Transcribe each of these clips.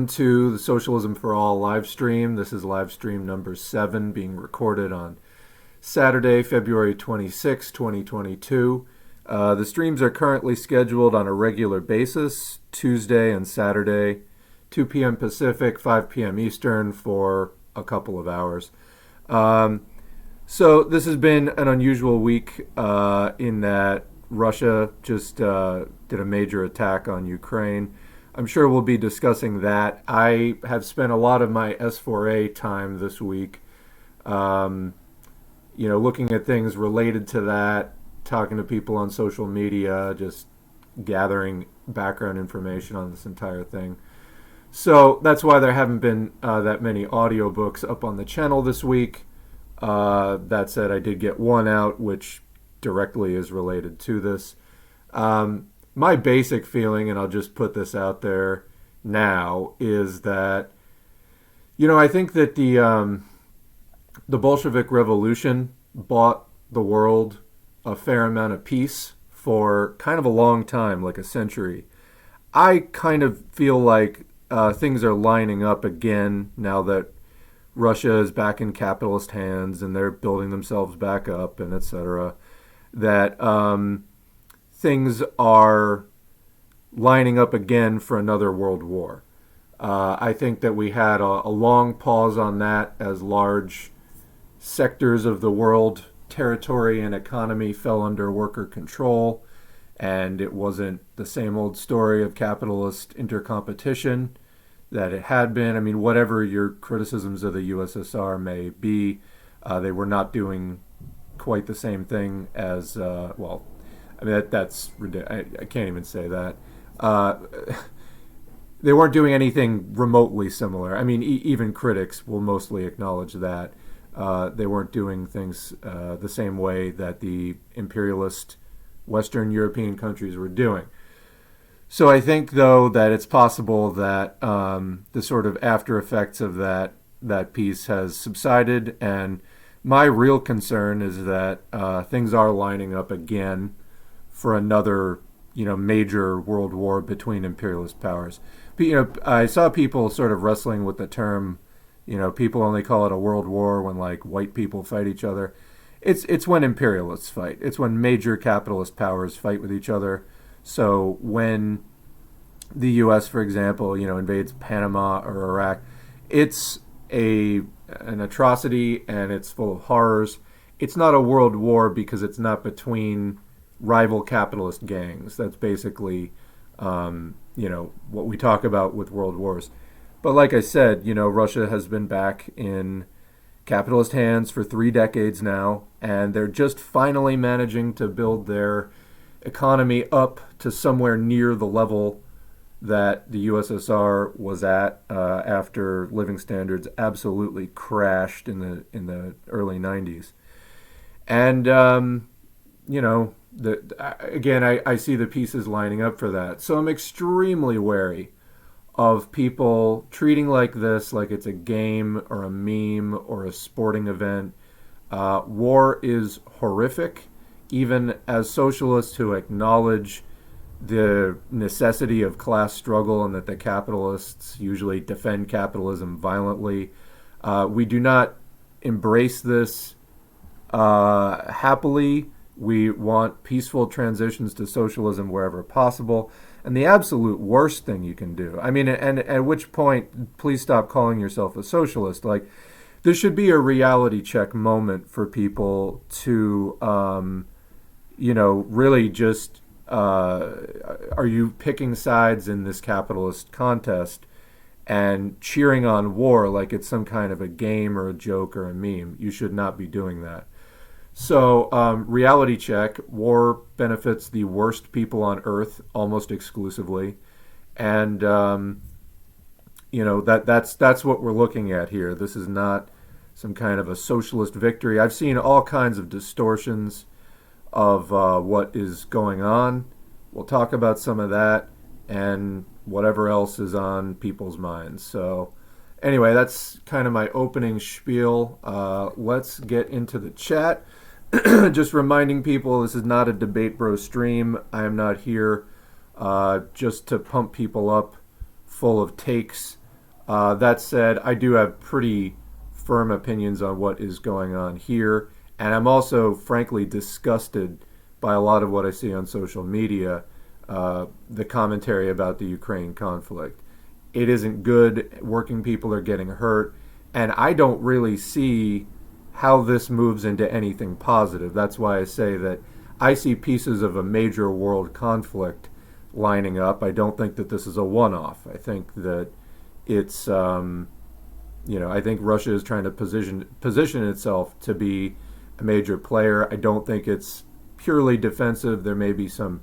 To the Socialism for All live stream. This is live stream number 7 being recorded on Saturday, February 26, 2022. The streams are currently scheduled on a regular basis, Tuesday and Saturday, 2 p.m. Pacific, 5 p.m. Eastern for a couple of hours. So this has been an unusual week in that Russia just did a major attack on Ukraine. I'm sure we'll be discussing that. I have spent a lot of my S4A time this week, looking at things related to that, talking to people on social media, just gathering background information on this entire thing. So that's why there haven't been that many audiobooks up on the channel this week. That said, I did get one out, which directly is related to this. My basic feeling, and I'll just put this out there now, is that, I think that the Bolshevik Revolution bought the world a fair amount of peace for kind of a long time, like a century. I kind of feel like things are lining up again now that Russia is back in capitalist hands and they're building themselves back up and etc. That things are lining up again for another world war. I think that we had a long pause on that as large sectors of the world territory and economy fell under worker control, and it wasn't the same old story of capitalist intercompetition that it had been. I mean, whatever your criticisms of the USSR may be, they were not doing quite the same thing as, that's ridiculous. I can't even say that. They weren't doing anything remotely similar. I mean, even critics will mostly acknowledge that. They weren't doing things the same way that the imperialist Western European countries were doing. So I think, though, that it's possible that the sort of after effects of that peace has subsided, and my real concern is that things are lining up again for another, major world war between imperialist powers. But, I saw people sort of wrestling with the term. People only call it a world war when like white people fight each other. It's when imperialists fight. It's when major capitalist powers fight with each other. So when the U.S., for example, invades Panama or Iraq, it's an atrocity and it's full of horrors. It's not a world war because it's not between rival capitalist gangs. That's basically, what we talk about with world wars. But like I said, Russia has been back in capitalist hands for 3 decades now, and they're just finally managing to build their economy up to somewhere near the level that the USSR was at after living standards absolutely crashed in the early 90s. And again, I see the pieces lining up for that. So I'm extremely wary of people treating like this like it's a game or a meme or a sporting event. War is horrific. Even as socialists who acknowledge the necessity of class struggle and that the capitalists usually defend capitalism violently, we do not embrace this happily. We want peaceful transitions to socialism wherever possible. And the absolute worst thing you can do, I mean, and at which point, please stop calling yourself a socialist. Like, there should be a reality check moment for people to, really just, are you picking sides in this capitalist contest and cheering on war like it's some kind of a game or a joke or a meme? You should not be doing that. So, reality check, war benefits the worst people on earth almost exclusively. And, that's what we're looking at here. This is not some kind of a socialist victory. I've seen all kinds of distortions of what is going on. We'll talk about some of that and whatever else is on people's minds. So, anyway, that's kind of my opening spiel. Let's get into the chat. Just reminding people, this is not a Debate Bro stream. I am not here just to pump people up full of takes. That said, I do have pretty firm opinions on what is going on here, and I'm also frankly disgusted by a lot of what I see on social media, the commentary about the Ukraine conflict. It isn't good. Working people are getting hurt, and I don't really see how this moves into anything positive. That's why I say that I see pieces of a major world conflict lining up. I don't think that this is a one-off. I think that it's, I think Russia is trying to position itself to be a major player. I don't think it's purely defensive. There may be some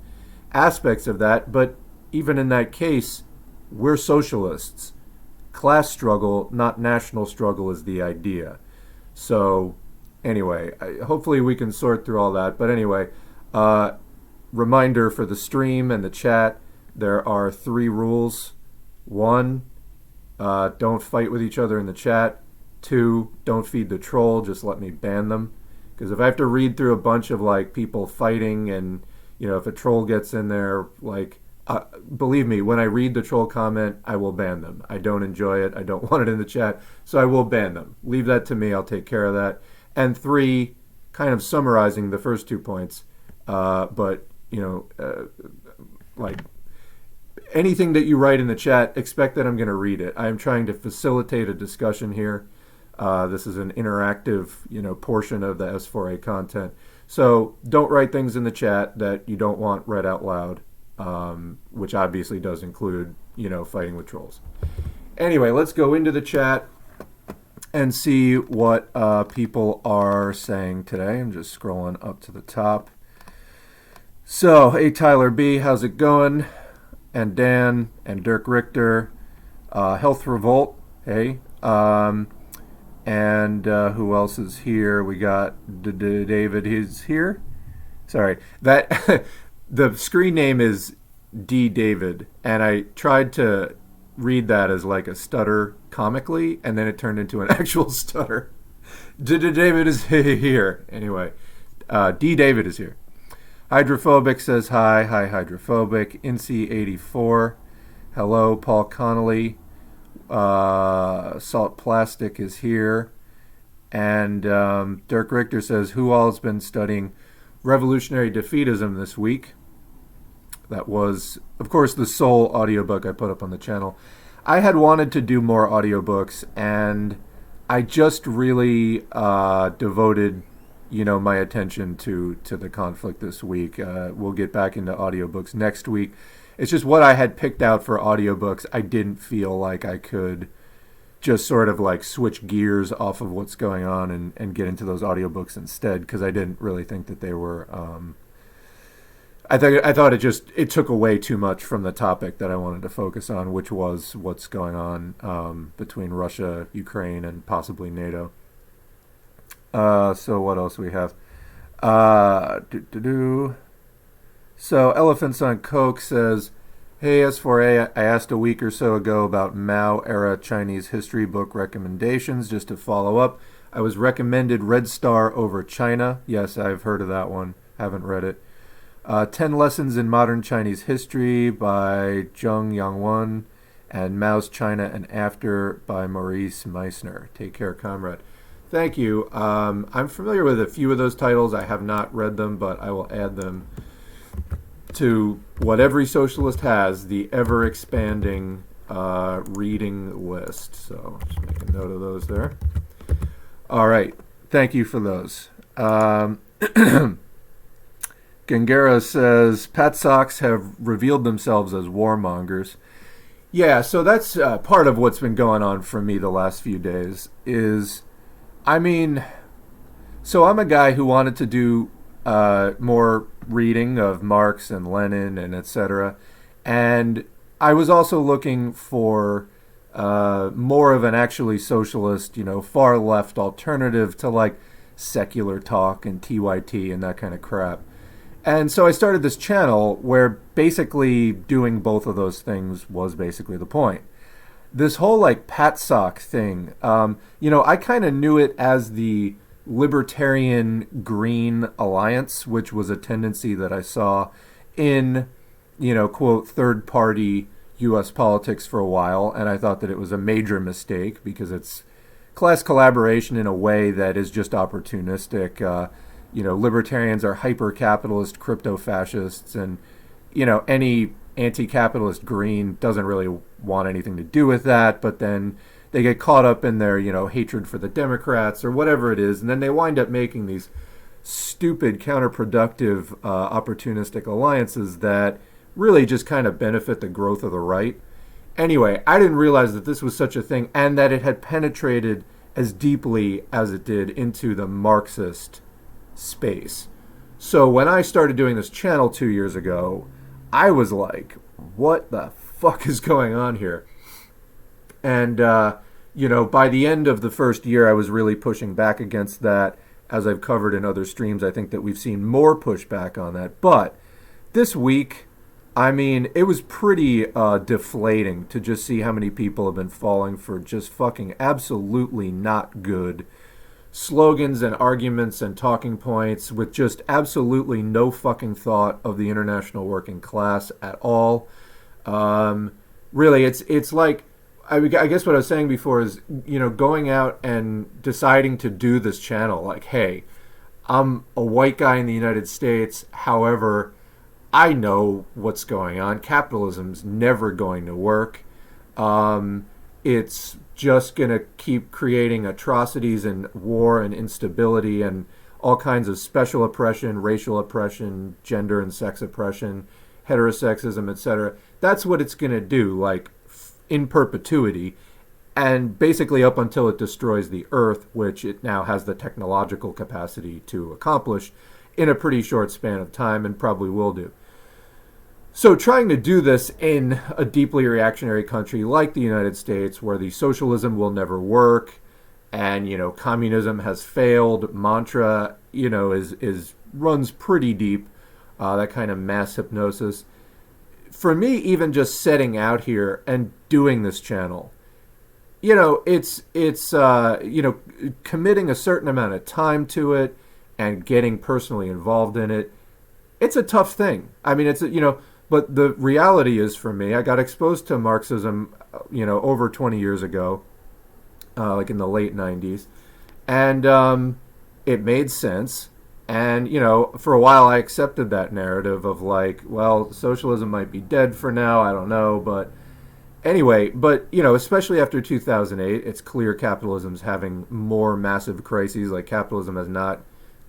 aspects of that, but even in that case, we're socialists. Class struggle, not national struggle, is the idea. So, anyway, hopefully we can sort through all that. But anyway, reminder for the stream and the chat, there are 3 rules. 1, don't fight with each other in the chat. 2, don't feed the troll, just let me ban them. Because if I have to read through a bunch of like people fighting and, if a troll gets in there, like, believe me, when I read the troll comment, I will ban them. I don't enjoy it. I don't want it in the chat. So I will ban them. Leave that to me. I'll take care of that. And 3, kind of summarizing the first 2 points, but, like, anything that you write in the chat, expect that I'm going to read it. I am trying to facilitate a discussion here. This is an interactive, portion of the S4A content. So don't write things in the chat that you don't want read out loud, which obviously does include, fighting with trolls. Anyway, let's go into the chat and see what people are saying today. I'm just scrolling up to the top. So, hey, Tyler B., how's it going? And Dan and Dirk Richter, Health Revolt, hey. And who else is here? We got David, he's here. Sorry, that the screen name is D. David, and I tried to read that as like a stutter comically, and then it turned into an actual stutter. David is here. Anyway, D. David is here. Hydrophobic says hi. Hi, Hydrophobic. Incy84. Hello, Paul Connolly. Salt Plastic is here. And Dirk Richter says, who all has been studying revolutionary defeatism this week? That was, of course, the sole audiobook I put up on the channel. I had wanted to do more audiobooks, and I just really devoted my attention to the conflict this week. We'll get back into audiobooks next week. It's just what I had picked out for audiobooks. I didn't feel like I could just sort of like switch gears off of what's going on and get into those audiobooks instead, because I didn't really think that they were I thought it took away too much from the topic that I wanted to focus on, which was what's going on between Russia, Ukraine, and possibly NATO. So what else we have? So Elephants on Coke says, hey, S4A, I asked a week or so ago about Mao-era Chinese history book recommendations. Just to follow up, I was recommended Red Star over China. Yes, I've heard of that one. Haven't read it. 10 Lessons in Modern Chinese History by Zheng Yangwen, and Mao's China and After by Maurice Meissner. Take care, comrade. Thank you. I'm familiar with a few of those titles. I have not read them, but I will add them to what every socialist has, the ever-expanding reading list. So just make a note of those there. All right. Thank you for those. Gengara says, Pat Socks have revealed themselves as warmongers. Yeah, so that's part of what's been going on for me the last few days is, so I'm a guy who wanted to do more reading of Marx and Lenin and etc. And I was also looking for more of an actually socialist, far left alternative to like secular talk and TYT and that kind of crap. And so I started this channel where basically doing both of those things was basically the point. This whole like Pat Sock thing, I kind of knew it as the Libertarian Green Alliance, which was a tendency that I saw in, quote, third party U.S. politics for a while, and I thought that it was a major mistake because it's class collaboration in a way that is just opportunistic. Libertarians are hyper-capitalist crypto-fascists, and, any anti-capitalist green doesn't really want anything to do with that, but then they get caught up in their, hatred for the Democrats or whatever it is, and then they wind up making these stupid, counterproductive, opportunistic alliances that really just kind of benefit the growth of the right. Anyway, I didn't realize that this was such a thing and that it had penetrated as deeply as it did into the Marxist space. So when I started doing this channel 2 years ago, I was like, what the fuck is going on here? And, by the end of the first year, I was really pushing back against that. As I've covered in other streams, I think that we've seen more pushback on that. But this week, it was pretty deflating to just see how many people have been falling for just fucking absolutely not good slogans and arguments and talking points with just absolutely no fucking thought of the international working class at all. Really, it's like, I guess what I was saying before is, going out and deciding to do this channel, like, hey, I'm a white guy in the United States, however, I know what's going on. Capitalism's never going to work. It's just going to keep creating atrocities and war and instability and all kinds of special oppression, racial oppression, gender and sex oppression, heterosexism, etc. That's what it's going to do, like, in perpetuity, and basically up until it destroys the Earth, which it now has the technological capacity to accomplish in a pretty short span of time and probably will do. So trying to do this in a deeply reactionary country like the United States, where the socialism will never work, and, communism has failed mantra, is runs pretty deep, that kind of mass hypnosis. For me, even just setting out here and doing this channel, it's committing a certain amount of time to it and getting personally involved in it. It's a tough thing. But the reality is, for me, I got exposed to Marxism, over 20 years ago, like in the late 90s, and it made sense. And, for a while I accepted that narrative of like, well, socialism might be dead for now, I don't know. But anyway, especially after 2008, it's clear capitalism's having more massive crises. Like, capitalism has not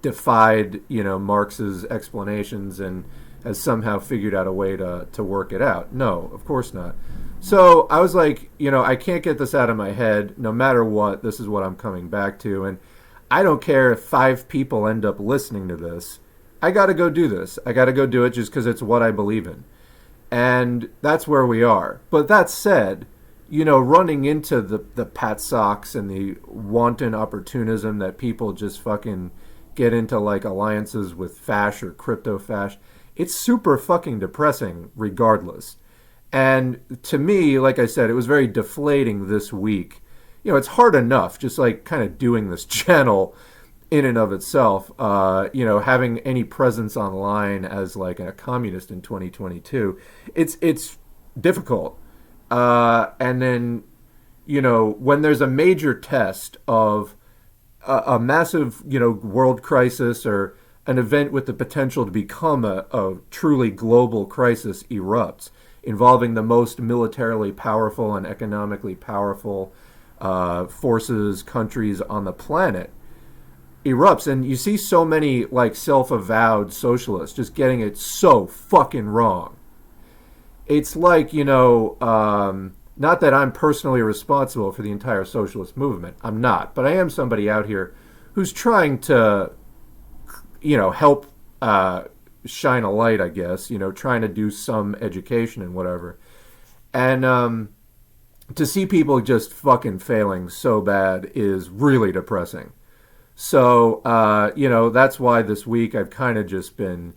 defied, Marx's explanations and has somehow figured out a way to work it out. No, of course not. So I was like, I can't get this out of my head. No matter what, this is what I'm coming back to. And I don't care if 5 people end up listening to this. I got to go do this. I got to go do it just because it's what I believe in. And that's where we are. But that said, running into the pat socks and the wanton opportunism that people just fucking get into, like alliances with fash or crypto fash, it's super fucking depressing regardless. And to me, like I said, it was very deflating this week. It's hard enough just like kind of doing this channel in and of itself, having any presence online as like a communist in 2022. It's difficult. And then, when there's a major test of a massive, world crisis or an event with the potential to become a truly global crisis erupts, involving the most militarily powerful and economically powerful forces, countries on the planet, erupts, and you see so many like self-avowed socialists just getting it so fucking wrong. It's like, not that I'm personally responsible for the entire socialist movement. I'm not, but I am somebody out here who's trying to, help shine a light, I guess, trying to do some education and whatever. And to see people just fucking failing so bad is really depressing. So, that's why this week I've kind of just been,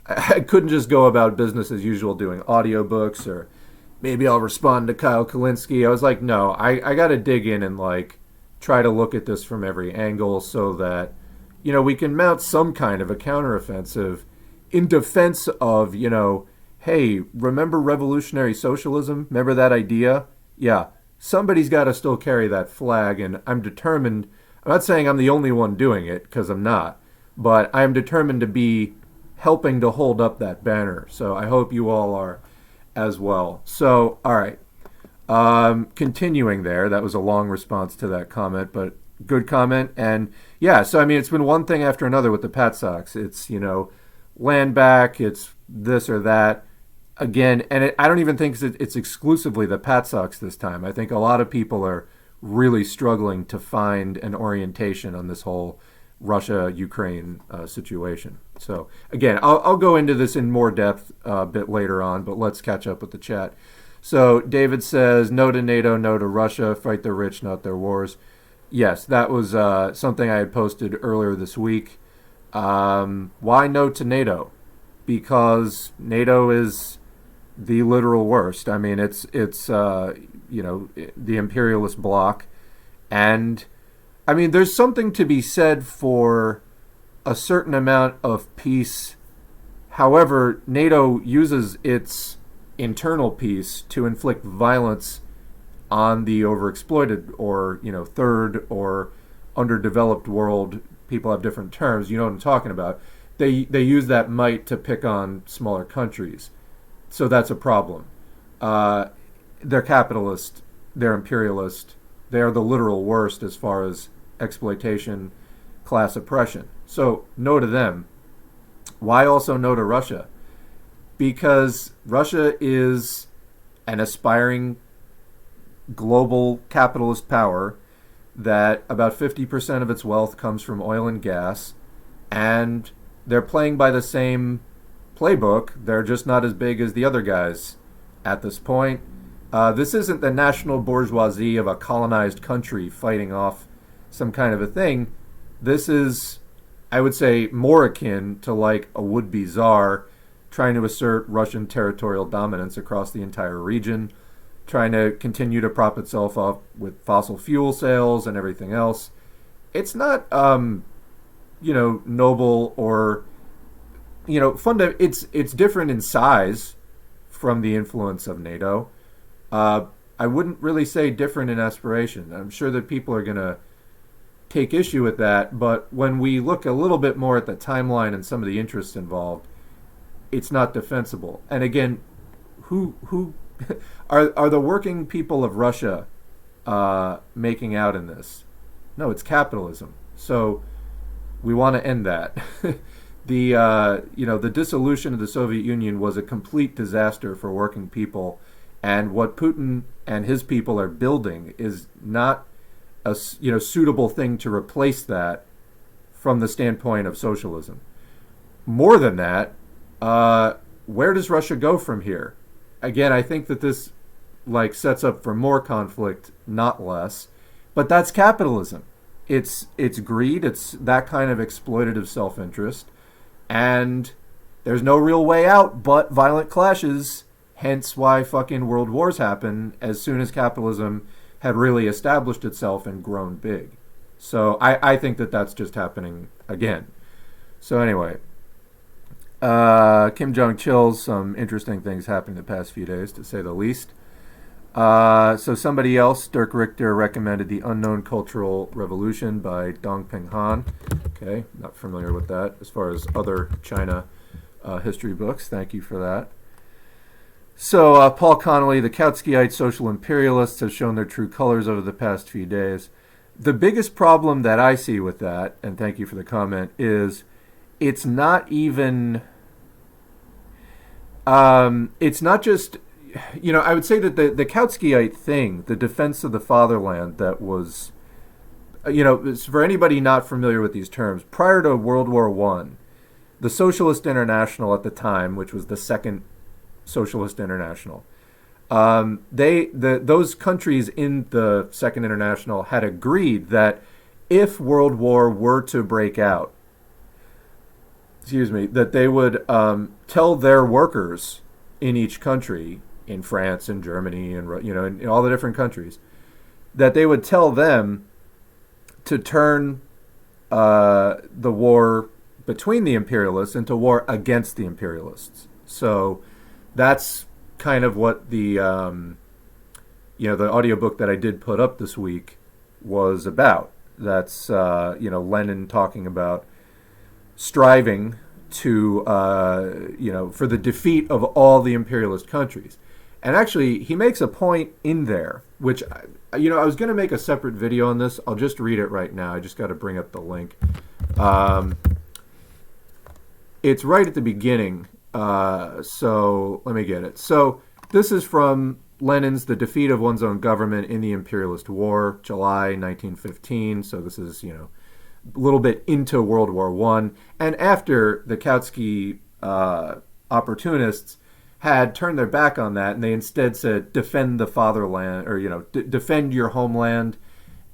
I couldn't just go about business as usual doing audiobooks or maybe I'll respond to Kyle Kulinski. I was like, no, I got to dig in and like try to look at this from every angle so that, we can mount some kind of a counteroffensive in defense of, hey, remember revolutionary socialism? Remember that idea? Yeah, somebody's got to still carry that flag, and I'm determined. I'm not saying I'm the only one doing it, because I'm not, but I'm determined to be helping to hold up that banner. So I hope you all are as well. So, all right. Continuing there, that was a long response to that comment, but good comment. And yeah, so I mean, it's been one thing after another with the Pat Sox. It's, land back, it's this or that. Again, and I don't even think it's exclusively the Pat Sox this time. I think a lot of people are really struggling to find an orientation on this whole Russia-Ukraine situation. So again, I'll go into this in more depth a bit later on, but let's catch up with the chat. So David says, no to NATO, no to Russia, fight the rich, not their wars. Yes, that was something I had posted earlier this week. Why no to NATO? Because NATO is the literal worst. I mean, it's the imperialist bloc. And, I mean, there's something to be said for a certain amount of peace. However, NATO uses its internal peace to inflict violence on the overexploited or, third or underdeveloped world. People have different terms. You know what I'm talking about. They use that might to pick on smaller countries. So that's a problem. They're capitalist. They're imperialist. They are the literal worst as far as exploitation, class oppression. So no to them. Why also no to Russia? Because Russia is an aspiring global capitalist power that about 50% of its wealth comes from oil and gas, and they're playing by the same playbook. They're just not as big as the other guys at this point. This isn't the national bourgeoisie of a colonized country fighting off some kind of a thing. This is, I would say, more akin to like a would-be czar trying to assert Russian territorial dominance across the entire region, trying to continue to prop itself up with fossil fuel sales and everything else. It's not, noble or, it's different in size from the influence of NATO. I wouldn't really say different in aspiration. I'm sure that people are going to take issue with that, but when we look a little bit more at the timeline and some of the interests involved, it's not defensible. And again, who are the working people of Russia making out in this? No, it's capitalism. So we want to end that. The dissolution of the Soviet Union was a complete disaster for working people, and what Putin and his people are building is not a suitable thing to replace that from the standpoint of socialism. More than that, where does Russia go from here? Again, I think that this sets up for more conflict, not less. But that's capitalism. It's greed. It's that kind of exploitative self-interest. And there's no real way out but violent clashes, hence why fucking world wars happen as soon as capitalism had really established itself and grown big. So I think that that's just happening again. So anyway, Kim Jong-chil's some interesting things happening the past few days, to say the least. So somebody else, Dirk Richter, recommended The Unknown Cultural Revolution by Dongping Han. Okay, not familiar with that as far as other China history books. Thank you for that. So Paul Connolly, the Kautskyite social imperialists have shown their true colors over the past few days. The biggest problem that I see with that, and thank you for the comment, is it's not even... it's not just... I would say that the Kautskyite thing, the defense of the fatherland that was... for anybody not familiar with these terms, prior to World War I, the Socialist International at the time, which was the second Socialist International, those countries in the Second International had agreed that if World War were to break out, that they would tell their workers in each country, in France and Germany and in all the different countries, that they would tell them to turn the war between the imperialists into war against the imperialists. So that's kind of what the audiobook that I did put up this week was about. That's Lenin talking about striving to for the defeat of all the imperialist countries. And actually, he makes a point in there, which I was going to make a separate video on this. I'll just read it right now. I just got to bring up the link. It's right at the beginning. So let me get it. So this is from Lenin's The Defeat of One's Own Government in the Imperialist War, July 1915. So this is, a little bit into World War I. And after the Kautsky opportunists had turned their back on that, and they instead said, defend the fatherland, or, defend your homeland,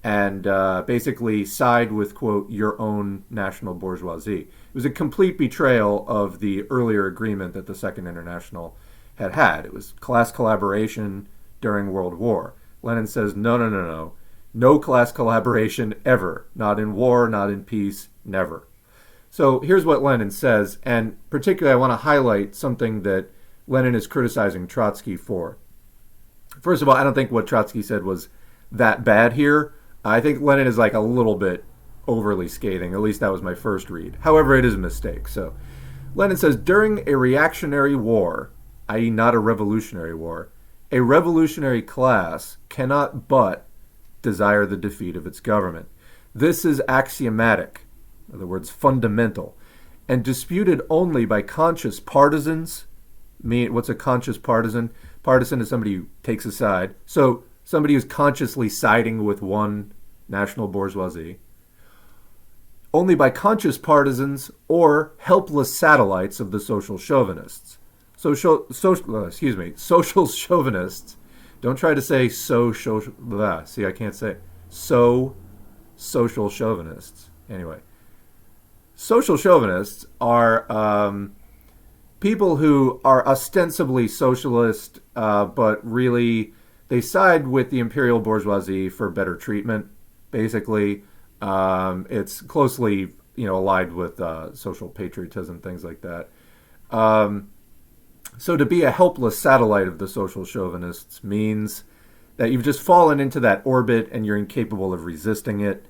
and basically side with, quote, your own national bourgeoisie. It was a complete betrayal of the earlier agreement that the Second International had. It was class collaboration during World War. Lenin says, no. No class collaboration ever. Not in war, not in peace, never. So here's what Lenin says, and particularly I want to highlight something that Lenin is criticizing Trotsky for. First of all, I don't think what Trotsky said was that bad here. I think Lenin is like a little bit overly scathing. At least that was my first read. However, it is a mistake. So Lenin says, during a reactionary war, i.e. not a revolutionary war, a revolutionary class cannot but desire the defeat of its government. This is axiomatic, in other words, fundamental, and disputed only by conscious partisans. What's a conscious partisan? Partisan is somebody who takes a side. So somebody who's consciously siding with one national bourgeoisie. Only by conscious partisans or helpless satellites of the social chauvinists. Social chauvinists. Don't try to say social. See, I can't say it. Social chauvinists. Anyway, social chauvinists are people who are ostensibly socialist, but really they side with the imperial bourgeoisie for better treatment. Basically, it's closely allied with social patriotism, things like that. So to be a helpless satellite of the social chauvinists means that you've just fallen into that orbit and you're incapable of resisting it.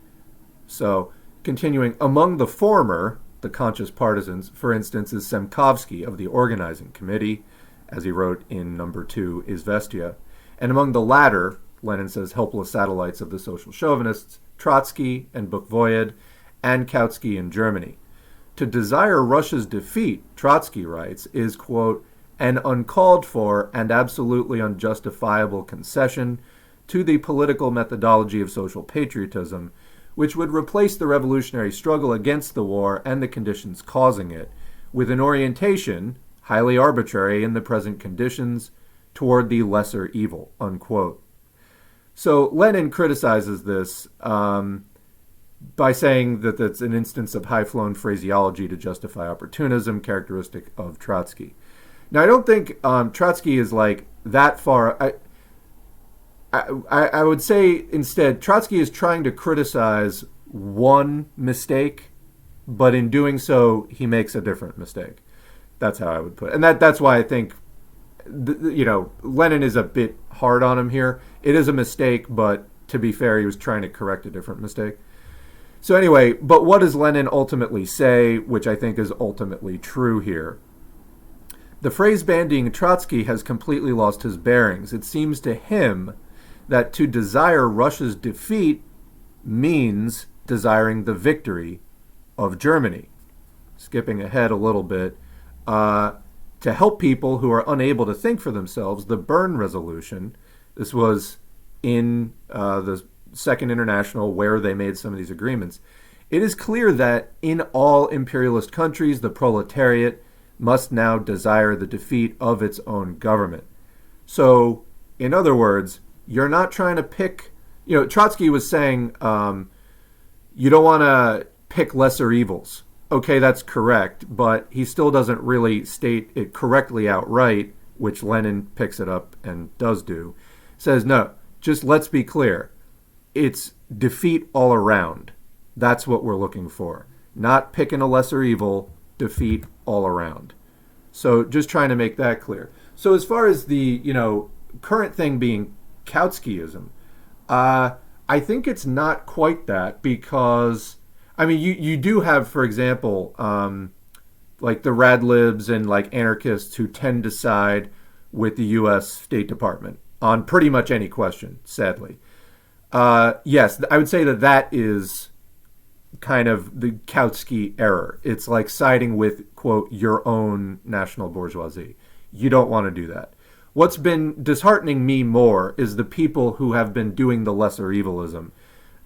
So continuing, among the former, the conscious partisans, for instance, is Semkovsky of the Organizing Committee, as he wrote in number 2, Izvestia. And among the latter, Lenin says, helpless satellites of the social chauvinists, Trotsky and Bukvoyed, and Kautsky in Germany. To desire Russia's defeat, Trotsky writes, is, quote, an uncalled for and absolutely unjustifiable concession to the political methodology of social patriotism, which would replace the revolutionary struggle against the war and the conditions causing it, with an orientation, highly arbitrary in the present conditions, toward the lesser evil, unquote. So Lenin criticizes this by saying that that's an instance of high-flown phraseology to justify opportunism, characteristic of Trotsky. Now, I don't think Trotsky is like that far. I would say instead, Trotsky is trying to criticize one mistake, but in doing so, he makes a different mistake. That's how I would put it. And that's why I think, Lenin is a bit hard on him here. It is a mistake, but to be fair, he was trying to correct a different mistake. So anyway, but what does Lenin ultimately say, which I think is ultimately true here? The phrase bandying Trotsky has completely lost his bearings. It seems to him that to desire Russia's defeat means desiring the victory of Germany. Skipping ahead a little bit, to help people who are unable to think for themselves, the Berne Resolution, this was in the Second International where they made some of these agreements, it is clear that in all imperialist countries, the proletariat must now desire the defeat of its own government. So, in other words, you're not trying to pick, Trotsky was saying, you don't want to pick lesser evils. Okay, that's correct, but he still doesn't really state it correctly outright, which Lenin picks it up and does do. Says, no, just let's be clear. It's defeat all around. That's what we're looking for. Not picking a lesser evil, defeat all around. So just trying to make that clear. So as far as the current thing being Kautskyism, I think it's not quite that, because I mean you do have, for example, like the rad libs and like anarchists who tend to side with the U.S. State Department on pretty much any question. Sadly, yes, I would say that that is kind of the Kautsky error. It's like siding with, quote, your own national bourgeoisie. You don't want to do that. What's been disheartening me more is the people who have been doing the lesser evilism,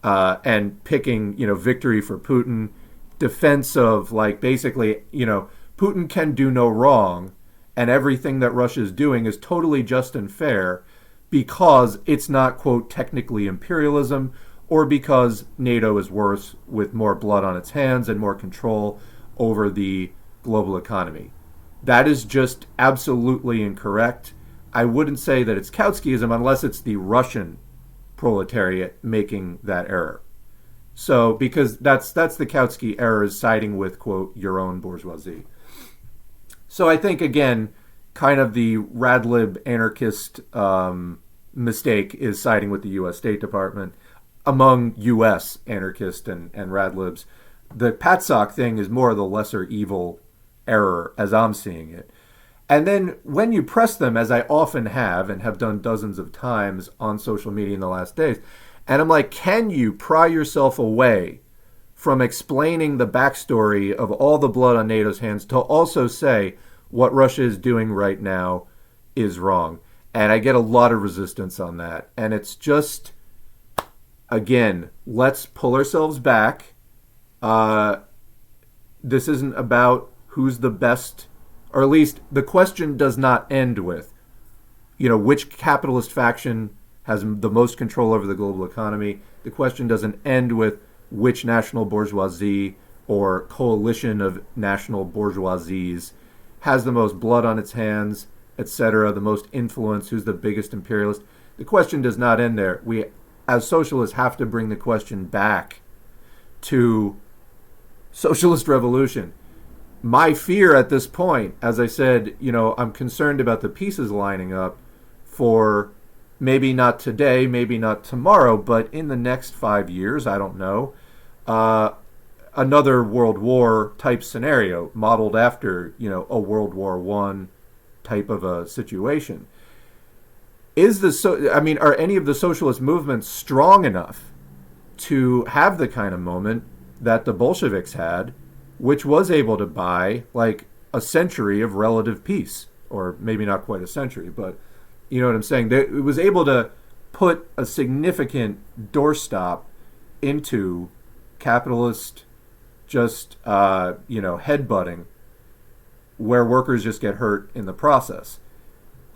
and picking, victory for Putin, defense of, like, basically, Putin can do no wrong, and everything that Russia is doing is totally just and fair because it's not, quote, technically imperialism, or because NATO is worse with more blood on its hands and more control over the global economy. That is just absolutely incorrect. I wouldn't say that it's Kautskyism unless it's the Russian proletariat making that error. So, because that's the Kautsky error, is siding with, quote, your own bourgeoisie. So I think, again, kind of the radlib anarchist mistake is siding with the U.S. State Department among U.S. anarchists and radlibs. The Patsock thing is more of the lesser evil error as I'm seeing it. And then when you press them, as I often have and have done dozens of times on social media in the last days, and I'm like, can you pry yourself away from explaining the backstory of all the blood on NATO's hands to also say what Russia is doing right now is wrong? And I get a lot of resistance on that. And it's just, again, let's pull ourselves back. This isn't about who's the best, or at least the question does not end with, which capitalist faction has the most control over the global economy. The question doesn't end with which national bourgeoisie or coalition of national bourgeoisies has the most blood on its hands, etc., the most influence, who's the biggest imperialist. The question does not end there. We, as socialists, have to bring the question back to socialist revolution. My fear at this point, as I said, I'm concerned about the pieces lining up for maybe not today, maybe not tomorrow, but in the next 5 years, I don't know, another World War type scenario modeled after, a World War I type of a situation. Are any of the socialist movements strong enough to have the kind of moment that the Bolsheviks had, which was able to buy like a century of relative peace, or maybe not quite a century, but you know what I'm saying? It was able to put a significant doorstop into capitalist just, headbutting, where workers just get hurt in the process.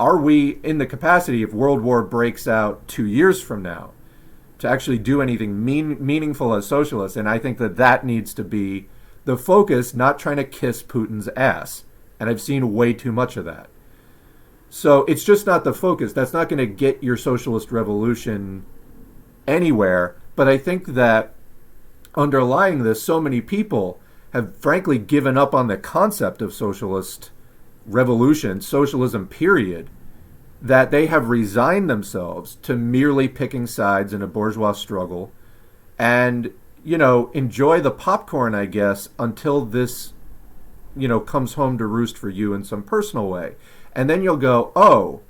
Are we in the capacity, if World War breaks out 2 years from now, to actually do anything meaningful as socialists? And I think that needs to be the focus, not trying to kiss Putin's ass. And I've seen way too much of that. So it's just not the focus. That's not going to get your socialist revolution anywhere. But I think that underlying this, so many people have frankly given up on the concept of socialist revolution, socialism period, that they have resigned themselves to merely picking sides in a bourgeois struggle and, enjoy the popcorn, I guess, until this, comes home to roost for you in some personal way. And then you'll go, oh,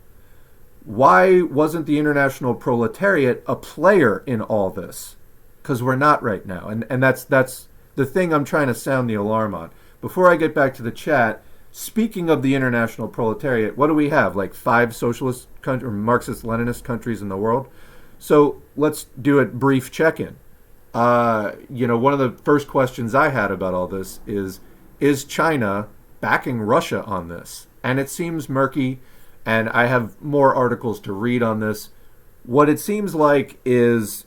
why wasn't the international proletariat a player in all this? Because we're not right now. And that's the thing I'm trying to sound the alarm on. Before I get back to the chat, speaking of the international proletariat, what do we have? Like 5 socialist or Marxist-Leninist countries in the world? So let's do a brief check-in. One of the first questions I had about all this is China backing Russia on this? And it seems murky, and I have more articles to read on this. What it seems like is,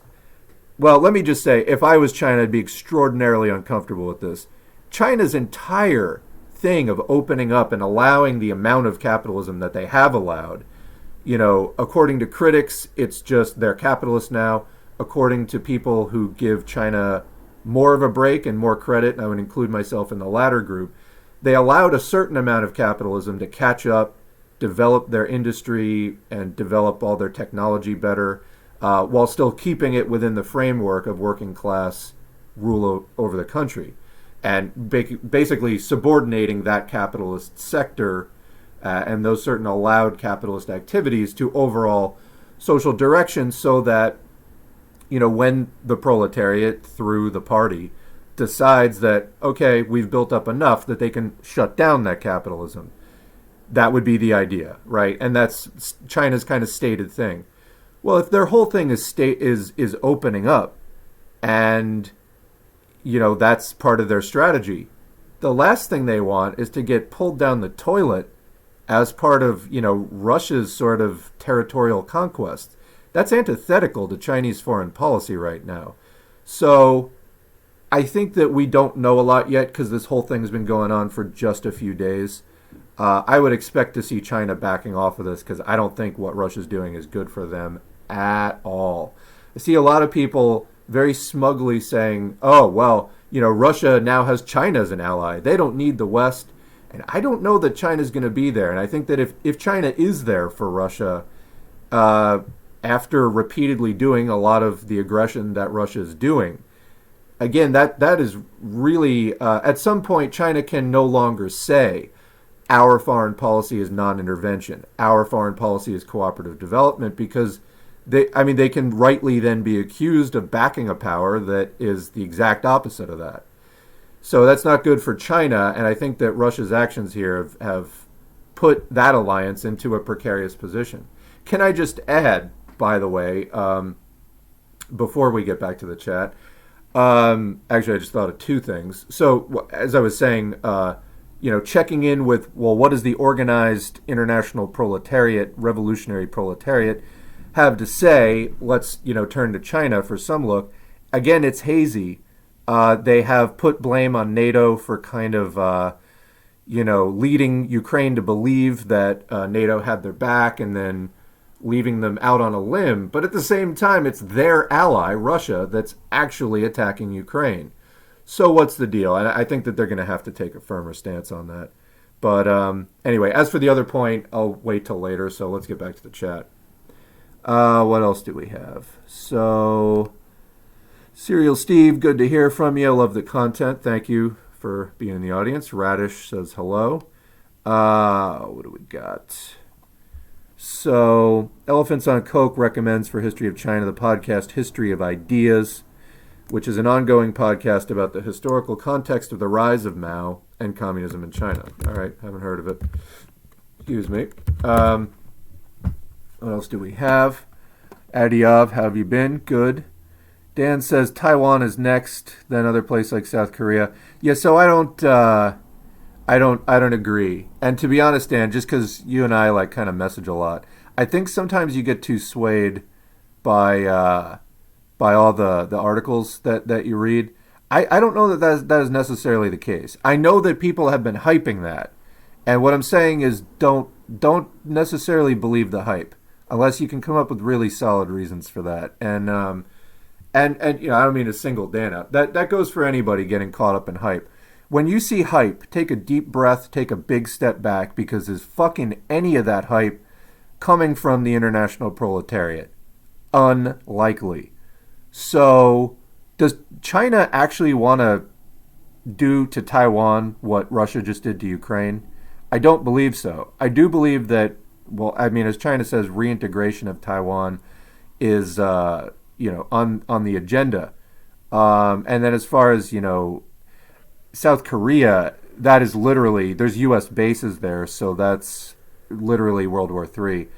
well, let me just say, if I was China, I'd be extraordinarily uncomfortable with this. China's entire thing of opening up and allowing the amount of capitalism that they have allowed, according to critics, it's just they're capitalists now. According to people who give China more of a break and more credit, and I would include myself in the latter group, they allowed a certain amount of capitalism to catch up develop their industry and develop all their technology better, while still keeping it within the framework of working class rule over the country, and basically subordinating that capitalist sector and those certain allowed capitalist activities to overall social direction, so that, when the proletariat, through the party, decides that, okay, we've built up enough that they can shut down that capitalism. That would be the idea, right? And that's China's kind of stated thing. Well, if their whole thing is opening up, and that's part of their strategy, the last thing they want is to get pulled down the toilet as part of Russia's sort of territorial conquest. That's antithetical to Chinese foreign policy right now. So I think that we don't know a lot yet, because this whole thing's been going on for just a few days. I would expect to see China backing off of this, because I don't think what Russia's doing is good for them at all. I see a lot of people very smugly saying, oh, well, Russia now has China as an ally. They don't need the West. And I don't know that China's going to be there. And I think that if China is there for Russia, after repeatedly doing a lot of the aggression that Russia is doing, again, that is really, at some point, China can no longer say, our foreign policy is non-intervention, our foreign policy is cooperative development, because they can rightly then be accused of backing a power that is the exact opposite of that. So that's not good for China, and I think that Russia's actions here have put that alliance into a precarious position. Can I just add, by the way, before we get back to the chat, actually I just thought of two things. So as I was saying, checking in with, well, what does the organized international proletariat, revolutionary proletariat, have to say? Let's, turn to China for some look. Again, it's hazy. They have put blame on NATO for kind of, leading Ukraine to believe that NATO had their back, and then leaving them out on a limb. But at the same time, it's their ally, Russia, that's actually attacking Ukraine. So what's the deal? And I think that they're going to have to take a firmer stance on that. But anyway, as for the other point, I'll wait till later. So let's get back to the chat. What else do we have? So, Serial Steve, good to hear from you. I love the content. Thank you for being in the audience. Radish says hello. What do we got? So, Elephants on Coke recommends for History of China the podcast History of Ideas, which is an ongoing podcast about the historical context of the rise of Mao and communism in China. All right, haven't heard of it. Excuse me. What else do we have? Adiyav, how have you been? Good. Dan says Taiwan is next, then other place like South Korea. Yeah, so I don't agree. And to be honest, Dan, just because you and I kind of message a lot, I think sometimes you get too swayed by all the articles that you read. I don't know that is necessarily the case. I know that people have been hyping that, and what I'm saying is don't necessarily believe the hype unless you can come up with really solid reasons for that. And I don't mean to single Dan out. That goes for anybody getting caught up in hype. When you see hype, take a deep breath, take a big step back, because there's fucking any of that hype coming from the international proletariat. Unlikely. So, does China actually want to do to Taiwan what Russia just did to Ukraine? I don't believe so. I do believe that, as China says, reintegration of Taiwan is, on the agenda. And then as far as, South Korea, that is literally, there's U.S. bases there, so that's literally World War III.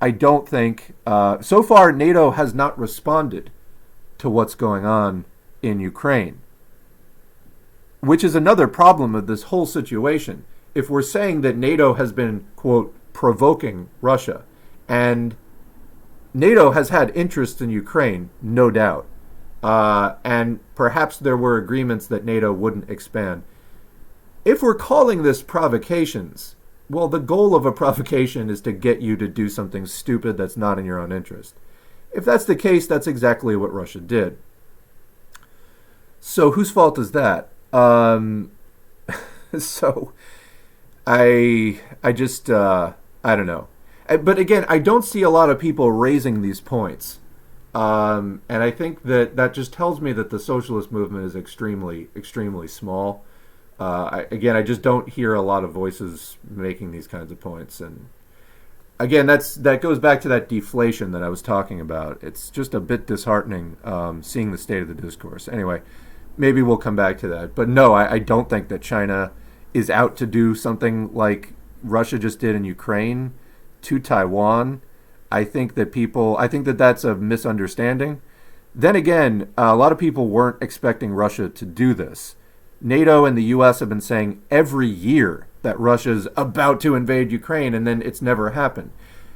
I don't think, so far NATO has not responded to what's going on in Ukraine, which is another problem of this whole situation. If we're saying that NATO has been, quote, provoking Russia, and NATO has had interest in Ukraine, no doubt, and perhaps there were agreements that NATO wouldn't expand. If we're calling this provocations, well, the goal of a provocation is to get you to do something stupid that's not in your own interest. If that's the case, that's exactly what Russia did. So whose fault is that? So I I don't know. But again, I don't see a lot of people raising these points. And I think that just tells me that the socialist movement is extremely, extremely small. I just don't hear a lot of voices making these kinds of points. And again, that goes back to that deflation that I was talking about. It's just a bit disheartening seeing the state of the discourse. Anyway, maybe we'll come back to that. But no, I don't think that China is out to do something like Russia just did in Ukraine to Taiwan. I think that that's a misunderstanding. Then again, a lot of people weren't expecting Russia to do this. NATO and the U.S. have been saying every year that Russia's about to invade Ukraine, and then it's never happened.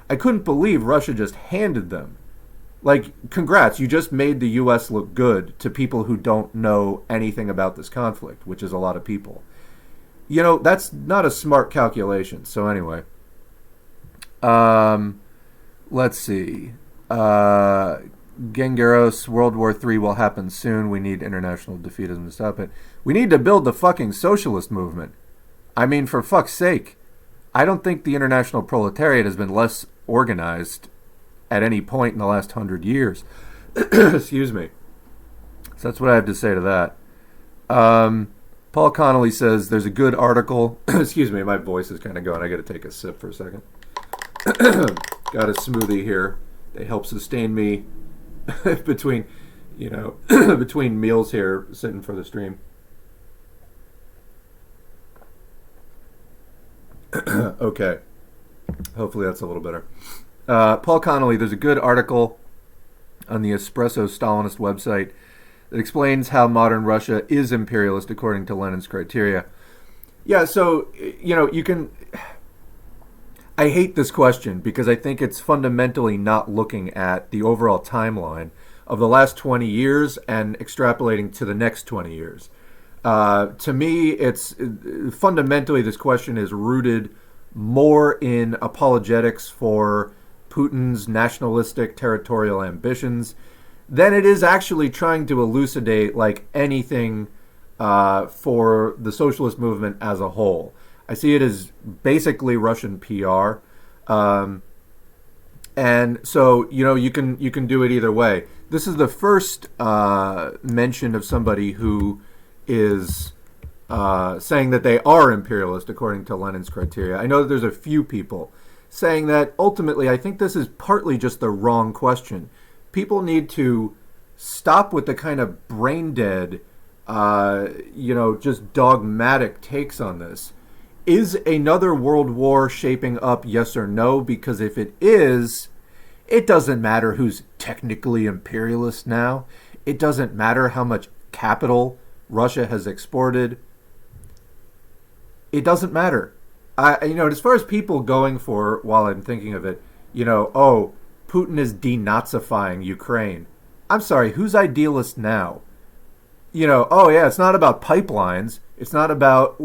I couldn't believe Russia just handed them. Like, congrats, you just made the U.S. look good to people who don't know anything about this conflict, which is a lot of people. You know, that's not a smart calculation. So anyway, let's see. Gengaros, World War III will happen soon. We need international defeatism to stop it. We need to build the fucking socialist movement. I mean, for fuck's sake. I don't think the international proletariat has been less organized at any point in the last 100 years. Excuse me. So that's what I have to say to that. Paul Connolly says there's a good article. Excuse me, my voice is kind of going. I got to take a sip for a second. Got a smoothie here. They help sustain me between, between meals here, sitting for the stream. Okay. Hopefully that's a little better. Paul Connolly, there's a good article on the Espresso Stalinist website that explains how modern Russia is imperialist according to Lenin's criteria. Yeah, so, you can... I hate this question because I think it's fundamentally not looking at the overall timeline of the last 20 years and extrapolating to the next 20 years. To me, it's fundamentally this question is rooted more in apologetics for Putin's nationalistic territorial ambitions than it is actually trying to elucidate like anything for the socialist movement as a whole. I see it as basically Russian PR, and so you can do it either way. This is the first mention of somebody who is saying that they are imperialist according to Lenin's criteria. I know that there's a few people saying that ultimately I think this is partly just the wrong question. People need to stop with the kind of brain dead, just dogmatic takes on this. Is another world war shaping up, yes or no? Because if it is, it doesn't matter who's technically imperialist now. It doesn't matter how much capital Russia has exported. It doesn't matter. As far as people going for, while I'm thinking of it, Putin is denazifying Ukraine. I'm sorry, who's idealist now? It's not about pipelines. It's not about,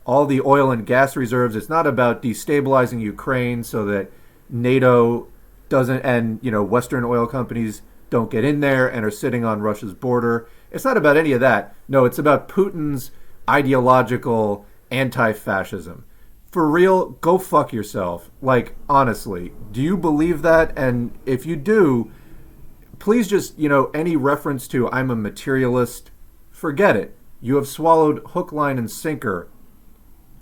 all the oil and gas reserves. It's not about destabilizing Ukraine so that NATO doesn't, and, Western oil companies don't get in there and are sitting on Russia's border. It's not about any of that. No, it's about Putin's ideological anti-fascism. For real, go fuck yourself. Honestly, do you believe that? And if you do, please just, any reference to I'm a materialist, forget it. You have swallowed hook, line, and sinker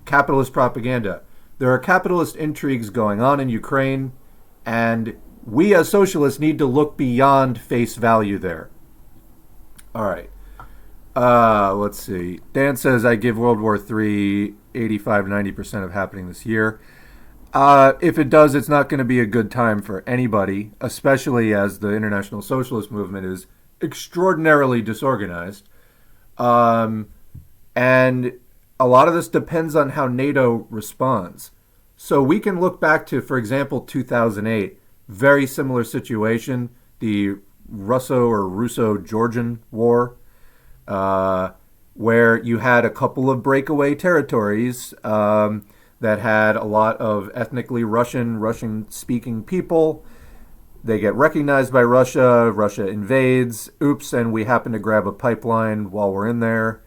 capitalist propaganda. There are capitalist intrigues going on in Ukraine, and we as socialists need to look beyond face value there. All right. Let's see. Dan says, I give World War III 85-90% of happening this year. If it does, it's not going to be a good time for anybody, especially as the international socialist movement is extraordinarily disorganized. And a lot of this depends on how NATO responds. So we can look back to, for example, 2008, very similar situation, the Russo-Georgian War, where you had a couple of breakaway territories that had a lot of ethnically Russian-speaking people. They get recognized by Russia. Russia invades. Oops, and we happen to grab a pipeline while we're in there.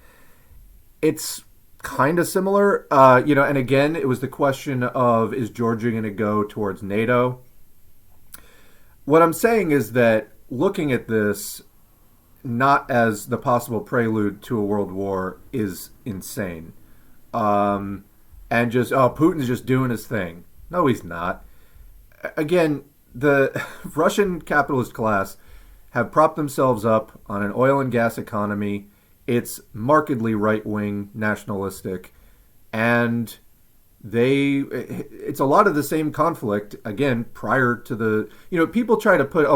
It's kind of similar. And again, it was the question of, is Georgia going to go towards NATO? What I'm saying is that looking at this not as the possible prelude to a world war is insane. And just, Putin's just doing his thing. No, he's not. Again, the Russian capitalist class have propped themselves up on an oil and gas economy. It's markedly right-wing, nationalistic, and it's a lot of the same conflict, again, prior to the, people try to put,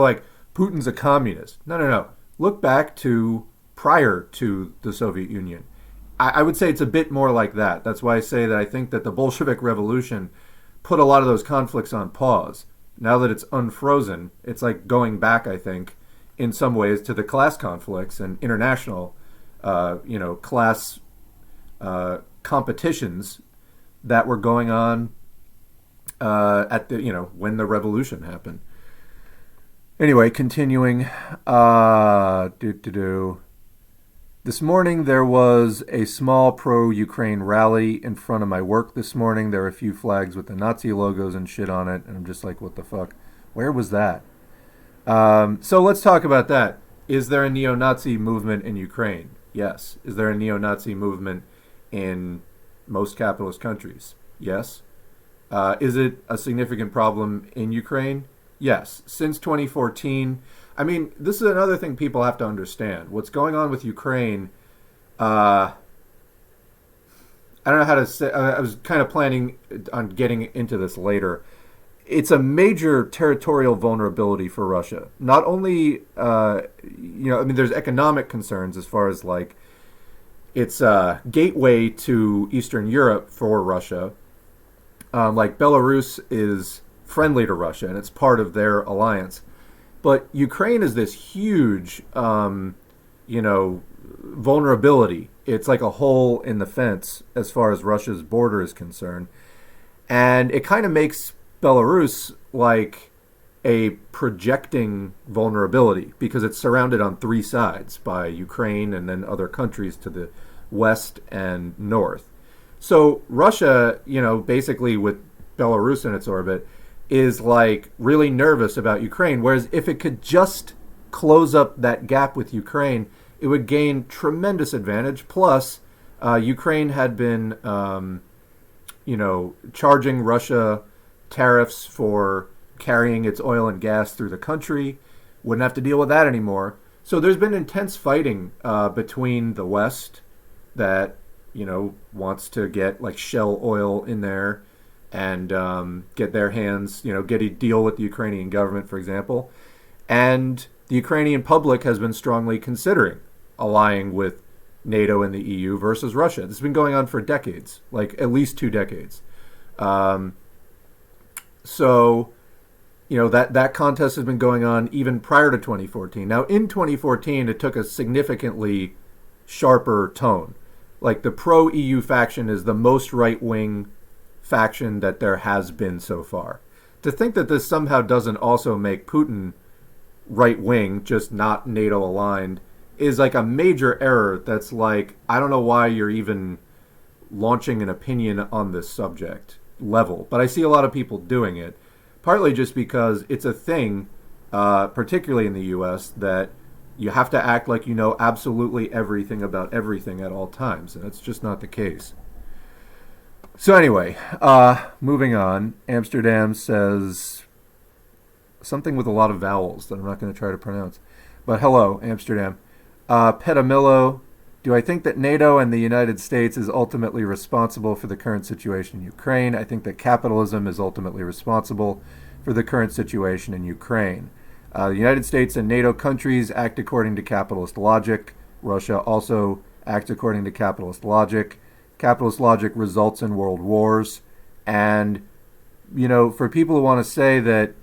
Putin's a communist. No. Look back to prior to the Soviet Union. I would say it's a bit more like that. That's why I say that I think that the Bolshevik Revolution put a lot of those conflicts on pause. Now that it's unfrozen, it's like going back, I think, in some ways to the class conflicts and international, class competitions that were going on at the, when the revolution happened. Anyway, continuing. This morning there was a small pro-Ukraine rally in front of my work this morning. There were a few flags with the Nazi logos and shit on it, and I'm just like, what the fuck? Where was that? So let's talk about that. Is there a neo-Nazi movement in Ukraine? Yes. Is there a neo-Nazi movement in most capitalist countries? Yes. Is it a significant problem in Ukraine? Yes. Since 2014, this is another thing people have to understand. What's going on with Ukraine, I don't know how to say, I was kind of planning on getting into this later. It's a major territorial vulnerability for Russia. Not only, there's economic concerns as far as it's a gateway to Eastern Europe for Russia. Belarus is friendly to Russia and it's part of their alliance. But Ukraine is this huge, vulnerability. It's like a hole in the fence as far as Russia's border is concerned. And it kind of makes Belarus like a projecting vulnerability because it's surrounded on three sides by Ukraine and then other countries to the west and north. So Russia, basically with Belarus in its orbit, is like really nervous about Ukraine. Whereas if it could just close up that gap with Ukraine, it would gain tremendous advantage. Plus, Ukraine had been, charging Russia tariffs for carrying its oil and gas through the country. Wouldn't have to deal with that anymore. So there's been intense fighting between the West that, wants to get like Shell oil in there and get their hands, get a deal with the Ukrainian government, for example. And the Ukrainian public has been strongly considering allying with NATO and the EU versus Russia. This has been going on for decades, like at least 2 decades. So, that contest has been going on even prior to 2014. Now, in 2014, it took a significantly sharper tone. Like the pro-EU faction is the most right-wing faction that there has been so far. To think that this somehow doesn't also make Putin right-wing, just not NATO-aligned, is like a major error that's like, I don't know why you're even launching an opinion on this subject level. But I see a lot of people doing it, partly just because it's a thing, particularly in the U.S., that you have to act like you know absolutely everything about everything at all times, and that's just not the case. So anyway, moving on. Amsterdam says something with a lot of vowels that I'm not going to try to pronounce. But hello, Amsterdam. Petamillo, do I think that NATO and the United States is ultimately responsible for the current situation in Ukraine? I think that capitalism is ultimately responsible for the current situation in Ukraine. The United States and NATO countries act according to capitalist logic. Russia also acts according to capitalist logic. Capitalist logic results in world wars. And, for people who want to say that,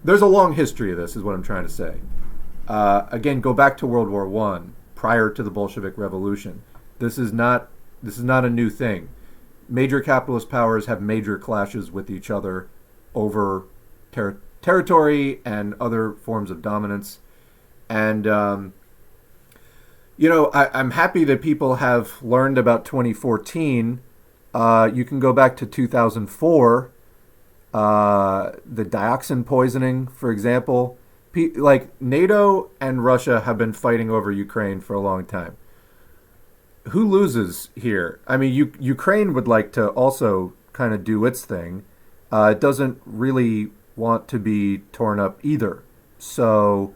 there's a long history of this, is what I'm trying to say. Again, go back to World War I, prior to the Bolshevik Revolution. This is not a new thing. Major capitalist powers have major clashes with each other over territory and other forms of dominance. And, I'm happy that people have learned about 2014. You can go back to 2004, the dioxin poisoning, for example. Like NATO and Russia have been fighting over Ukraine for a long time. Who loses here? I mean, Ukraine would like to also kind of do its thing. It doesn't really want to be torn up either. So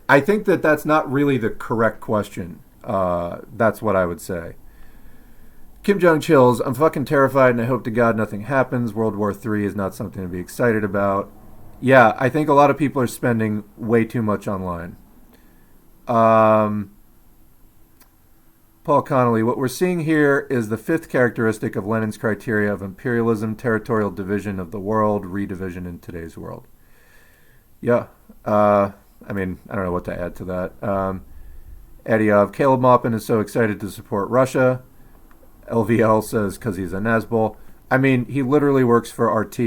I think that that's not really the correct question. That's what I would say. Kim Jong chills. I'm fucking terrified, and I hope to God nothing happens. World War III is not something to be excited about. Yeah, I think a lot of people are spending way too much online. Um, Paul Connolly, what we're seeing here is the fifth characteristic of Lenin's criteria of imperialism, territorial division of the world, redivision in today's world. Yeah. I mean, I don't know what to add to that. Adiov, Caleb Maupin is so excited to support Russia. LVL says because he's a Nazbol. I mean, he literally works for RT.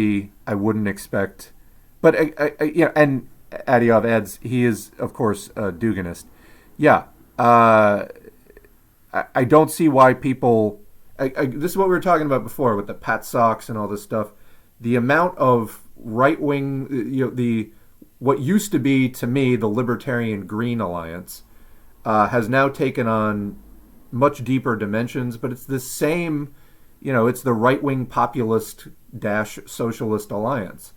I wouldn't expect. But, yeah, and Adiov adds, he is, of course, a Duganist. Yeah. I don't see why people. This is what we were talking about before with the Pat Socks and all this stuff. The amount of right wing, the what used to be to me the Libertarian Green Alliance has now taken on much deeper dimensions. But it's the same, it's the right wing populist dash socialist alliance.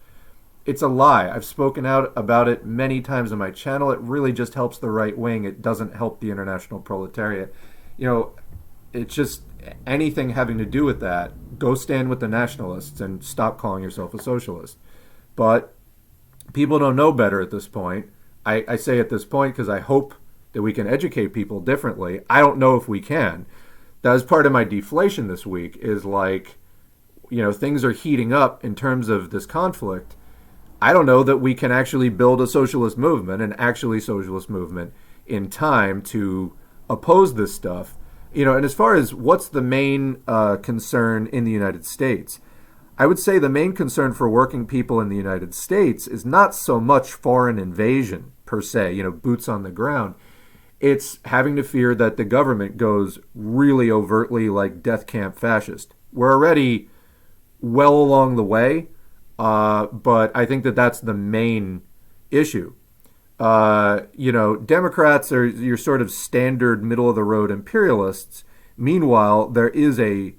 It's a lie. I've spoken out about it many times on my channel. It really just helps the right wing. It doesn't help the international proletariat. It's just anything having to do with that. Go stand with the nationalists and stop calling yourself a socialist. But people don't know better at this point. I say at this point because I hope that we can educate people differently. I don't know if we can. That was part of my deflation this week is like, things are heating up in terms of this conflict. I don't know that we can actually build a socialist movement, an actually socialist movement in time to oppose this stuff. And as far as what's the main concern in the United States, I would say the main concern for working people in the United States is not so much foreign invasion per se, boots on the ground. It's having to fear that the government goes really overtly like death camp fascist. We're already well along the way, but I think that that's the main issue. Democrats are your sort of standard middle of the road imperialists. Meanwhile, there is a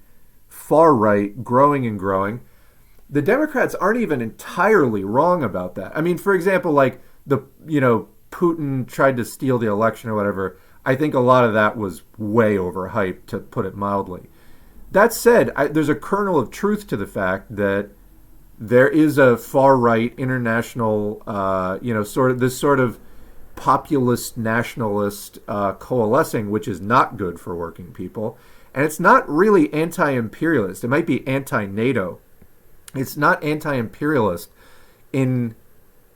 far right growing and growing. The Democrats aren't even entirely wrong about that. I mean, for example, like Putin tried to steal the election or whatever. I think a lot of that was way overhyped, to put it mildly. That said, there's a kernel of truth to the fact that there is a far-right international, sort of populist nationalist coalescing, which is not good for working people. And it's not really anti-imperialist. It might be anti-NATO. It's not anti-imperialist in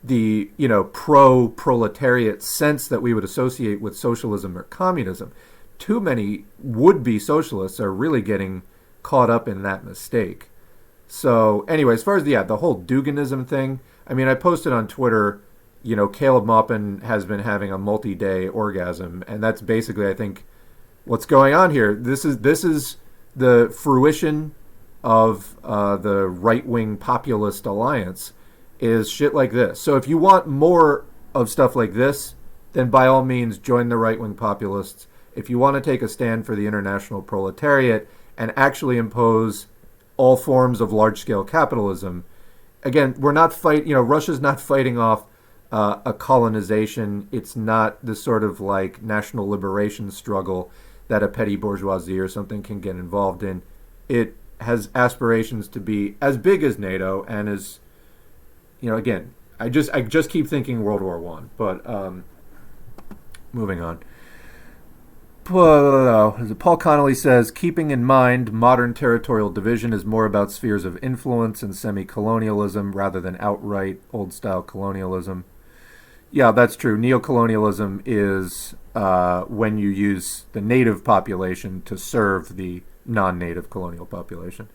the, pro-proletariat sense that we would associate with socialism or communism. Too many would-be socialists are really getting caught up in that mistake. So anyway, as far as the whole Duganism thing, I mean, I posted on Twitter, Caleb Maupin has been having a multi-day orgasm, and that's basically, I think, what's going on here. This is the fruition of the right-wing populist alliance is shit like this. So if you want more of stuff like this, then by all means join the right-wing populists. If you want to take a stand for the international proletariat and actually impose all forms of large-scale capitalism. Again, we're not Russia's not fighting off a colonization. It's not the sort of like national liberation struggle that a petty bourgeoisie or something can get involved in. It has aspirations to be as big as NATO and as, again, I just keep thinking World War One. But moving on. Paul Connolly says, keeping in mind modern territorial division is more about spheres of influence and semi-colonialism rather than outright old-style colonialism. Yeah, that's true. Neocolonialism is when you use the native population to serve the non-native colonial population.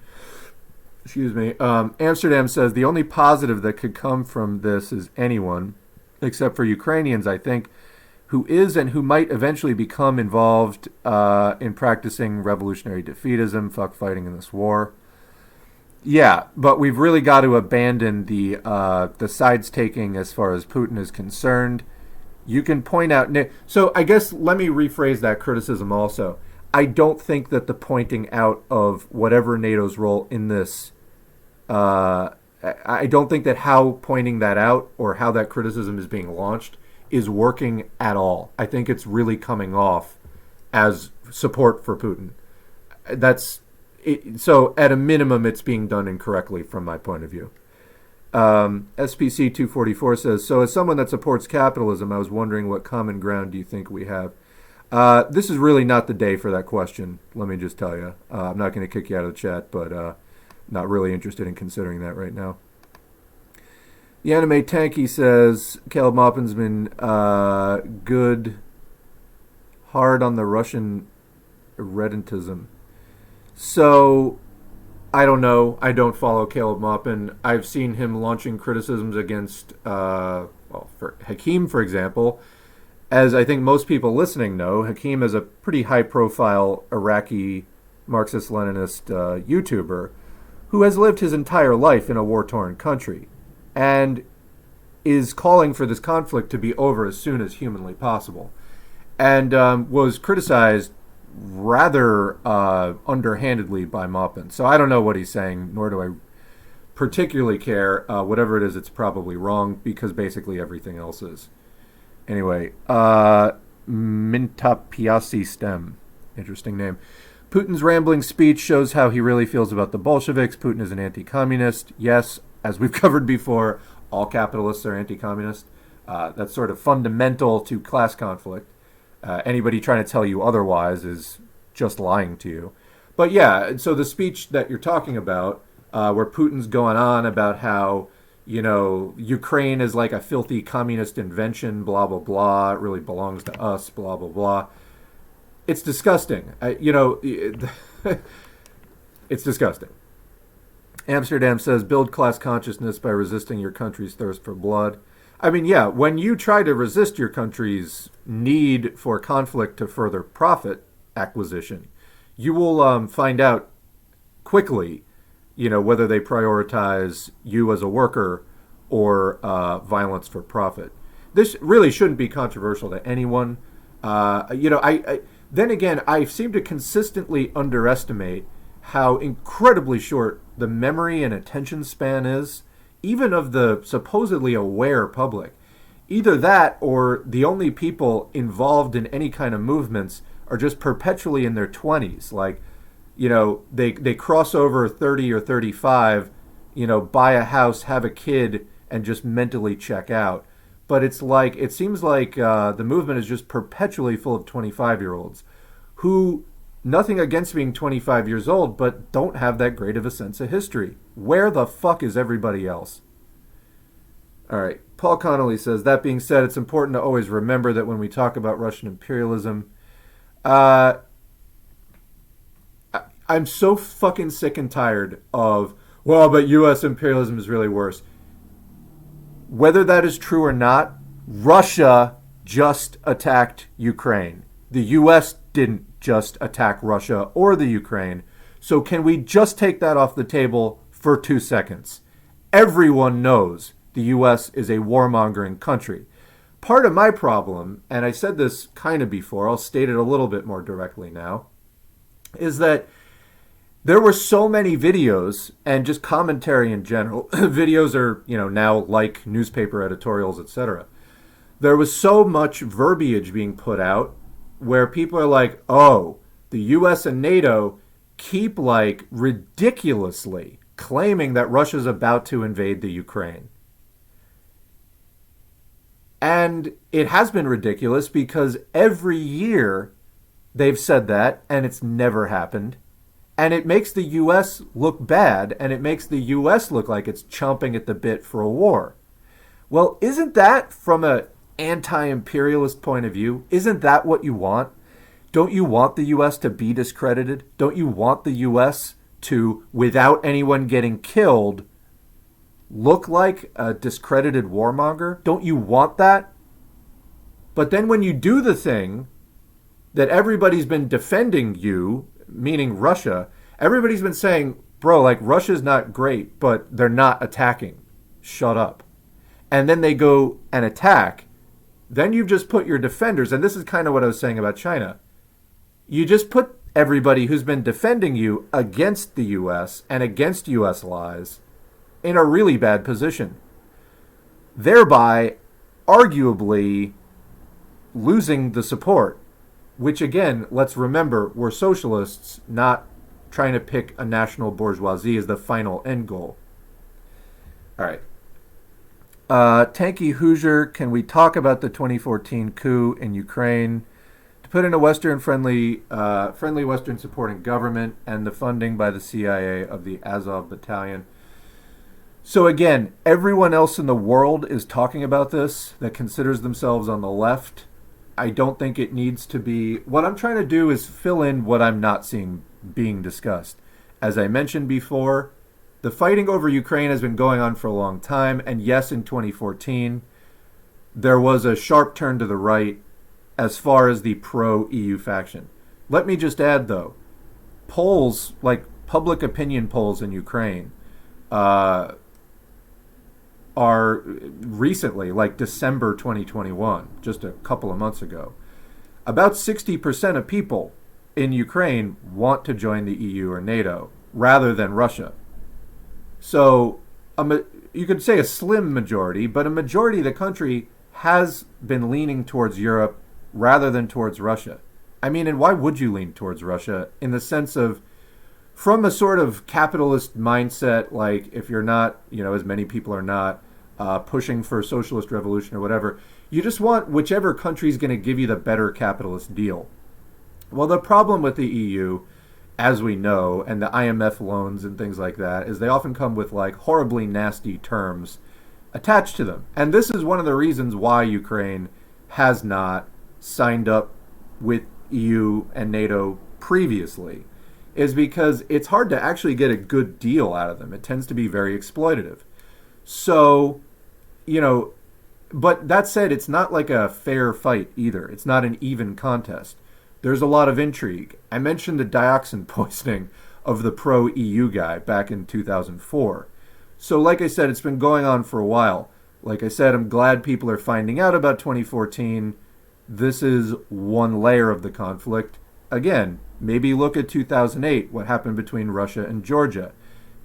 Excuse me. Amsterdam says, the only positive that could come from this is anyone, except for Ukrainians, I think, who is and who might eventually become involved in practicing revolutionary defeatism, fuck fighting in this war. Yeah, but we've really got to abandon the sides taking as far as Putin is concerned. You can point out... So I guess let me rephrase that criticism also. I don't think that the pointing out of whatever NATO's role in this... I don't think that how pointing that out or how that criticism is being launched is working at all. I think it's really coming off as support for Putin. That's... So at a minimum, it's being done incorrectly from my point of view. SPC 244 says, so as someone that supports capitalism, I was wondering what common ground do you think we have? This is really not the day for that question, let me just tell you. I'm not going to kick you out of the chat, but not really interested in considering that right now. The Anime Tanky says, Caleb Maupin's been good, hard on the Russian irredentism. So, I don't know. I don't follow Caleb Maupin. I've seen him launching criticisms against, for Hakim, for example. As I think most people listening know, Hakim is a pretty high-profile Iraqi Marxist-Leninist YouTuber who has lived his entire life in a war-torn country and is calling for this conflict to be over as soon as humanly possible, and was criticized rather underhandedly by Maupin. So I don't know what he's saying, nor do I particularly care. Whatever it is, it's probably wrong, because basically everything else is. Anyway, Mintapiasi Stem. Interesting name. Putin's rambling speech shows how he really feels about the Bolsheviks. Putin is an anti-communist. Yes, as we've covered before, all capitalists are anti-communist. That's sort of fundamental to class conflict. Anybody trying to tell you otherwise is just lying to you. But yeah, so the speech that you're talking about, where Putin's going on about how, Ukraine is like a filthy communist invention, blah, blah, blah, it really belongs to us, blah, blah, blah. It's disgusting. It's disgusting. Amsterdam says, build class consciousness by resisting your country's thirst for blood. I mean, yeah, when you try to resist your country's need for conflict to further profit acquisition, you will find out quickly, whether they prioritize you as a worker or violence for profit. This really shouldn't be controversial to anyone. Then again, I seem to consistently underestimate how incredibly short the memory and attention span is, even of the supposedly aware public. Either that or the only people involved in any kind of movements are just perpetually in their 20s. Like, they cross over 30 or 35, buy a house, have a kid, and just mentally check out. But it seems like the movement is just perpetually full of 25-year-olds who, nothing against being 25 years old, but don't have that great of a sense of history. Where the fuck is everybody else? All right. Paul Connolly says, that being said, it's important to always remember that when we talk about Russian imperialism, I'm so fucking sick and tired of, well, but U.S. imperialism is really worse. Whether that is true or not, Russia just attacked Ukraine. The U.S. didn't just attack Russia or the Ukraine. So can we just take that off the table for 2 seconds? Everyone knows the U.S. is a warmongering country. Part of my problem, and I said this kind of before, I'll state it a little bit more directly now, is that there were so many videos and just commentary in general. Videos are, now like newspaper editorials, etc. There was so much verbiage being put out where people are like, oh, the U.S. and NATO keep ridiculously claiming that Russia's about to invade the Ukraine. And it has been ridiculous because every year they've said that and it's never happened. And it makes the U.S. look bad, and it makes the U.S. look like it's chomping at the bit for a war. Well, isn't that, from an anti-imperialist point of view, isn't that what you want? Don't you want the U.S. to be discredited? Don't you want the U.S. to, without anyone getting killed, look like a discredited warmonger? Don't you want that? But then when you do the thing that everybody's been defending you, meaning Russia, everybody's been saying, bro, like Russia's not great, but they're not attacking. Shut up. And then they go and attack. Then you've just put your defenders, and this is kind of what I was saying about China. You just put everybody who's been defending you against the U.S. and against U.S. lies in a really bad position, thereby arguably losing the support, which again, let's remember, we're socialists, not trying to pick a national bourgeoisie as the final end goal. All right. Tanky Hoosier, can we talk about the 2014 coup in Ukraine to put in a Western-friendly Western-supporting government and the funding by the CIA of the Azov Battalion? So again, everyone else in the world is talking about this that considers themselves on the left. I don't think it needs to be. What I'm trying to do is fill in what I'm not seeing being discussed. As I mentioned before, the fighting over Ukraine has been going on for a long time, and yes, in 2014, there was a sharp turn to the right as far as the pro-EU faction. Let me just add, though, polls, like public opinion polls in Ukraine, are recently, like December 2021, just a couple of months ago, about 60% of people in Ukraine want to join the EU or NATO rather than Russia. So you could say a slim majority, but a majority of the country has been leaning towards Europe rather than towards Russia. I mean, and why would you lean towards Russia? In the sense of, from a sort of capitalist mindset, like if you're not, as many people are not, pushing for a socialist revolution or whatever, you just want whichever country is going to give you the better capitalist deal. Well, the problem with the EU, as we know, and the IMF loans and things like that, is they often come with like horribly nasty terms attached to them. And this is one of the reasons why Ukraine has not signed up with EU and NATO previously, is because it's hard to actually get a good deal out of them. It tends to be very exploitative. So, but that said, it's not like a fair fight either. It's not an even contest. There's a lot of intrigue. I mentioned the dioxin poisoning of the pro-EU guy back in 2004. So like I said, it's been going on for a while. Like I said, I'm glad people are finding out about 2014. This is one layer of the conflict. Again, maybe look at 2008, what happened between Russia and Georgia,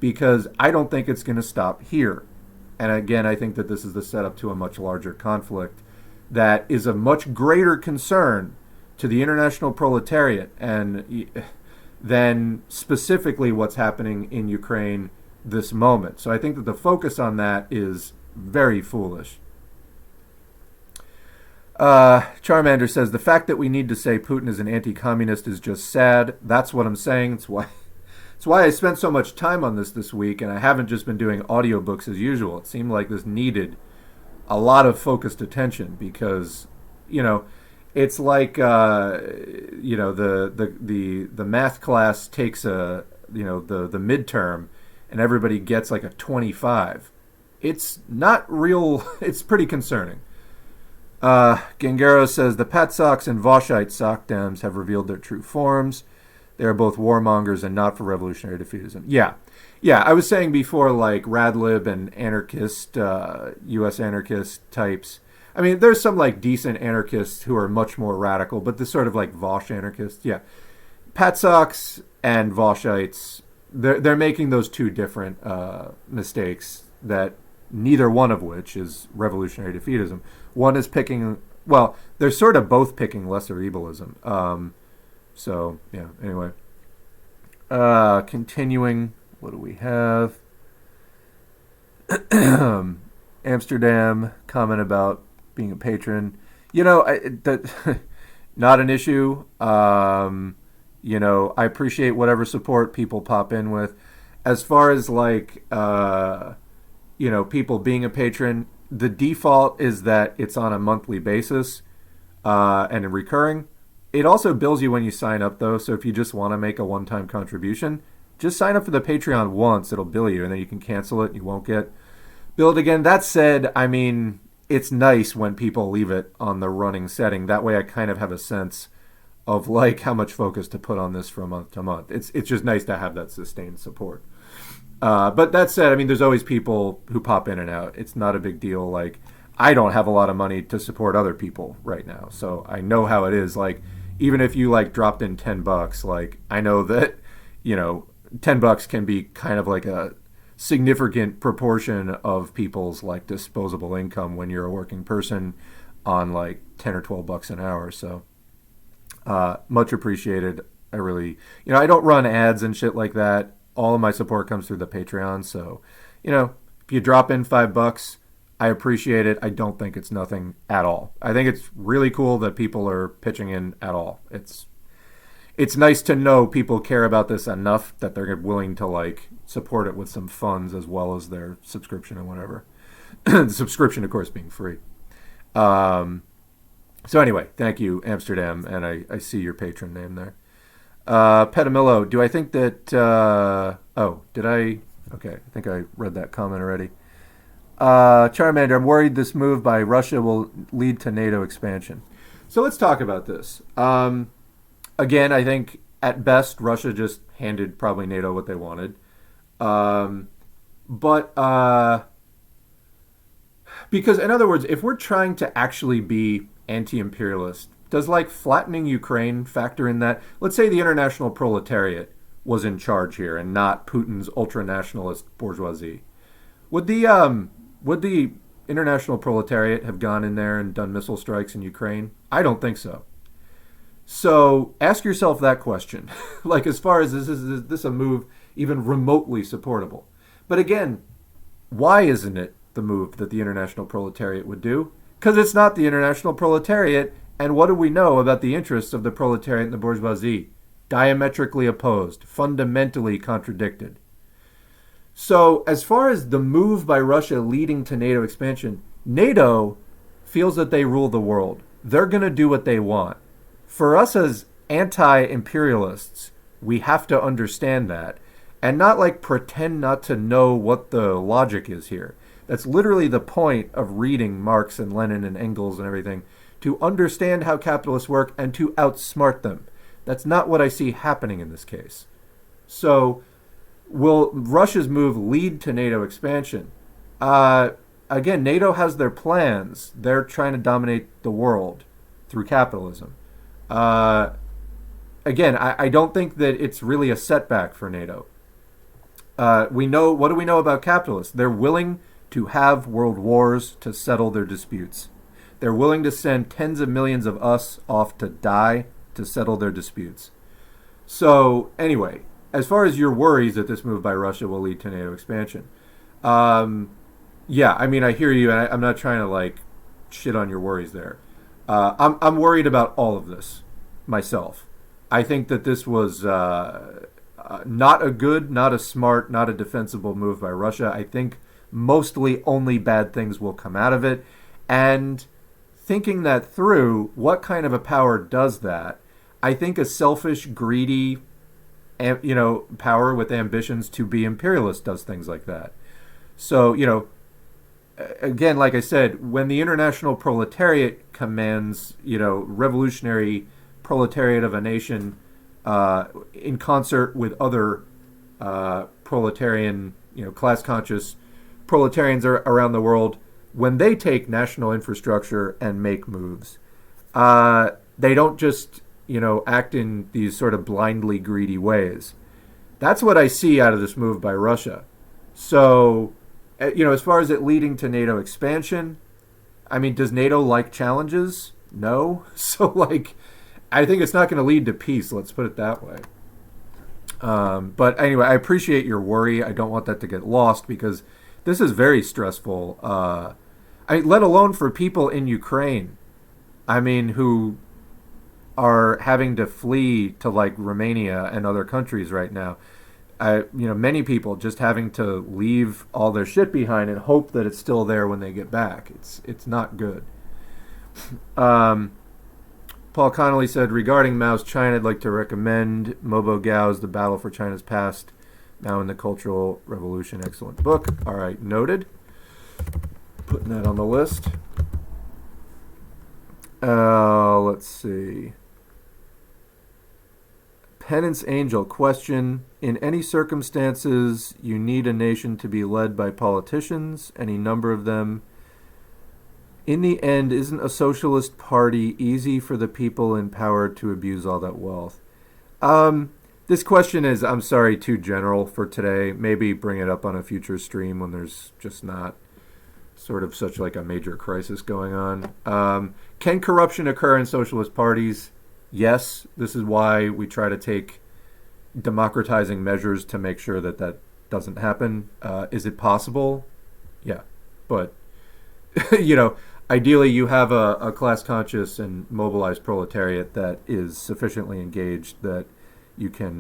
because I don't think it's going to stop here. And again, I think that this is the setup to a much larger conflict that is a much greater concern to the international proletariat and than specifically what's happening in Ukraine this moment. So I think that the focus on that is very foolish. Charmander says, the fact that we need to say Putin is an anti-communist is just sad. That's what I'm saying. It's why I spent so much time on this week, and I haven't just been doing audiobooks as usual. It seemed like this needed a lot of focused attention because, it's like the math class takes the midterm and everybody gets like a 25. It's not real. It's pretty concerning. Gengaro says the Patsoks and Voshite sock dems have revealed their true forms. They are both warmongers and not for revolutionary defeatism. Yeah. I was saying before, like Radlib and anarchist, U.S. anarchist types. I mean, there's some like decent anarchists who are much more radical, but this sort of like Vosh anarchists, yeah. Patsoks and Voshites, they're making those two different mistakes that neither one of which is revolutionary defeatism. One is picking, well, they're sort of both picking lesser evilism. So, yeah, anyway. Continuing, what do we have? Amsterdam, comment about being a patron. That not an issue. I appreciate whatever support people pop in with. As far as like, people being a patron, the default is that it's on a monthly basis and recurring. It also bills you when you sign up, though. So if you just want to make a one-time contribution, just sign up for the Patreon once. It'll bill you, and then you can cancel it. And you won't get billed again. That said, I mean, it's nice when people leave it on the running setting. That way I kind of have a sense of like how much focus to put on this from month to month. It's just nice to have that sustained support. But that said, I mean, there's always people who pop in and out. It's not a big deal. Like, I don't have a lot of money to support other people right now, so I know how it is. Like, even if you like dropped in $10, like I know that, you know, $10 can be kind of like a significant proportion of people's like disposable income when you're a working person on like 10 or $12 an hour. So much appreciated. I really, you know, I don't run ads and shit like that. All of my support comes through the Patreon. So, you know, if you drop in $5, I appreciate it. I don't think it's nothing at all. I think it's really cool that people are pitching in at all. It's nice to know people care about this enough that they're willing to like support it with some funds as well as their subscription and whatever. The subscription, of course, being free. So anyway, thank you, Amsterdam, and I see your patron name there. Petamillo, do I think that... did I... Okay, I think I read that comment already. Charmander, I'm worried this move by Russia will lead to NATO expansion. So let's talk about this. Again, I think at best Russia just handed probably NATO what they wanted. Because in other words, if we're trying to actually be anti-imperialist, does like flattening Ukraine factor in that? Let's say the international proletariat was in charge here and not Putin's ultra-nationalist bourgeoisie. Would the international proletariat have gone in there and done missile strikes in Ukraine? I don't think so. So ask yourself that question. Like, as far as is this a move even remotely supportable? But again, why isn't it the move that the international proletariat would do? Because it's not the international proletariat. And what do we know about the interests of the proletariat and the bourgeoisie? Diametrically opposed, fundamentally contradicted. So as far as the move by Russia leading to NATO expansion, NATO feels that they rule the world. They're going to do what they want. For us as anti-imperialists, we have to understand that and not like pretend not to know what the logic is here. That's literally the point of reading Marx and Lenin and Engels and everything, to understand how capitalists work and to outsmart them. That's not what I see happening in this case. So will Russia's move lead to NATO expansion? Again, NATO has their plans. They're trying to dominate the world through capitalism. Again, I don't think that it's really a setback for NATO. What do we know about capitalists? They're willing to have world wars to settle their disputes. They're willing to send tens of millions of us off to die to settle their disputes. So anyway, as far as your worries that this move by Russia will lead to NATO expansion, yeah, I mean, I hear you, and I'm not trying to like shit on your worries there. I'm worried about all of this myself. I think that this was not a good, not a smart, not a defensible move by Russia. I think mostly only bad things will come out of it. And thinking that through, what kind of a power does that? I think a selfish, greedy, power with ambitions to be imperialist does things like that. So, again, like I said, when the international proletariat commands, revolutionary proletariat of a nation in concert with other proletarian, class-conscious proletarians around the world, when they take national infrastructure and make moves, they don't just, act in these sort of blindly greedy ways. That's what I see out of this move by Russia. So, as far as it leading to NATO expansion, I mean, does NATO like challenges? No. So, I think it's not going to lead to peace, let's put it that way. But anyway, I appreciate your worry. I don't want that to get lost because this is very stressful. Let alone for people in Ukraine, who are having to flee to Romania and other countries right now. Many people just having to leave all their shit behind and hope that it's still there when they get back. It's not good. Paul Connolly said, regarding Mao's China, I'd like to recommend Mobo Gao's The Battle for China's Past, Mao and the Cultural Revolution. Excellent book. All right, noted. Putting that on the list. Let's see. Penance Angel question: in any circumstances, you need a nation to be led by politicians, any number of them. In the end, isn't a socialist party easy for the people in power to abuse all that wealth? This question is, I'm sorry, too general for today. Maybe bring it up on a future stream when there's just not sort of such like a major crisis going on. Can corruption occur in socialist parties? Yes. This is why we try to take democratizing measures to make sure that that doesn't happen. Is it possible? Yeah. But, ideally you have a class-conscious and mobilized proletariat that is sufficiently engaged that you can,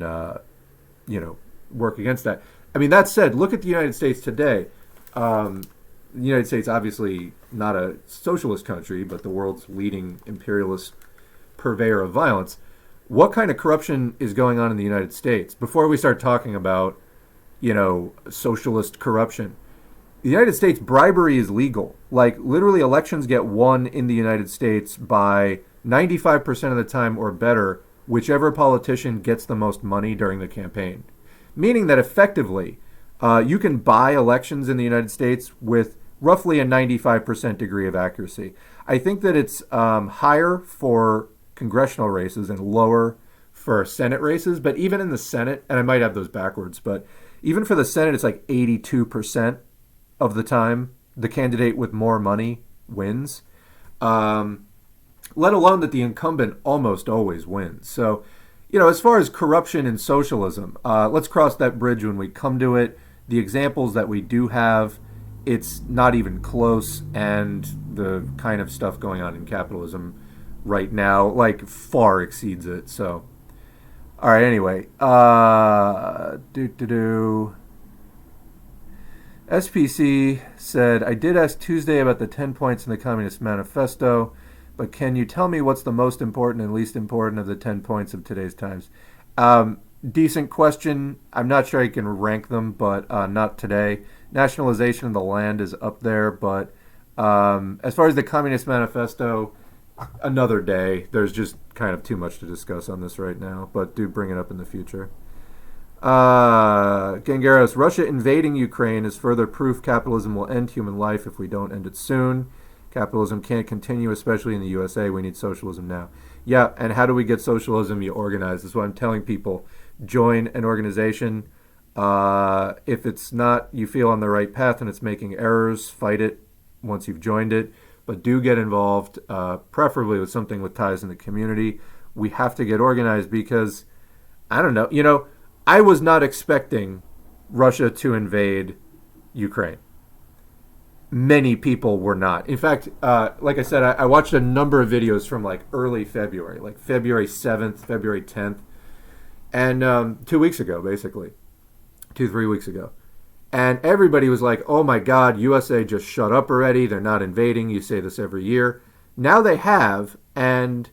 work against that. I mean, that said, look at the United States today. The United States, obviously not a socialist country, but the world's leading imperialist purveyor of violence. What kind of corruption is going on in the United States? Before we start talking about, socialist corruption, the United States, bribery is legal. Like, literally, elections get won in the United States by 95% of the time or better, whichever politician gets the most money during the campaign. Meaning that effectively, you can buy elections in the United States with roughly a 95% degree of accuracy. I think that it's higher for congressional races and lower for Senate races. But even in the Senate, and I might have those backwards, but even for the Senate, it's like 82% of the time the candidate with more money wins. Let alone that the incumbent almost always wins. So, as far as corruption in socialism, let's cross that bridge when we come to it. The examples that we do have, it's not even close, and the kind of stuff going on in capitalism right now, like, far exceeds it. So, all right, anyway. SPC said, I did ask Tuesday about the 10 points in the Communist Manifesto, but can you tell me what's the most important and least important of the 10 points of today's times? Decent question. I'm not sure I can rank them, but not today. Nationalization of the land is up there, but as far as the Communist Manifesto, another day. There's just kind of too much to discuss on this right now, but do bring it up in the future. Gangaros, Russia invading Ukraine is further proof capitalism will end human life if we don't end it soon. Capitalism can't continue, especially in the USA. We need socialism now. Yeah, and how do we get socialism? You organize. That's what I'm telling people. Join an organization. If it's not, you feel on the right path and it's making errors, fight it once you've joined it. But do get involved, preferably with something with ties in the community. We have to get organized because, I don't know, I was not expecting Russia to invade Ukraine. Many people were not. In fact, like I said, I watched a number of videos from like early February, like February 7th, February 10th, and 2 weeks ago, basically. 3 weeks ago. And everybody was like, oh my God, USA just shut up already. They're not invading. You say this every year. Now they have. And,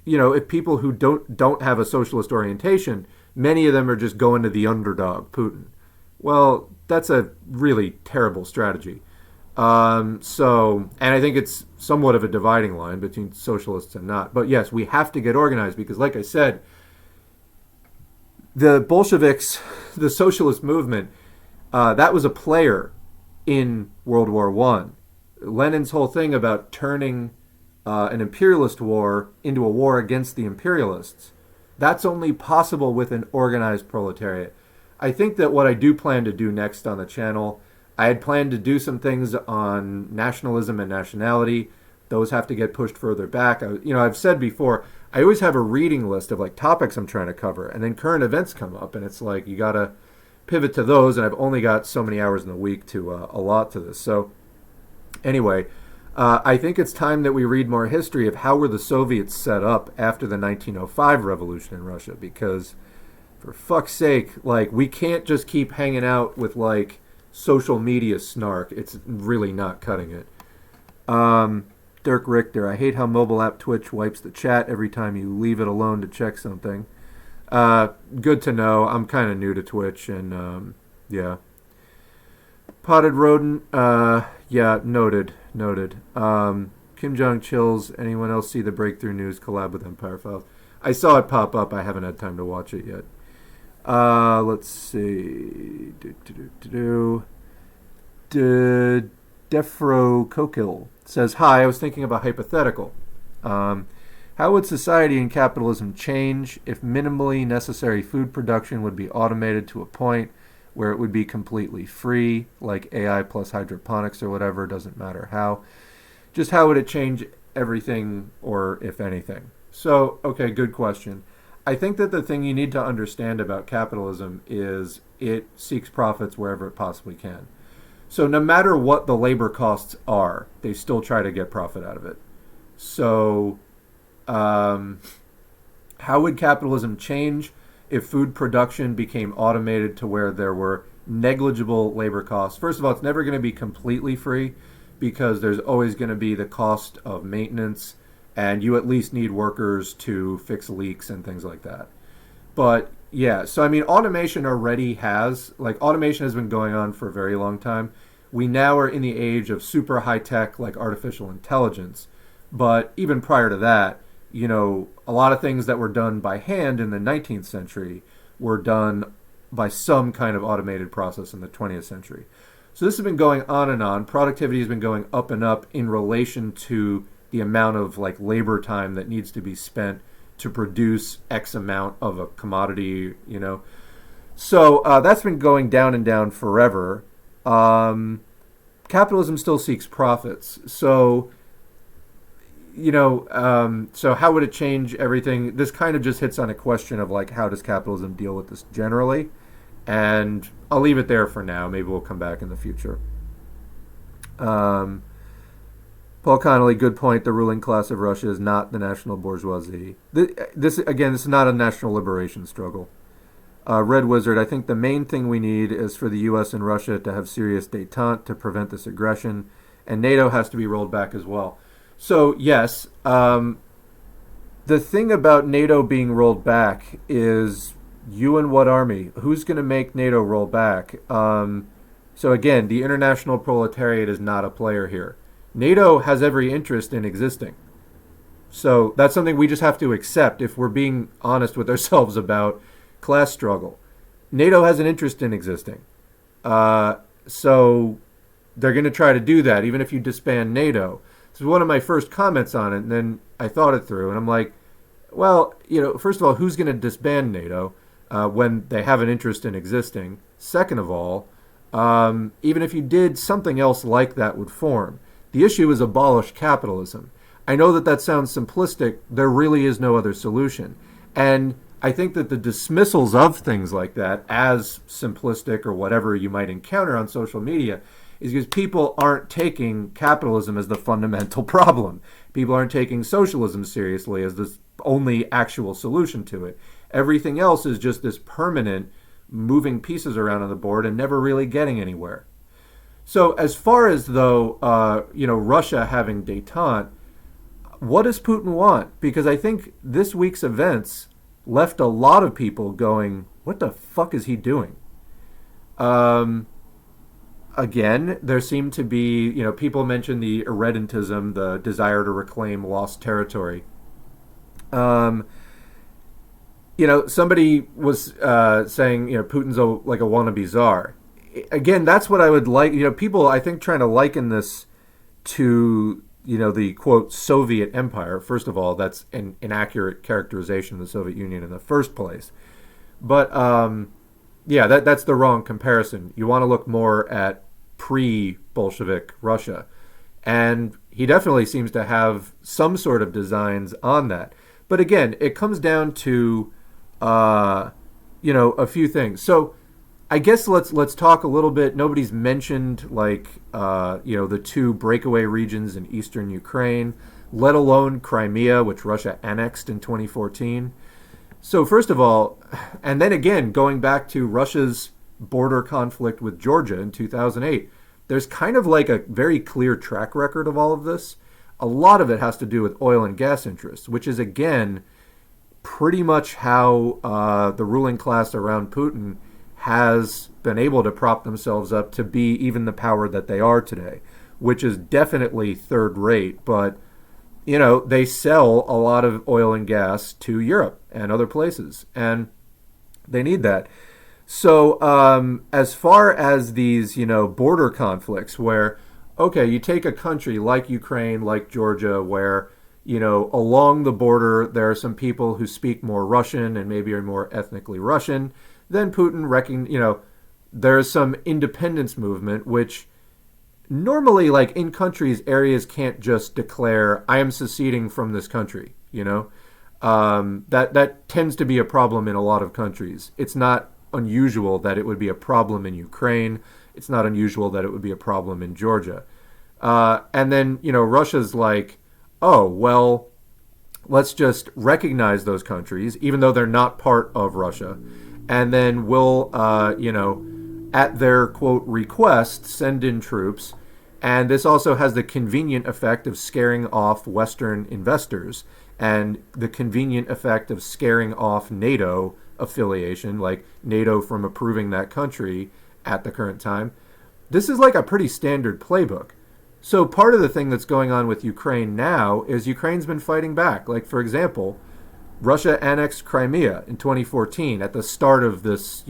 if people who don't have a socialist orientation, many of them are just going to the underdog, Putin. Well, that's a really terrible strategy. And I think it's somewhat of a dividing line between socialists and not. But yes, we have to get organized because, like I said, the Bolsheviks, the socialist movement, that was a player in World War I. Lenin's whole thing about turning an imperialist war into a war against the imperialists, that's only possible with an organized proletariat. I think that what I do plan to do next on the channel, I had planned to do some things on nationalism and nationality. Those have to get pushed further back. I've said before, I always have a reading list of like topics I'm trying to cover, and then current events come up, and it's like you got to pivot to those, and I've only got so many hours in the week to allot to this. So anyway, I think it's time that we read more history of how were the Soviets set up after the 1905 revolution in Russia, because for fuck's sake, like, we can't just keep hanging out with like social media snark. It's really not cutting it. Dirk Richter, I hate how mobile app Twitch wipes the chat every time you leave it alone to check something. Good to know. I'm kind of new to Twitch, and yeah. Potted rodent. Yeah, noted. Kim Jong chills. Anyone else see the breakthrough news collab with Empire Files? I saw it pop up. I haven't had time to watch it yet. Let's see. Defro Kokil says, "Hi, I was thinking of a hypothetical. How would society and capitalism change if minimally necessary food production would be automated to a point where it would be completely free, like AI plus hydroponics or whatever, doesn't matter how. Just how would it change everything, or if anything?" So, okay, good question. I think that the thing you need to understand about capitalism is it seeks profits wherever it possibly can. So no matter what the labor costs are, they still try to get profit out of it. So how would capitalism change if food production became automated to where there were negligible labor costs? First of all, it's never going to be completely free because there's always going to be the cost of maintenance, and you at least need workers to fix leaks and things like that. But yeah, so I mean, automation has been going on for a very long time. We now are in the age of super high tech, like artificial intelligence. But even prior to that, a lot of things that were done by hand in the 19th century were done by some kind of automated process in the 20th century. So this has been going on and on. Productivity has been going up and up in relation to the amount of labor time that needs to be spent to produce X amount of a commodity, So that's been going down and down forever. Capitalism still seeks profits. So, so how would it change everything? This kind of just hits on a question of how does capitalism deal with this generally? And I'll leave it there for now. Maybe we'll come back in the future. Paul Connolly, good point. The ruling class of Russia is not the national bourgeoisie. This is not a national liberation struggle. Red Wizard, I think the main thing we need is for the U.S. and Russia to have serious détente to prevent this aggression, and NATO has to be rolled back as well. So, yes, the thing about NATO being rolled back is you and what army? Who's going to make NATO roll back? So, again, the international proletariat is not a player here. NATO has every interest in existing. So that's something we just have to accept if we're being honest with ourselves about class struggle. NATO has an interest in existing. So they're going to try to do that, even if you disband NATO. This was one of my first comments on it, and then I thought it through, and I'm like, well, first of all, who's going to disband NATO when they have an interest in existing? Second of all, even if you did, something else like that would form. The issue is abolish capitalism. I know that sounds simplistic. There really is no other solution. And I think that the dismissals of things like that as simplistic or whatever you might encounter on social media is because people aren't taking capitalism as the fundamental problem. People aren't taking socialism seriously as the only actual solution to it. Everything else is just this permanent moving pieces around on the board and never really getting anywhere. So as far as though, Russia having détente, what does Putin want? Because I think this week's events left a lot of people going, what the fuck is he doing? Again, there seemed to be, people mentioned the irredentism, the desire to reclaim lost territory. Somebody was saying, Putin's a wannabe czar. Again, that's what I would like. People, I think, trying to liken this to, the, quote, Soviet Empire. First of all, that's an inaccurate characterization of the Soviet Union in the first place. But, that's the wrong comparison. You want to look more at pre-Bolshevik Russia. And he definitely seems to have some sort of designs on that. But again, it comes down to, a few things. So, I guess let's talk a little bit. Nobody's mentioned the two breakaway regions in eastern Ukraine, let alone Crimea, which Russia annexed in 2014. So first of all, and then again, going back to Russia's border conflict with Georgia in 2008, there's kind of a very clear track record of all of this. A lot of it has to do with oil and gas interests, which is, again, pretty much how the ruling class around Putin has been able to prop themselves up to be even the power that they are today, which is definitely third rate. But, they sell a lot of oil and gas to Europe and other places, and they need that. So as far as these, border conflicts where, okay, you take a country like Ukraine, like Georgia, where, along the border, there are some people who speak more Russian and maybe are more ethnically Russian. Then Putin there's some independence movement, which normally, like in countries, areas can't just declare, I am seceding from this country, that tends to be a problem in a lot of countries. It's not unusual that it would be a problem in Ukraine. It's not unusual that it would be a problem in Georgia. And then, Russia's like, oh, well, let's just recognize those countries, even though they're not part of Russia. And then we'll, at their, quote, request, send in troops. And this also has the convenient effect of scaring off Western investors and the convenient effect of scaring off NATO affiliation, like NATO from approving that country at the current time. This is like a pretty standard playbook. So part of the thing that's going on with Ukraine now is Ukraine's been fighting back. Like, for example, Russia annexed Crimea in 2014 at the start of this,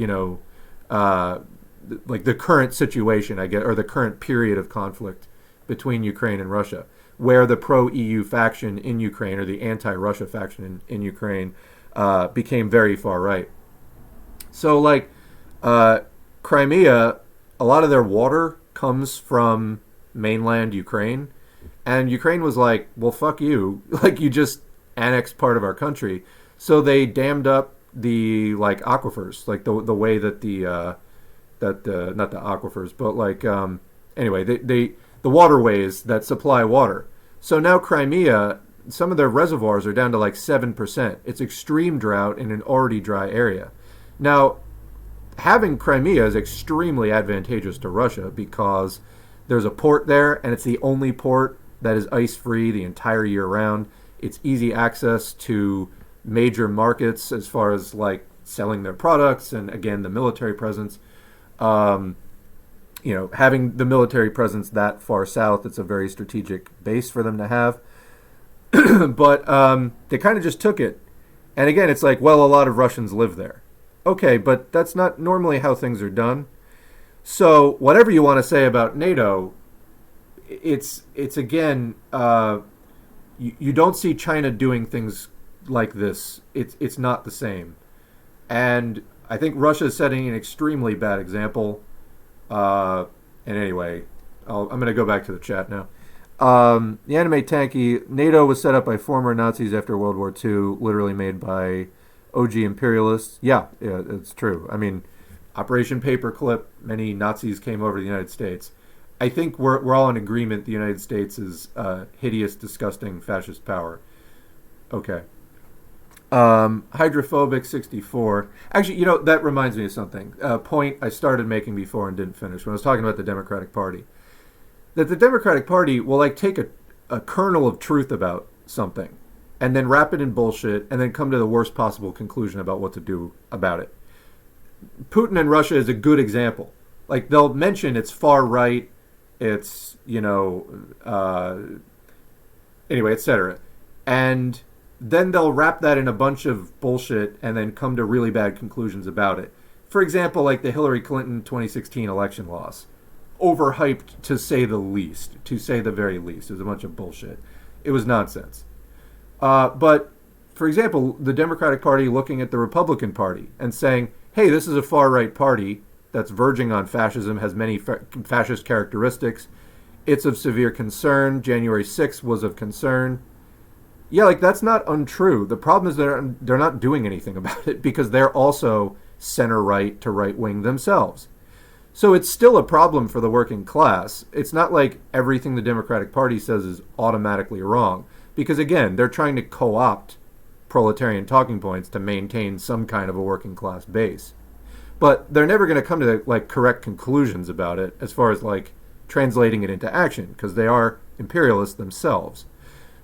like the current situation, I guess, or the current period of conflict between Ukraine and Russia, where the pro-EU faction in Ukraine, or the anti-Russia faction in Ukraine, became very far right. So, like, Crimea, a lot of their water comes from mainland Ukraine, and Ukraine was like, well, fuck you. Like, you just annexed part of our country. So they dammed up the, like, aquifers, like the way that not the aquifers, but like, anyway, the waterways that supply water. So now Crimea, some of their reservoirs are down to like 7%. It's extreme drought in an already dry area. Now, having Crimea is extremely advantageous to Russia because there's a port there, and it's the only port that is ice-free the entire year round. It's easy access to major markets as far as like selling their products, and again, the military presence. Having the military presence that far south, it's a very strategic base for them to have. But they kind of just took it. And again, it's like, well, a lot of Russians live there. Okay, but that's not normally how things are done. So whatever you want to say about NATO, it's again, you don't see China doing things like this. It's not the same. And I think Russia is setting an extremely bad example. And anyway, I'm going to go back to the chat now. The anime Tanky, NATO was set up by former Nazis after World War II, literally made by OG imperialists. Yeah, it's true. I mean, Operation Paperclip, many Nazis came over to the United States. I think we're all in agreement the United States is hideous, disgusting, fascist power. Okay. Hydrophobic 64. Actually, that reminds me of something. A point I started making before and didn't finish when I was talking about the Democratic Party. That the Democratic Party will like take a kernel of truth about something and then wrap it in bullshit and then come to the worst possible conclusion about what to do about it. Putin and Russia is a good example. Like, they'll mention it's far right, it's, anyway, etc. And then they'll wrap that in a bunch of bullshit and then come to really bad conclusions about it. For example, like the Hillary Clinton 2016 election loss. Overhyped, to say the least. To say the very least. It was a bunch of bullshit. It was nonsense. But, for example, the Democratic Party looking at the Republican Party and saying, hey, this is a far-right party that's verging on fascism, has many fascist characteristics. It's of severe concern. January 6th was of concern. Yeah, like, that's not untrue. The problem is they're not doing anything about it because they're also center-right to right-wing themselves. So it's still a problem for the working class. It's not like everything the Democratic Party says is automatically wrong. Because, again, they're trying to co-opt proletarian talking points to maintain some kind of a working class base. But they're never going to come to, like, correct conclusions about it as far as, like, translating it into action, because they are imperialists themselves.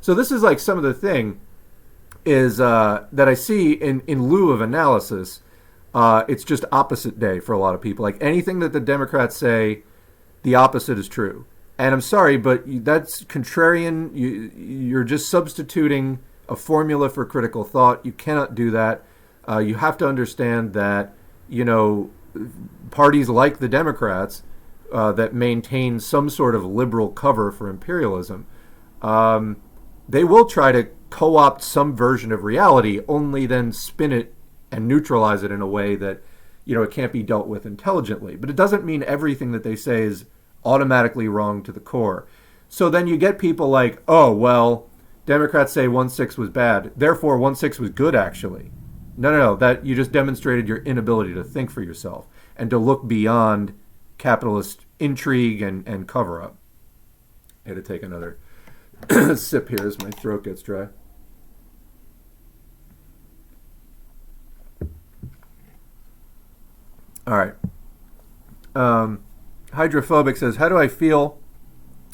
So this is, like, some of the thing is that I see in lieu of analysis. It's just opposite day for a lot of people. Like anything that the Democrats say, the opposite is true. And I'm sorry, but that's contrarian. You're just substituting a formula for critical thought. You cannot do that. You have to understand that, parties like the Democrats that maintain some sort of liberal cover for imperialism, they will try to co-opt some version of reality, only then spin it and neutralize it in a way that, it can't be dealt with intelligently. But it doesn't mean everything that they say is automatically wrong to the core. So then you get people like, oh, well, Democrats say 1/6 was bad, therefore 1/6 was good, actually. No, that you just demonstrated your inability to think for yourself and to look beyond capitalist intrigue and cover-up. I had to take another sip here as my throat gets dry. All right. Hydrophobic says, how do I feel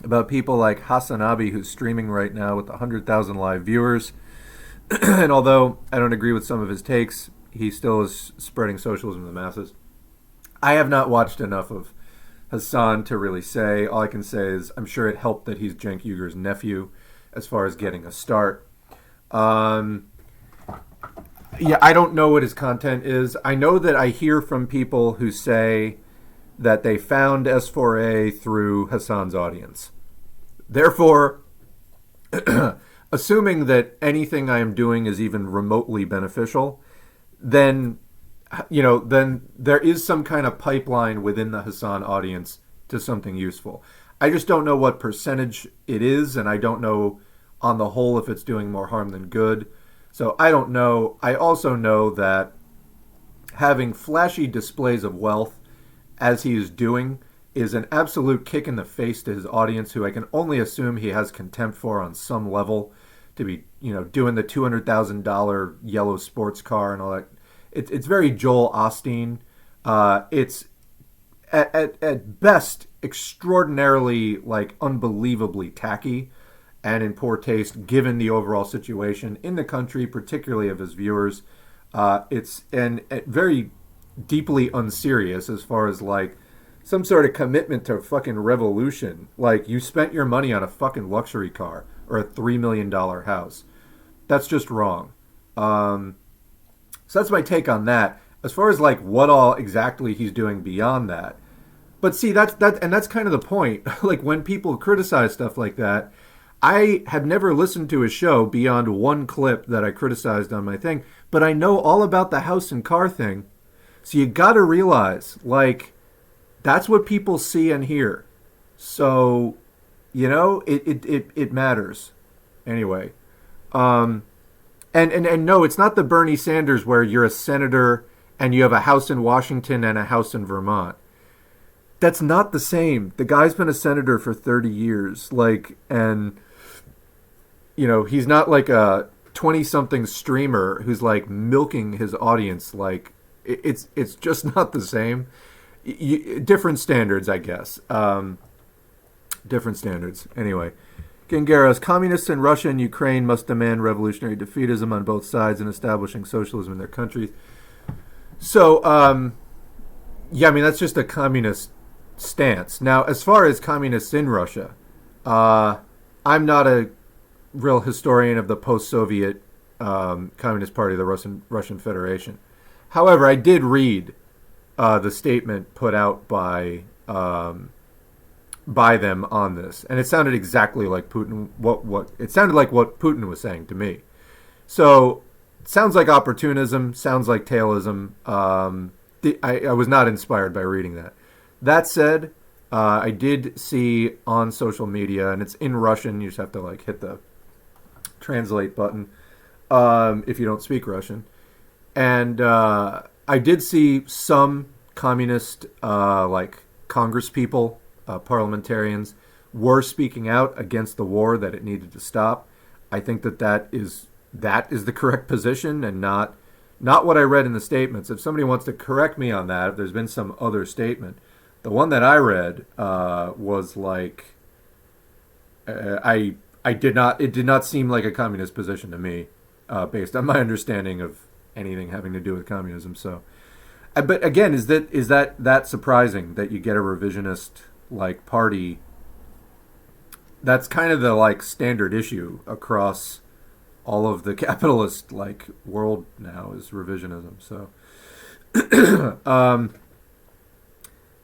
about people like Hasanabi, who's streaming right now with 100,000 live viewers? And although I don't agree with some of his takes, he still is spreading socialism to the masses. I have not watched enough of Hassan to really say. All I can say is I'm sure it helped that he's Cenk Uyghur's nephew as far as getting a start. Yeah, I don't know what his content is. I know that I hear from people who say that they found S4A through Hassan's audience. Therefore, assuming that anything I am doing is even remotely beneficial, then there is some kind of pipeline within the Hassan audience to something useful. I just don't know what percentage it is, and I don't know on the whole if it's doing more harm than good. So I don't know. I also know that having flashy displays of wealth, as he is doing, is an absolute kick in the face to his audience, who I can only assume he has contempt for on some level, to be, doing the $200,000 yellow sports car and all that. It's very Joel Osteen. It's at best extraordinarily, unbelievably tacky and in poor taste, given the overall situation in the country, particularly of his viewers. It's very deeply unserious as far as some sort of commitment to fucking revolution. Like, you spent your money on a fucking luxury car or a $3 million house. That's just wrong. So that's my take on that. As far as what all exactly he's doing beyond that. But see, that's kind of the point. When people criticize stuff like that, I have never listened to his show beyond one clip that I criticized on my thing, but I know all about the house and car thing. So you got to realize, that's what people see and hear. So, it matters. Anyway. And no, it's not the Bernie Sanders where you're a senator and you have a house in Washington and a house in Vermont. That's not the same. The guy's been a senator for 30 years. He's not a 20-something streamer who's milking his audience. It's just not the same. Different standards, I guess. Different standards. Anyway. Gengaros, communists in Russia and Ukraine must demand revolutionary defeatism on both sides in establishing socialism in their countries. So, that's just a communist stance. Now, as far as communists in Russia, I'm not a real historian of the post-Soviet Communist Party of the Russian Federation. However, I did read the statement put out by them on this, and it sounded exactly like Putin. It sounded like what Putin was saying to me. So it sounds like opportunism, sounds like tailism. I was not inspired by reading that. That said, I did see on social media, and it's in Russian. You just have to hit the translate button if you don't speak Russian. And I did see some communist Congress people, parliamentarians, were speaking out against the war, that it needed to stop. I think that is the correct position, and not what I read in the statements. If somebody wants to correct me on that, if there's been some other statement, the one that I read was it did not seem like a communist position to me, based on my understanding of anything having to do with communism. So But again, is that surprising that you get a revisionist like party? That's kind of the like standard issue across all of the capitalist like world now is revisionism. So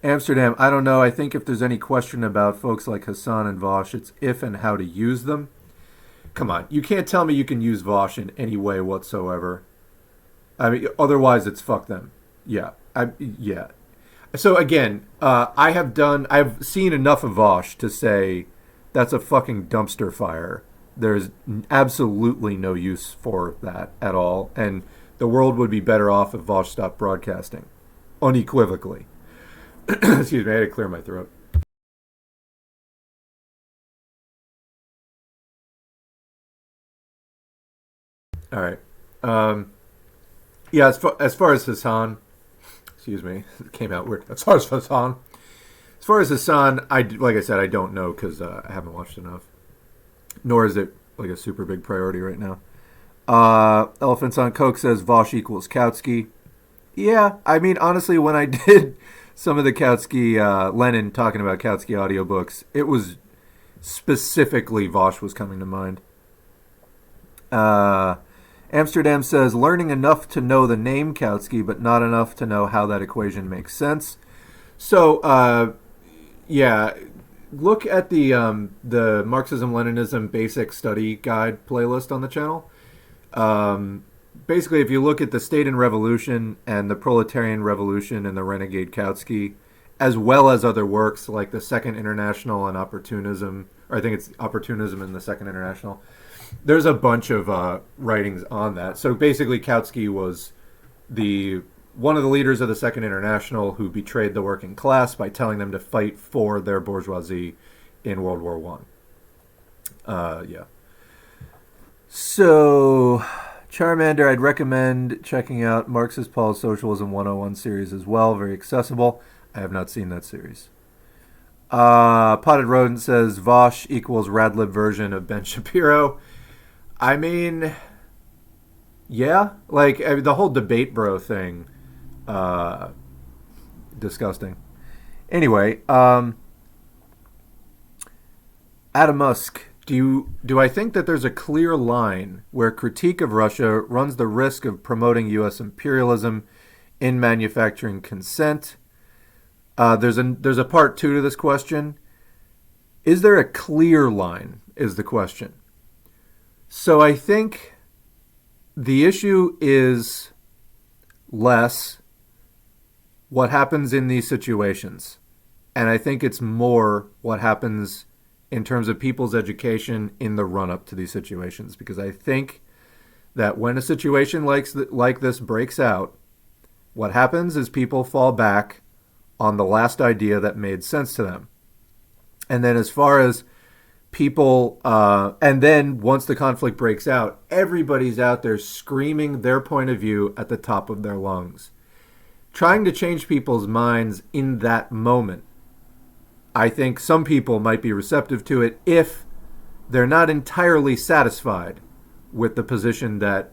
Amsterdam, I don't know. I think if there's any question about folks like Hassan and Vosh, it's if and how to use them. Come on, you can't tell me you can use Vosh in any way whatsoever. I mean, otherwise it's fuck them. Yeah, yeah. So again, I've seen enough of Vosh to say that's a fucking dumpster fire. There's absolutely no use for that at all, and the world would be better off if Vosh stopped broadcasting, unequivocally. Excuse me, I had to clear my throat. All right. Yeah, as far as Hassan, excuse me, it came out weird. As far as Hassan, like I said, I don't know because I haven't watched enough. Nor is it like a super big priority right now. Elephants on Coke says Vosh equals Kautsky. Yeah, I mean, honestly, when I did some of the Kautsky, Lenin talking about Kautsky audiobooks, it was specifically Vosh was coming to mind. Uh, Amsterdam says learning enough to know the name Kautsky, but not enough to know how that equation makes sense. So, yeah, look at the Marxism Leninism Basic Study Guide playlist on the channel. Basically, if you look at the State and Revolution and the Proletarian Revolution and the Renegade Kautsky, as well as other works like the Second International and Opportunism, or I think it's Opportunism and the Second International, there's a bunch of writings on that. So basically, Kautsky was the one of the leaders of the Second International who betrayed the working class by telling them to fight for their bourgeoisie in World War One. Yeah. So, Charmander, I'd recommend checking out Marxist Paul's Socialism 101 series as well. Very accessible. I have not seen that series. Potted Rodent says Vosh equals Radlib version of Ben Shapiro. I mean, yeah, like the whole debate bro thing, disgusting. Anyway, Adam Musk, do I think that there's a clear line where critique of Russia runs the risk of promoting U.S. imperialism in manufacturing consent? There's a part two to this question. Is there a clear line? Is the question. So I think the issue is less what happens in these situations. And I think it's more what happens in terms of people's education in the run-up to these situations. Because I think that when a situation like this breaks out, what happens is people fall back on the last idea that made sense to them. And then as far as people, and then once the conflict breaks out, everybody's out there screaming their point of view at the top of their lungs. Trying to change people's minds in that moment. I think some people might be receptive to it if they're not entirely satisfied with the position that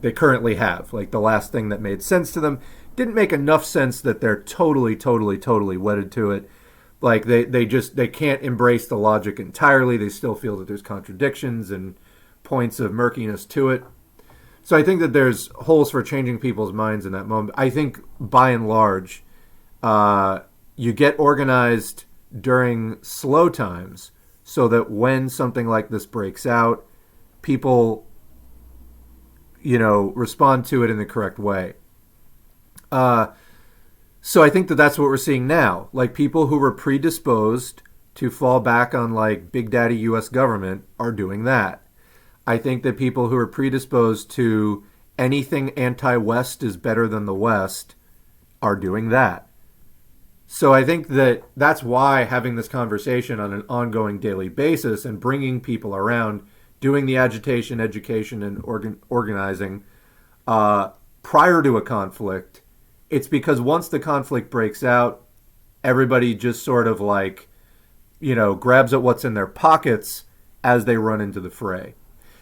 they currently have. Like the last thing that made sense to them didn't make enough sense that they're totally wedded to it. Like they can't embrace the logic entirely. They still feel that there's contradictions and points of murkiness to it. So I think that there's holes for changing people's minds in that moment. I think by and large, you get organized during slow times so that when something like this breaks out, people, respond to it in the correct way. So I think that that's what we're seeing now. Like people who were predisposed to fall back on like Big Daddy U.S. government are doing that. I think that people who are predisposed to anything anti-West is better than the West are doing that. So I think that that's why having this conversation on an ongoing daily basis and bringing people around, doing the agitation, education, and organizing prior to a conflict, it's because once the conflict breaks out, everybody just sort of like, grabs at what's in their pockets as they run into the fray.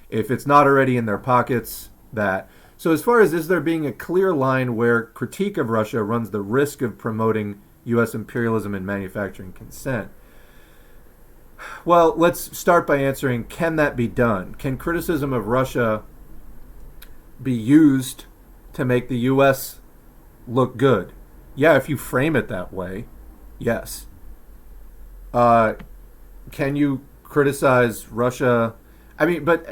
If it's not already in their pockets, that. So as far as is there being a clear line where critique of Russia runs the risk of promoting U.S. imperialism and manufacturing consent? Well, let's start by answering, can that be done? Can criticism of Russia be used to make the U.S. look good? Yeah, if you frame it that way, yes. Can you criticize Russia? I mean, but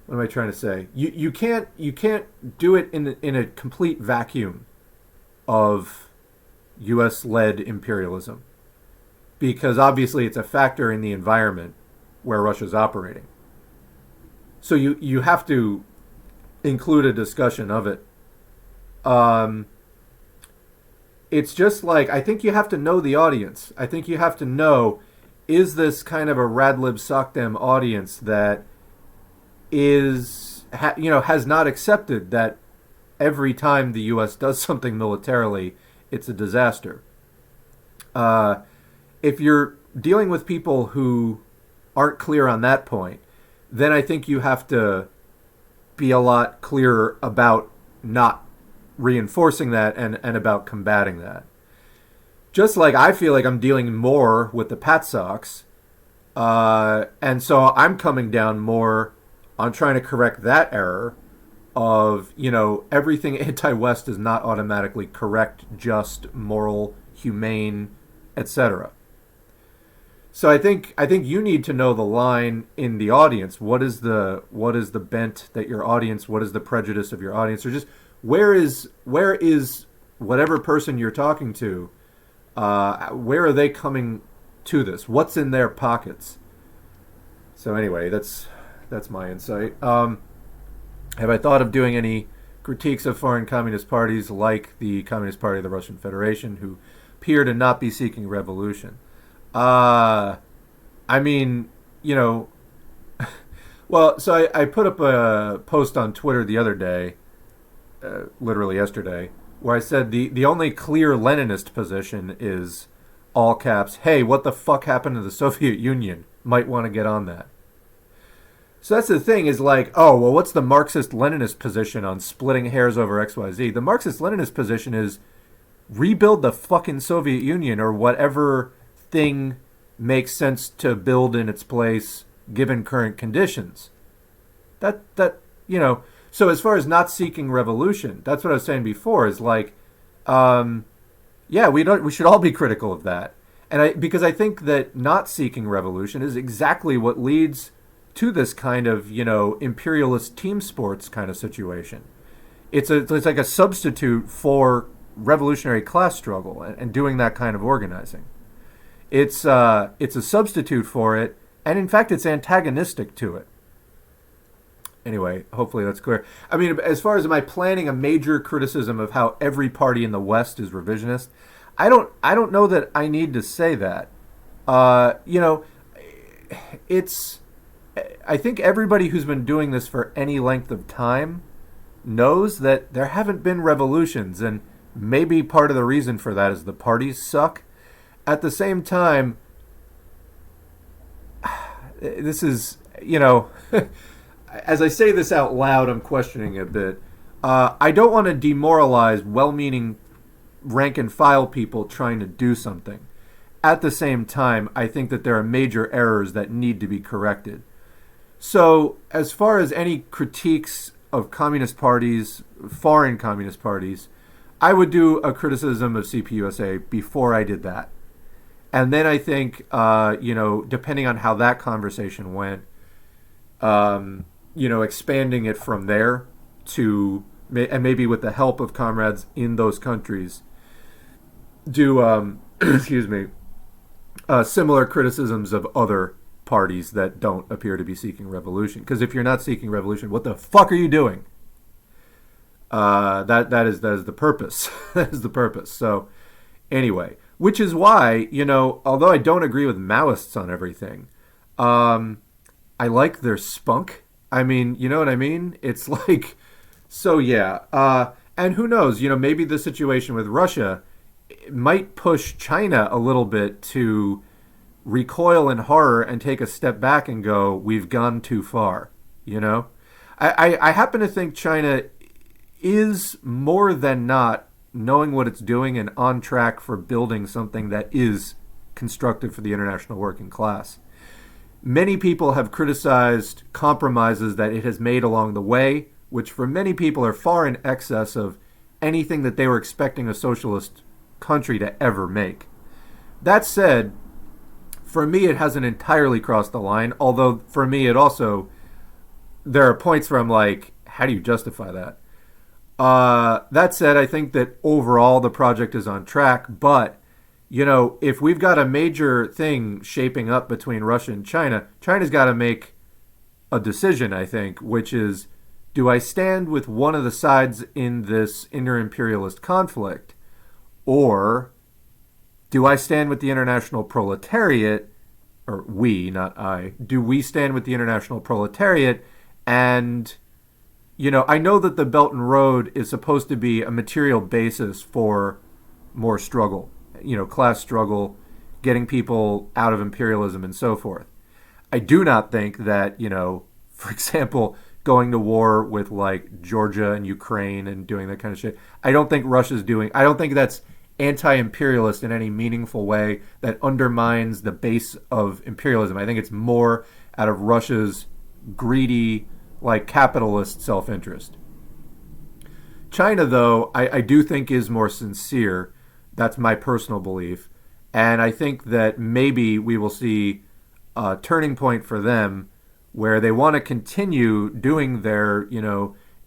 what am I trying to say? You can't do it in a complete vacuum of U.S. led imperialism, because obviously it's a factor in the environment where Russia's operating. So you have to include a discussion of it. It's just like, I think you have to know the audience. I think you have to know, is this kind of a Radlib Sockdem audience that has not accepted that every time the U.S. does something militarily, it's a disaster. If you're dealing with people who aren't clear on that point, then I think you have to be a lot clearer about not reinforcing that and about combating that. Just like I feel like I'm dealing more with the Pat Sox, and so I'm coming down more on trying to correct that error of, everything anti-West is not automatically correct, just, moral, humane, etc. So I think you need to know the line in the audience. What is the bent that your audience? What is the prejudice of your audience? Or just where is whatever person you're talking to? Where are they coming to this? What's in their pockets? So anyway, that's my insight. Have I thought of doing any critiques of foreign communist parties like the Communist Party of the Russian Federation, who appear to not be seeking revolution? I mean, well, so I put up a post on Twitter the other day, literally yesterday, where I said the only clear Leninist position is, all caps, hey, what the fuck happened to the Soviet Union? Might want to get on that. So that's the thing, is like, oh, well, what's the Marxist-Leninist position on splitting hairs over XYZ? The Marxist-Leninist position is rebuild the fucking Soviet Union, or whatever thing makes sense to build in its place given current conditions. So as far as not seeking revolution, that's what I was saying before, is like, we should all be critical of that. And because I think that not seeking revolution is exactly what leads to this kind of, imperialist team sports kind of situation. It's like a substitute for revolutionary class struggle and doing that kind of organizing. It's a substitute for it, and in fact, it's antagonistic to it. Anyway, hopefully that's clear. I mean, as far as am I planning a major criticism of how every party in the West is revisionist, I don't know that I need to say that. I think everybody who's been doing this for any length of time knows that there haven't been revolutions, and maybe part of the reason for that is the parties suck. At the same time, this is, as I say this out loud, I'm questioning a bit. I don't want to demoralize well-meaning rank-and-file people trying to do something. At the same time, I think that there are major errors that need to be corrected. So, as far as any critiques of communist parties, foreign communist parties, I would do a criticism of CPUSA before I did that. And then I think, depending on how that conversation went, expanding it from there to, and maybe with the help of comrades in those countries, do, similar criticisms of other parties that don't appear to be seeking revolution. Because if you're not seeking revolution, what the fuck are you doing? That is the purpose. That is the purpose. So, anyway, which is why, although I don't agree with Maoists on everything, I like their spunk. I mean, you know what I mean? It's like, so yeah. And who knows, maybe the situation with Russia might push China a little bit to recoil in horror and take a step back and go, we've gone too far, I happen to think China is more than not knowing what it's doing and on track for building something that is constructive for the international working class. Many people have criticized compromises that it has made along the way, which for many people are far in excess of anything that they were expecting a socialist country to ever make. That said, for me, it hasn't entirely crossed the line, although for me, it also, there are points where I'm like, how do you justify that? That said, I think that overall the project is on track, but if we've got a major thing shaping up between Russia and China, China's got to make a decision, I think, which is, do I stand with one of the sides in this inter-imperialist conflict, or do I stand with the international proletariat, or we, not I, do we stand with the international proletariat? And, I know that the Belt and Road is supposed to be a material basis for more struggle, class struggle, getting people out of imperialism and so forth. I do not think that, for example, going to war with like Georgia and Ukraine and doing that kind of shit, I don't think that's anti-imperialist in any meaningful way that undermines the base of imperialism. I think it's more out of Russia's greedy, like capitalist self-interest. China, though, I do think is more sincere. That's my personal belief. And I think that maybe we will see a turning point for them where they want to continue doing their,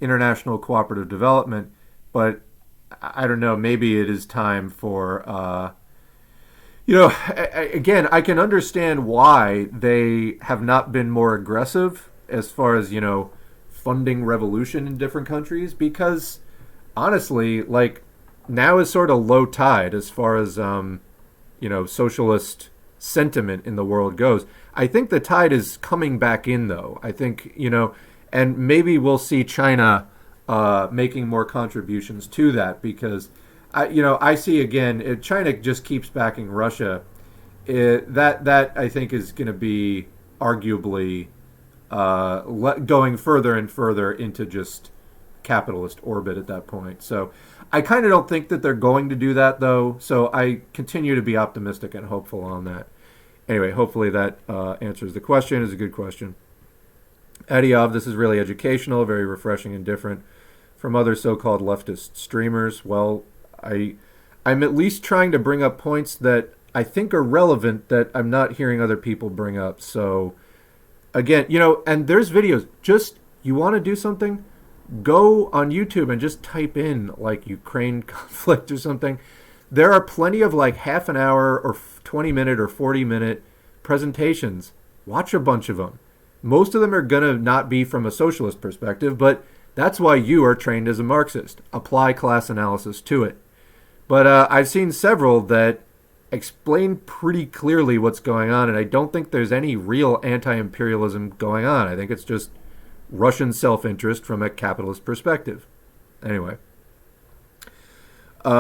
international cooperative development. But I don't know, maybe it is time for, again, I can understand why they have not been more aggressive as far as, funding revolution in different countries, because honestly, like, now is sort of low tide as far as, socialist sentiment in the world goes. I think the tide is coming back in, though. I think, and maybe we'll see China making more contributions to that, because, I see, again, if China just keeps backing Russia, that I think is going to be arguably going further and further into just capitalist orbit at that point. So I kind of don't think that they're going to do that, though. So I continue to be optimistic and hopeful on that. Anyway, hopefully that answers the question. It's a good question. Adiov, this is really educational, very refreshing and different from other so-called leftist streamers. Well, I'm at least trying to bring up points that I think are relevant that I'm not hearing other people bring up. So again, and there's videos. Just, you want to do something? Go on YouTube and just type in like Ukraine conflict or something. There are plenty of like half an hour or 20-minute or 40-minute presentations. Watch a bunch of them. Most of them are going to not be from a socialist perspective, but that's why you are trained as a Marxist. Apply class analysis to it. But I've seen several that explain pretty clearly what's going on, and I don't think there's any real anti-imperialism going on. I think it's just Russian self-interest from a capitalist perspective. Anyway. In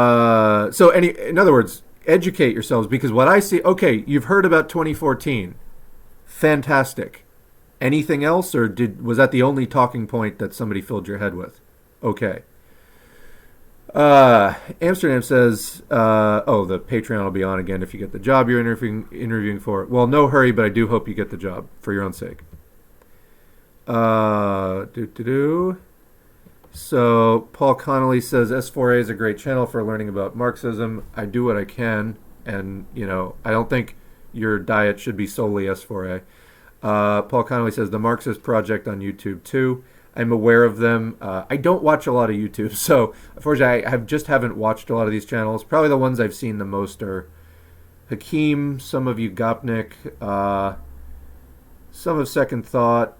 other words, educate yourselves, because what I see, okay, you've heard about 2014. Fantastic. Anything else, or was that the only talking point that somebody filled your head with? Okay. Amsterdam says, the Patreon will be on again if you get the job you're interviewing for. Well, no hurry, but I do hope you get the job for your own sake. So Paul Connolly says S4A is a great channel for learning about Marxism. I do what I can, and I don't think your diet should be solely S4A. Paul Connolly says the Marxist Project on YouTube too. I'm aware of them. I don't watch a lot of YouTube, so unfortunately I haven't watched a lot of these channels. Probably the ones I've seen the most are Hakeem, some of you Gopnik, some of Second Thought.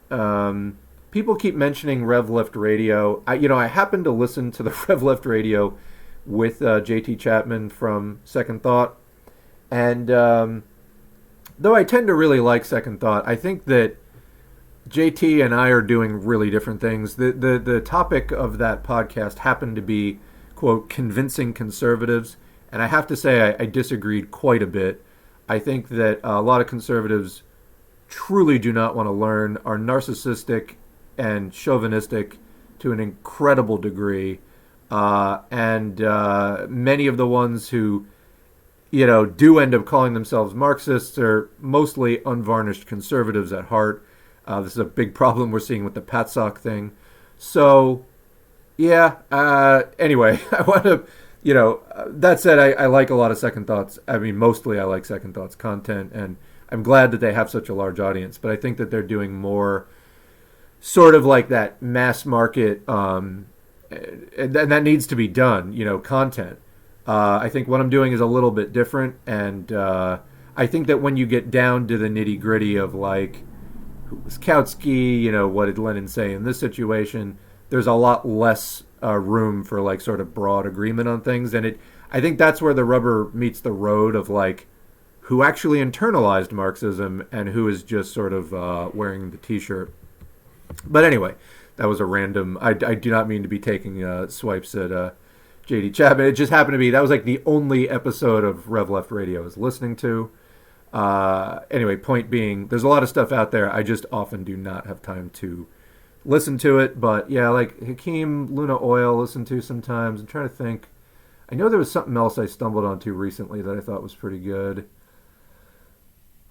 People keep mentioning Rev Left Radio. I happen to listen to the Rev Left Radio with JT Chapman from Second Thought, and though I tend to really like Second Thought, I think that JT and I are doing really different things. The topic of that podcast happened to be, quote, convincing conservatives, and I have to say I disagreed quite a bit. I think that a lot of conservatives truly do not want to learn, are narcissistic, and chauvinistic to an incredible degree. And many of the ones who, do end up calling themselves Marxists are mostly unvarnished conservatives at heart. This is a big problem we're seeing with the PATSOK thing. So, yeah, anyway, I want to, that said, I like a lot of Second Thoughts. I mean, mostly I like Second Thoughts content, and I'm glad that they have such a large audience, but I think that they're doing more sort of like that mass market, and that needs to be done, content. I think what I'm doing is a little bit different, and I think that when you get down to the nitty gritty of like, who was Kautsky, what did Lenin say in this situation, there's a lot less room for like sort of broad agreement on things, and I think that's where the rubber meets the road of like who actually internalized Marxism and who is just sort of wearing the T-shirt. But anyway, that was a random. I do not mean to be taking swipes at J.D. Chapman. It just happened to be that was like the only episode of Rev Left Radio I was listening to. Anyway, point being, there's a lot of stuff out there. I just often do not have time to listen to it. But yeah, like Hakeem Luna Oil, listen to sometimes. I'm trying to think. I know there was something else I stumbled onto recently that I thought was pretty good.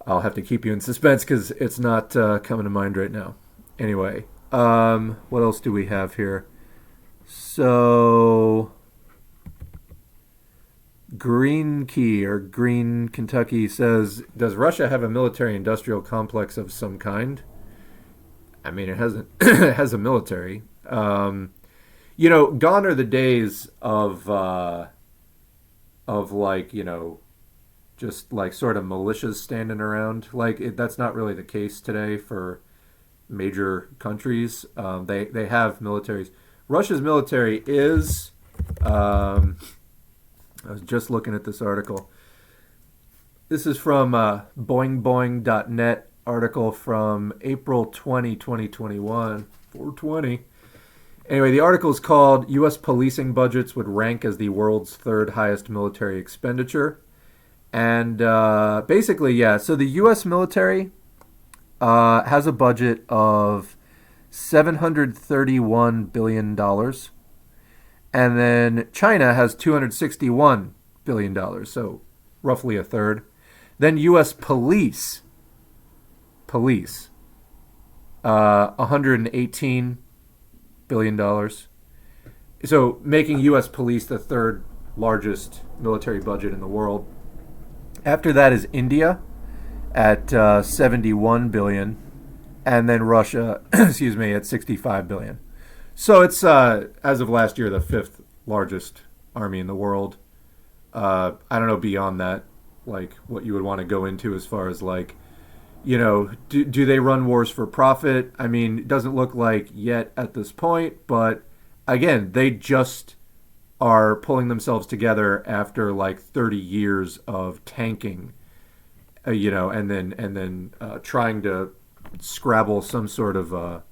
I'll have to keep you in suspense because it's not coming to mind right now. Anyway, what else do we have here? So, Green Key or Green Kentucky says, does Russia have a military-industrial complex of some kind? I mean, it hasn't. It has a military. Gone are the days of like, just like sort of militias standing around. Like that's not really the case today for major countries. They have militaries. Russia's military is. I was just looking at this article. This is from boingboing.net article from April 20, 2021. 420. Anyway, the article is called U.S. Policing Budgets Would Rank as the World's Third Highest Military Expenditure. And basically, yeah, so the U.S. military has a budget of $731 billion. And then China has $261 billion, so roughly a third. Then U.S. police, $118 billion. So making U.S. police the third largest military budget in the world. After that is India at $71 billion, and then Russia, at $65 billion. So it's, as of last year, the fifth largest army in the world. I don't know beyond that, like what you would want to go into as far as like, do they run wars for profit? I mean, it doesn't look like yet at this point, but again, they just are pulling themselves together after like 30 years of tanking, and then trying to scrabble some sort of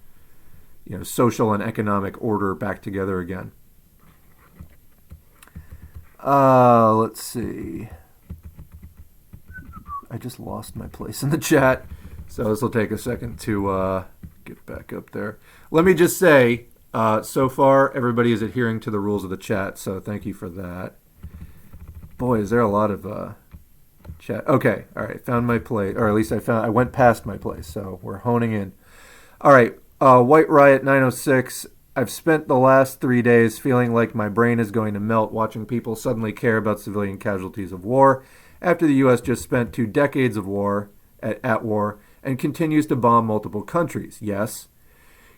social and economic order back together again. Let's see. I just lost my place in the chat, so this will take a second to get back up there. Let me just say, so far everybody is adhering to the rules of the chat, so thank you for that. Boy, is there a lot of chat. Okay, all right, found my place, or at least I went past my place, so we're honing in. All right, White Riot 906. I've spent the last 3 days feeling like my brain is going to melt watching people suddenly care about civilian casualties of war after the U.S. just spent 2 decades of war at war and continues to bomb multiple countries. Yes.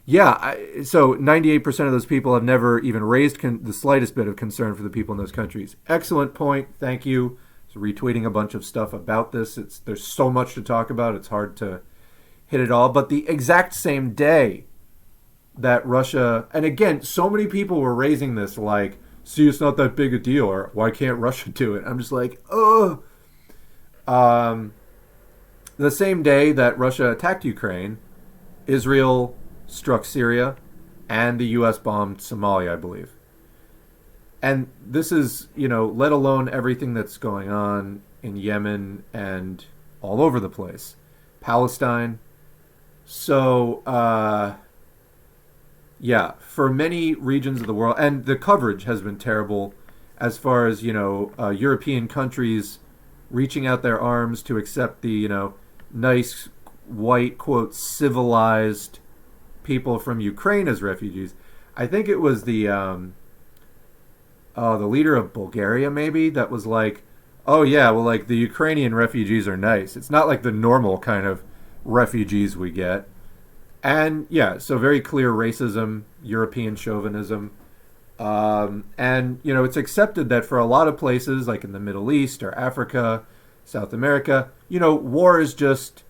Yeah, so 98% of those people have never even raised the slightest bit of concern for the people in those countries. Excellent point. Thank you. So retweeting a bunch of stuff about this. There's so much to talk about. It's hard to hit it all. But the exact same day that Russia, and again, so many people were raising this like, see, it's not that big a deal, or why can't Russia do it? I'm just like, oh. The same day that Russia attacked Ukraine, Israel struck Syria, and the U.S. bombed Somalia, I believe. And this is, let alone everything that's going on in Yemen and all over the place. Palestine. So, Yeah, for many regions of the world, and the coverage has been terrible as far as, European countries reaching out their arms to accept the, nice, white, quote, civilized people from Ukraine as refugees. I think it was the leader of Bulgaria, maybe, that was like, oh, yeah, well, like, the Ukrainian refugees are nice. It's not like the normal kind of refugees we get. And yeah, so very clear racism, European chauvinism. And, it's accepted that for a lot of places, like in the Middle East or Africa, South America, war is just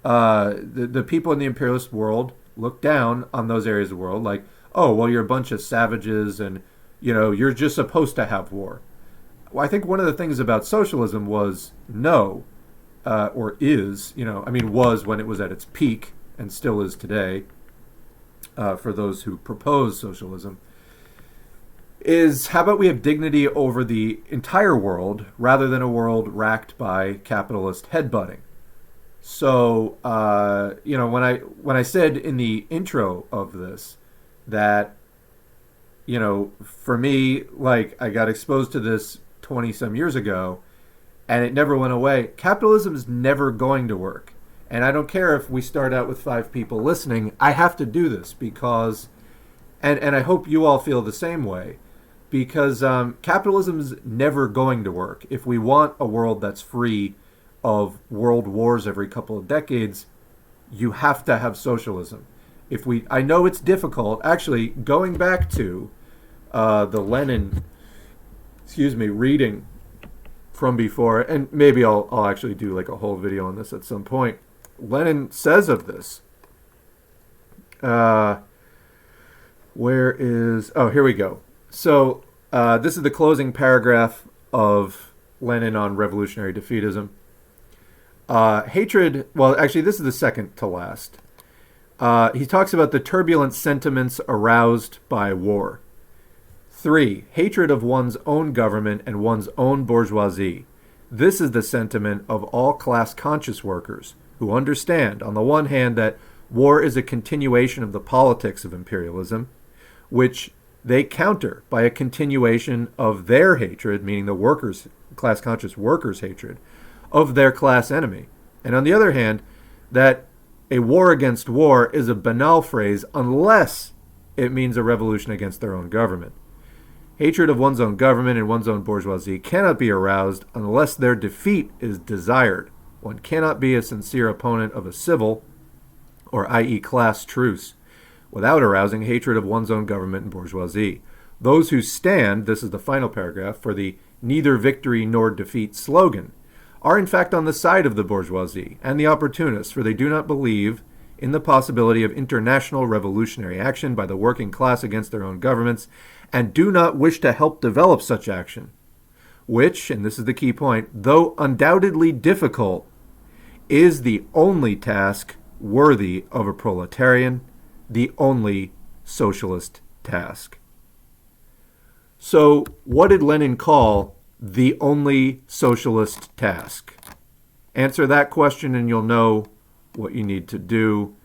the people in the imperialist world look down on those areas of the world like, oh, well, you're a bunch of savages and, you're just supposed to have war. Well, I think one of the things about socialism was no, or is, was when it was at its peak and still is today, for those who propose socialism, is how about we have dignity over the entire world rather than a world racked by capitalist headbutting. So, when I said in the intro of this that, for me, like, I got exposed to this 20 some years ago and it never went away. Capitalism is never going to work. And I don't care if we start out with 5 people listening. I have to do this because, and I hope you all feel the same way, because capitalism is never going to work. If we want a world that's free of world wars every couple of decades, you have to have socialism. I know it's difficult. Actually, going back to the Lenin, reading from before, and maybe I'll actually do like a whole video on this at some point. Lenin says of this. Here we go. So this is the closing paragraph of Lenin on revolutionary defeatism. Hatred, well, actually, this is the second to last. He talks about the turbulent sentiments aroused by war. 3. Hatred of one's own government and one's own bourgeoisie. This is the sentiment of all class-conscious workers who understand, on the one hand, that war is a continuation of the politics of imperialism, which they counter by a continuation of their hatred, meaning the workers, class-conscious workers' hatred, of their class enemy. And on the other hand, that a war against war is a banal phrase unless it means a revolution against their own government. Hatred of one's own government and one's own bourgeoisie cannot be aroused unless their defeat is desired. One cannot be a sincere opponent of a civil, or i.e. class truce, without arousing hatred of one's own government and bourgeoisie. Those who stand, this is the final paragraph, for the neither victory nor defeat slogan, are in fact on the side of the bourgeoisie and the opportunists, for they do not believe in the possibility of international revolutionary action by the working class against their own governments, and do not wish to help develop such action, which, and this is the key point, though undoubtedly difficult, is the only task worthy of a proletarian, the only socialist task. So, what did Lenin call the only socialist task? Answer that question and you'll know what you need to do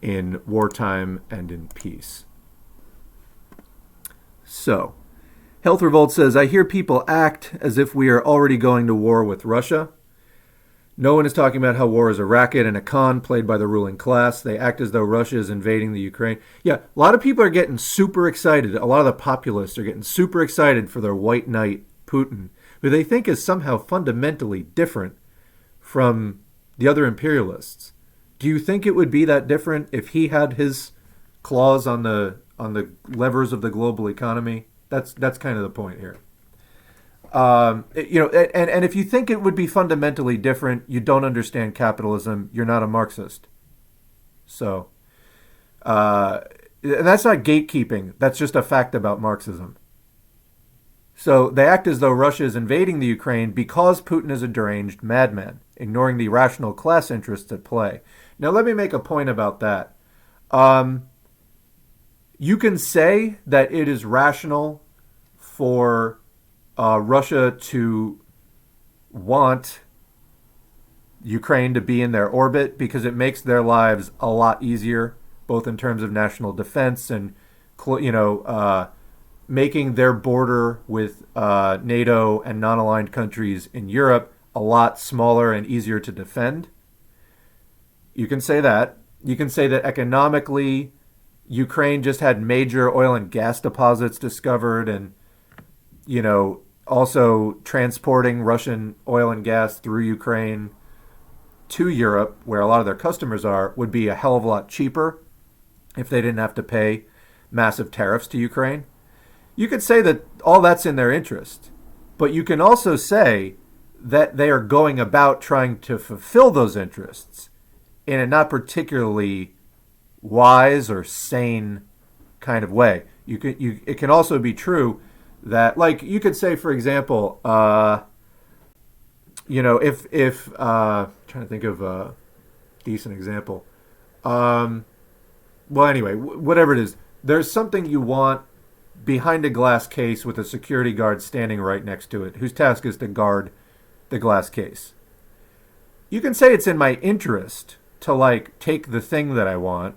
in wartime and in peace. So, Health Revolt says, I hear people act as if we are already going to war with Russia. No one is talking about how war is a racket and a con played by the ruling class. They act as though Russia is invading the Ukraine. Yeah, a lot of people are getting super excited. A lot of the populists are getting super excited for their white knight, Putin, who they think is somehow fundamentally different from the other imperialists. Do you think it would be that different if he had his claws on the levers of the global economy? That's kind of the point here. And if you think it would be fundamentally different, you don't understand capitalism. You're not a Marxist. So, and that's not gatekeeping. That's just a fact about Marxism. So they act as though Russia is invading the Ukraine because Putin is a deranged madman, ignoring the rational class interests at play. Now, let me make a point about that. You can say that it is rational for Russia to want Ukraine to be in their orbit because it makes their lives a lot easier both in terms of national defense and, making their border with NATO and non-aligned countries in Europe a lot smaller and easier to defend. You can say that. You can say that economically, Ukraine just had major oil and gas deposits discovered, and, also transporting Russian oil and gas through Ukraine to Europe, where a lot of their customers are, would be a hell of a lot cheaper if they didn't have to pay massive tariffs to Ukraine. You could say that all that's in their interest, but you can also say that they are going about trying to fulfill those interests in a not particularly wise or sane kind of way. It can also be true that, like, you could say, for example, if trying to think of a decent example. Well, anyway, whatever it is, there's something you want behind a glass case with a security guard standing right next to it, whose task is to guard the glass case. You can say it's in my interest to, like, take the thing that I want.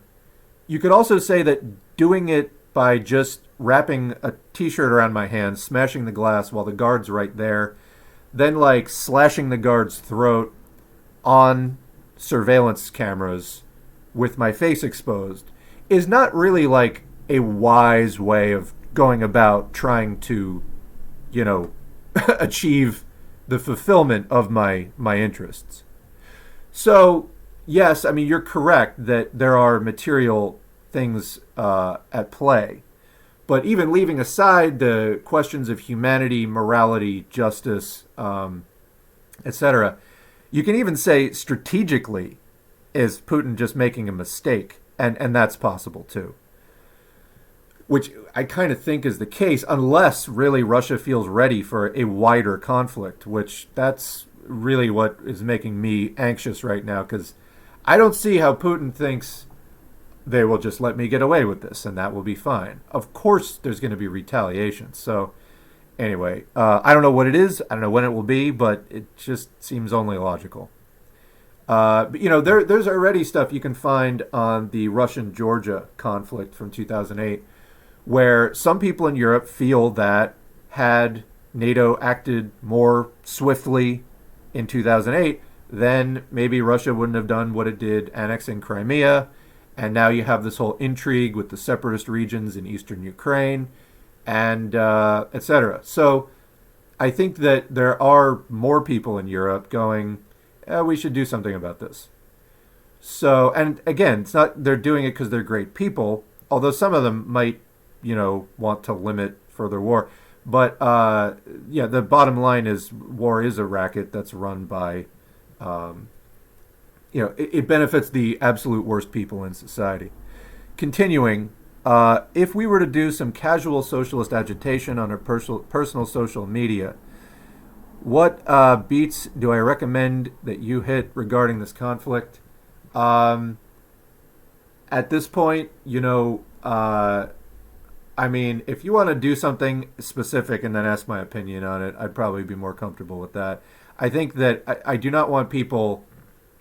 You could also say that doing it by just wrapping a t-shirt around my hand, smashing the glass while the guard's right there, then, like, slashing the guard's throat on surveillance cameras with my face exposed is not really, like, a wise way of going about trying to, achieve the fulfillment of my interests. So, yes, I mean, you're correct that there are material things at play. But even leaving aside the questions of humanity, morality, justice, etc., you can even say strategically, is Putin just making a mistake? And that's possible too. Which I kind of think is the case, unless really Russia feels ready for a wider conflict, which that's really what is making me anxious right now, because I don't see how Putin thinks they will just let me get away with this and that will be fine. Of course there's going to be retaliation. So anyway, I don't know what it is. I don't know when it will be, but it just seems only logical. But, there's already stuff you can find on the Russian-Georgia conflict from 2008, where some people in Europe feel that had NATO acted more swiftly in 2008, then maybe Russia wouldn't have done what it did, annexing Crimea. And now you have this whole intrigue with the separatist regions in eastern Ukraine, and etc. So I think that there are more people in Europe going, we should do something about this. So, and again, it's not they're doing it because they're great people, although some of them might, want to limit further war. But the bottom line is war is a racket that's run by it benefits the absolute worst people in society. Continuing, if we were to do some casual socialist agitation on our personal social media, what beats do I recommend that you hit regarding this conflict? At this point, if you want to do something specific and then ask my opinion on it, I'd probably be more comfortable with that. I think that I do not want people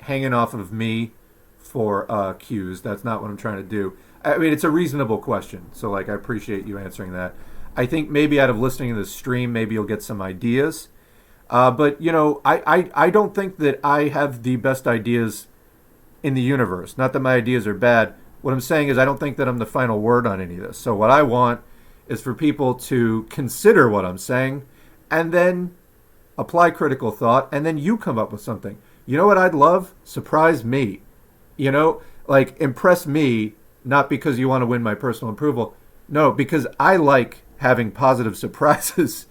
hanging off of me for cues. That's not what I'm trying to do. I mean, it's a reasonable question, so I appreciate you answering that. I think maybe out of listening to the stream, maybe you'll get some ideas. But I don't think that I have the best ideas in the universe. Not that my ideas are bad. What I'm saying is I don't think that I'm the final word on any of this. So what I want is for people to consider what I'm saying and then apply critical thought, and then you come up with something. You know what I'd love? Surprise me. Impress me, not because you want to win my personal approval. No, because I like having positive surprises.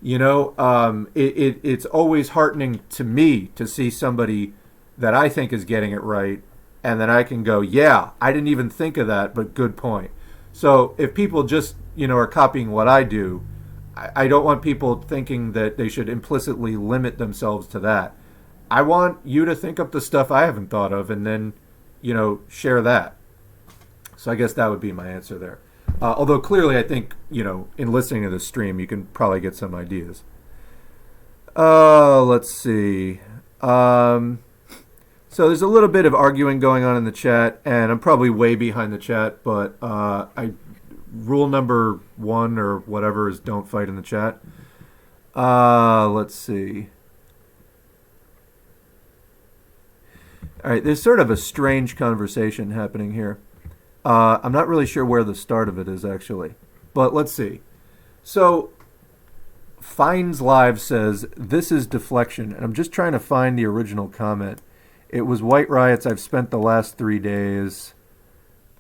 It's always heartening to me to see somebody that I think is getting it right, and then I can go, yeah, I didn't even think of that, but good point. So if people just, are copying what I do, I don't want people thinking that they should implicitly limit themselves to that. I want you to think up the stuff I haven't thought of and then, share that. So I guess that would be my answer there. Although clearly I think, in listening to the stream, you can probably get some ideas. Let's see. So there's a little bit of arguing going on in the chat, and I'm probably way behind the chat, but rule number 1 or whatever is don't fight in the chat. Let's see. All right, there's sort of a strange conversation happening here. I'm not really sure where the start of it is, actually. But let's see. So, Finds Live says, this is deflection. And I'm just trying to find the original comment. It was white riots. I've spent the last 3 days.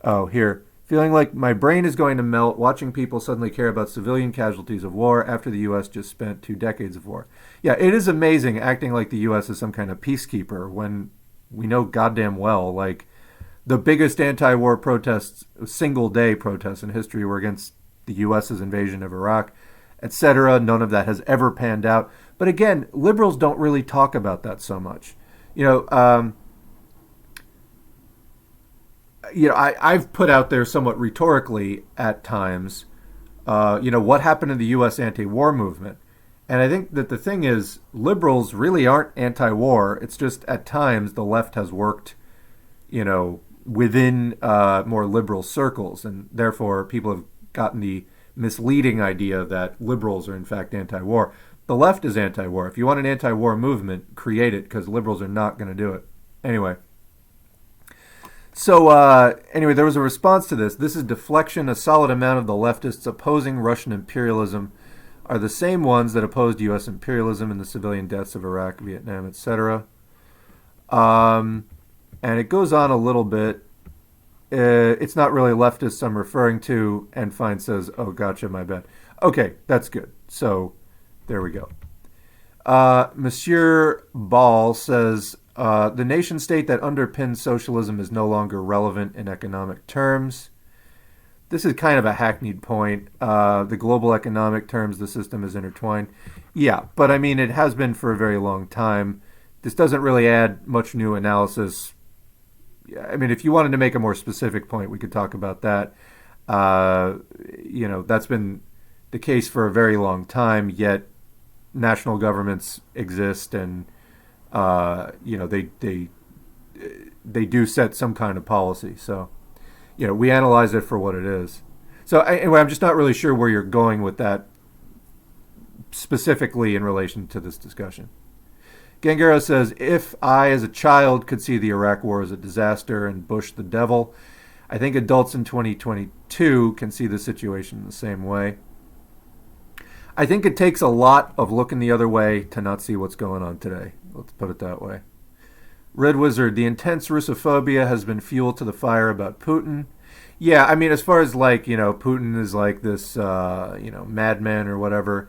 Oh, here. Feeling like my brain is going to melt watching people suddenly care about civilian casualties of war after the U.S. just spent 2 decades of war. Yeah, it is amazing acting like the U.S. is some kind of peacekeeper when we know goddamn well, like, the biggest anti-war protests, single-day protests in history were against the U.S.'s invasion of Iraq, etc. None of that has ever panned out. But again, liberals don't really talk about that so much. I've put out there somewhat rhetorically at times, what happened to the U.S. anti-war movement? And I think that the thing is, liberals really aren't anti-war. It's just at times the left has worked, within more liberal circles, and therefore people have gotten the misleading idea that liberals are in fact anti-war. The left is anti-war. If you want an anti-war movement, create it, because liberals are not going to do it. Anyway. So, there was a response to this. This is deflection. A solid amount of the leftists opposing Russian imperialism are the same ones that opposed U.S. imperialism and the civilian deaths of Iraq, Vietnam, etc. And it goes on a little bit. It's not really leftists I'm referring to, and Fine says, oh, gotcha, my bad. Okay, that's good. So, there we go. Monsieur Ball says, the nation state that underpins socialism is no longer relevant in economic terms. This is kind of a hackneyed point. The global economic terms, the system is intertwined. Yeah, but I mean, it has been for a very long time. This doesn't really add much new analysis. I mean, if you wanted to make a more specific point, we could talk about that. That's been the case for a very long time, yet national governments exist, and they do set some kind of policy. So, we analyze it for what it is. So anyway, I'm just not really sure where you're going with that specifically in relation to this discussion. Gangaro says, if I as a child could see the Iraq war as a disaster and Bush the devil, I think adults in 2022 can see the situation the same way. I think it takes a lot of looking the other way to not see what's going on today. Let's put it that way. Red Wizard, the intense Russophobia has been fuel to the fire about Putin. Yeah, I mean, as far as Putin is like this, madman or whatever.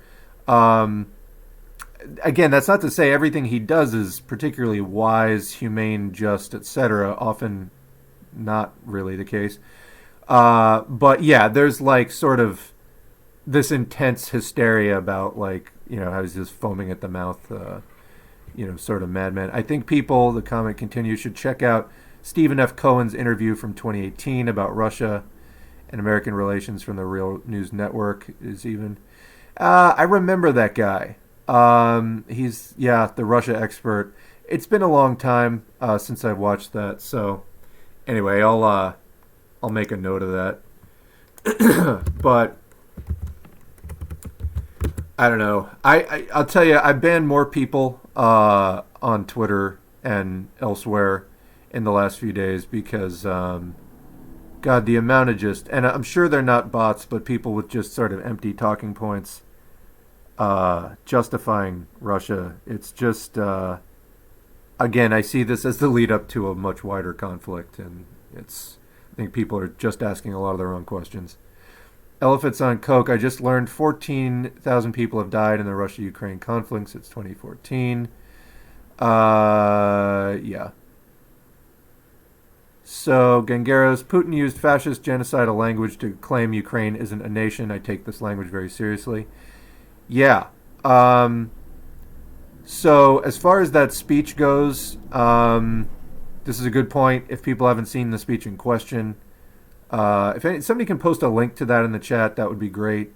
Again, that's not to say everything he does is particularly wise, humane, just, etc. Often not really the case. But yeah, there's sort of this intense hysteria about how he's just foaming at the mouth, sort of madman. I think people, the comment continues, should check out Stephen F. Cohen's interview from 2018 about Russia and American relations from the Real News Network I remember that guy. He's, the Russia expert. It's been a long time since I've watched that. So anyway, I'll make a note of that. But I don't know. I'll tell you, I banned more people on Twitter and elsewhere in the last few days because, God, the amount of and I'm sure they're not bots, but people with just sort of empty talking points justifying Russia. It's just, again, I see this as the lead up to a much wider conflict, and I think people are just asking a lot of the wrong questions. Elephants on Coke. I just learned 14,000 people have died in the Russia-Ukraine conflict since 2014. Yeah. So, Gangaros, Putin used fascist genocidal language to claim Ukraine isn't a nation. I take this language very seriously. Yeah. So, as far as that speech goes, this is a good point. If people haven't seen the speech in question, if somebody can post a link to that in the chat, that would be great.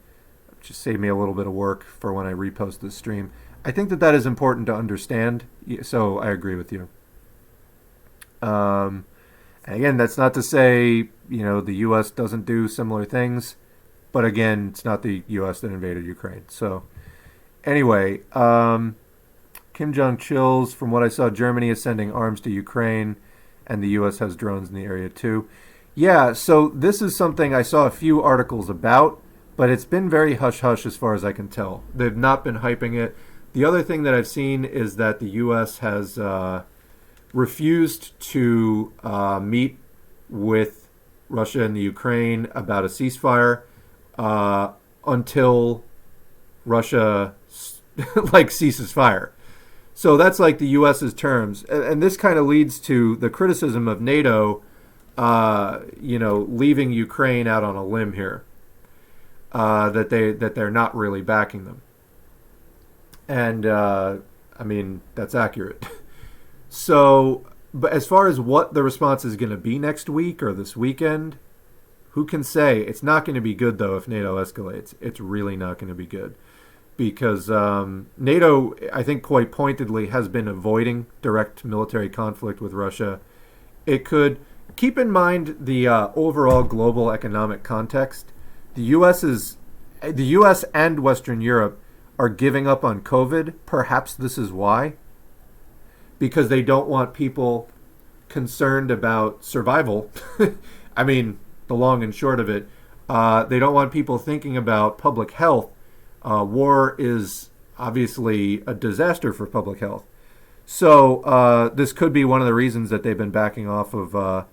Just save me a little bit of work for when I repost this stream. I think that is important to understand, so I agree with you. And again, that's not to say, the U.S. doesn't do similar things, but again, it's not the U.S. that invaded Ukraine. So anyway, Kim Jong chills. From what I saw, Germany is sending arms to Ukraine, and the U.S. has drones in the area too. Yeah, so this is something I saw a few articles about, but it's been very hush-hush as far as I can tell. They've not been hyping it. The other thing that I've seen is that the U.S. has refused to meet with Russia and the Ukraine about a ceasefire until Russia ceases fire. So that's like the U.S.'s terms, and this kind of leads to the criticism of NATO, leaving Ukraine out on a limb here, that they're not really backing them, and that's accurate. So, but as far as what the response is going to be next week or this weekend, who can say? It's not going to be good though if NATO escalates. It's really not going to be good. Because NATO, I think quite pointedly, has been avoiding direct military conflict with Russia. It could keep in mind the overall global economic context. The U.S. and Western Europe are giving up on COVID. Perhaps this is why, because they don't want people concerned about survival. I mean, the long and short of it, they don't want people thinking about public health. War is obviously a disaster for public health. So this could be one of the reasons that they've been backing off of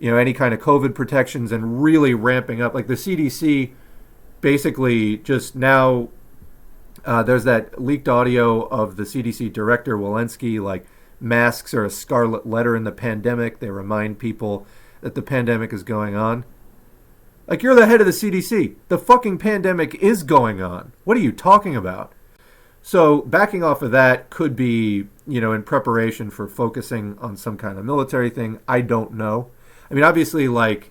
any kind of COVID protections and really ramping up. Like the CDC basically just now, there's that leaked audio of the CDC director, Walensky, like masks are a scarlet letter in the pandemic. They remind people that the pandemic is going on. Like, you're the head of the CDC. The fucking pandemic is going on. What are you talking about? So backing off of that could be, in preparation for focusing on some kind of military thing. I don't know. I mean, obviously, like,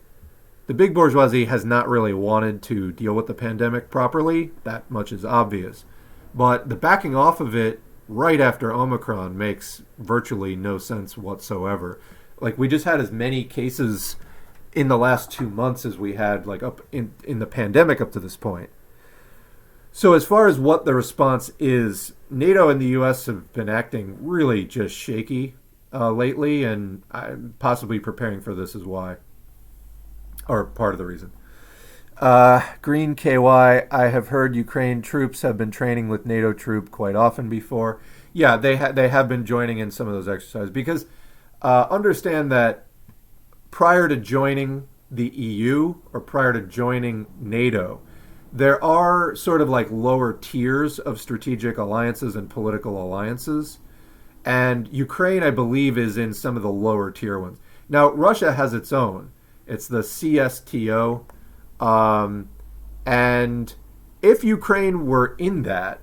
the big bourgeoisie has not really wanted to deal with the pandemic properly. That much is obvious. But the backing off of it right after Omicron makes virtually no sense whatsoever. Like, we just had as many cases in the last 2 months as we had like up in the pandemic up to this point. So as far as what the response is, NATO and the U.S. have been acting really just shaky lately, and I'm possibly preparing for this as why, or part of the reason. Green KY, I have heard Ukraine troops have been training with NATO troop quite often before. Yeah, they have been joining in some of those exercises because understand that prior to joining the EU or prior to joining NATO, there are sort of like lower tiers of strategic alliances and political alliances. And Ukraine, I believe, is in some of the lower tier ones. Now, Russia has its own. It's the CSTO. And if Ukraine were in that,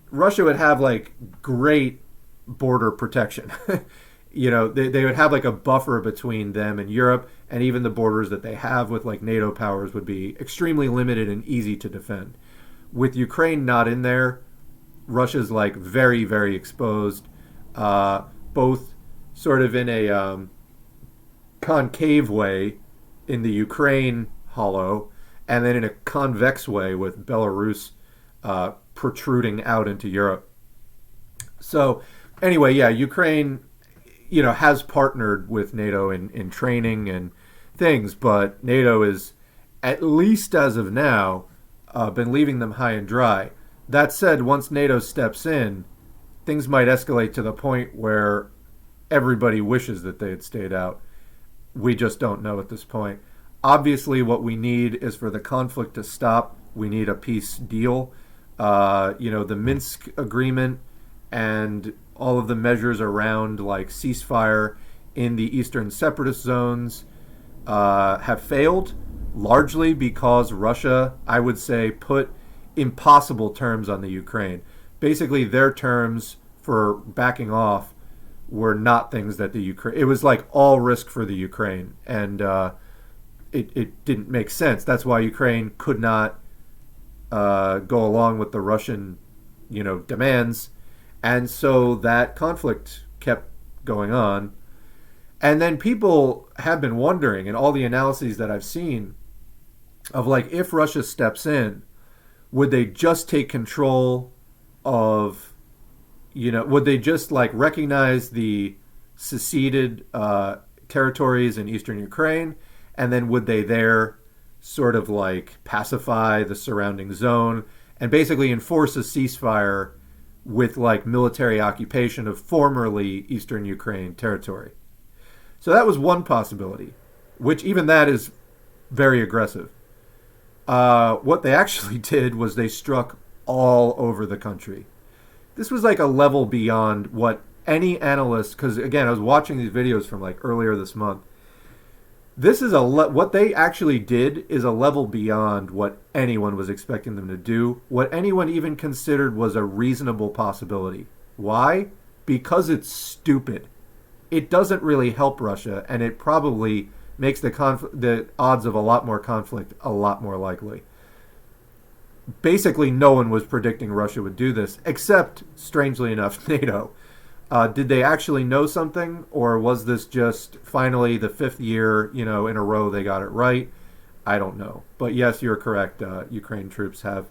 Russia would have like great border protection. They would have like a buffer between them and Europe, and even the borders that they have with like NATO powers would be extremely limited and easy to defend. With Ukraine not in there, Russia's like very, very exposed, both sort of in a concave way in the Ukraine hollow, and then in a convex way with Belarus protruding out into Europe. So anyway, yeah, Ukraine has partnered with NATO in training and things, but NATO is, at least as of now, been leaving them high and dry. That said, once NATO steps in, things might escalate to the point where everybody wishes that they had stayed out. We just don't know at this point. Obviously, what we need is for the conflict to stop. We need a peace deal. The Minsk agreement and all of the measures around like ceasefire in the eastern separatist zones have failed, largely because Russia, I would say, put impossible terms on the Ukraine. Basically, their terms for backing off were not things that the Ukraine... It was like all risk for the Ukraine, and it didn't make sense. That's why Ukraine could not go along with the Russian, demands. And so that conflict kept going on. And then people have been wondering, and all the analyses that I've seen of like, if Russia steps in, would they just take control of, would they just like recognize the seceded territories in eastern Ukraine, and then would they there sort of like pacify the surrounding zone and basically enforce a ceasefire with like military occupation of formerly eastern Ukraine territory? So that was one possibility, which even that is very aggressive. What they actually did was they struck all over the country. This was like a level beyond what any analyst, because again, I was watching these videos from like earlier this month. This is what they actually did is a level beyond what anyone was expecting them to do, what anyone even considered was a reasonable possibility. Why? Because it's stupid. It doesn't really help Russia, and it probably makes the odds of a lot more conflict a lot more likely. Basically, no one was predicting Russia would do this, except, strangely enough, NATO. Did they actually know something, or was this just finally the fifth year, in a row they got it right? I don't know. But yes, you're correct. Ukraine troops have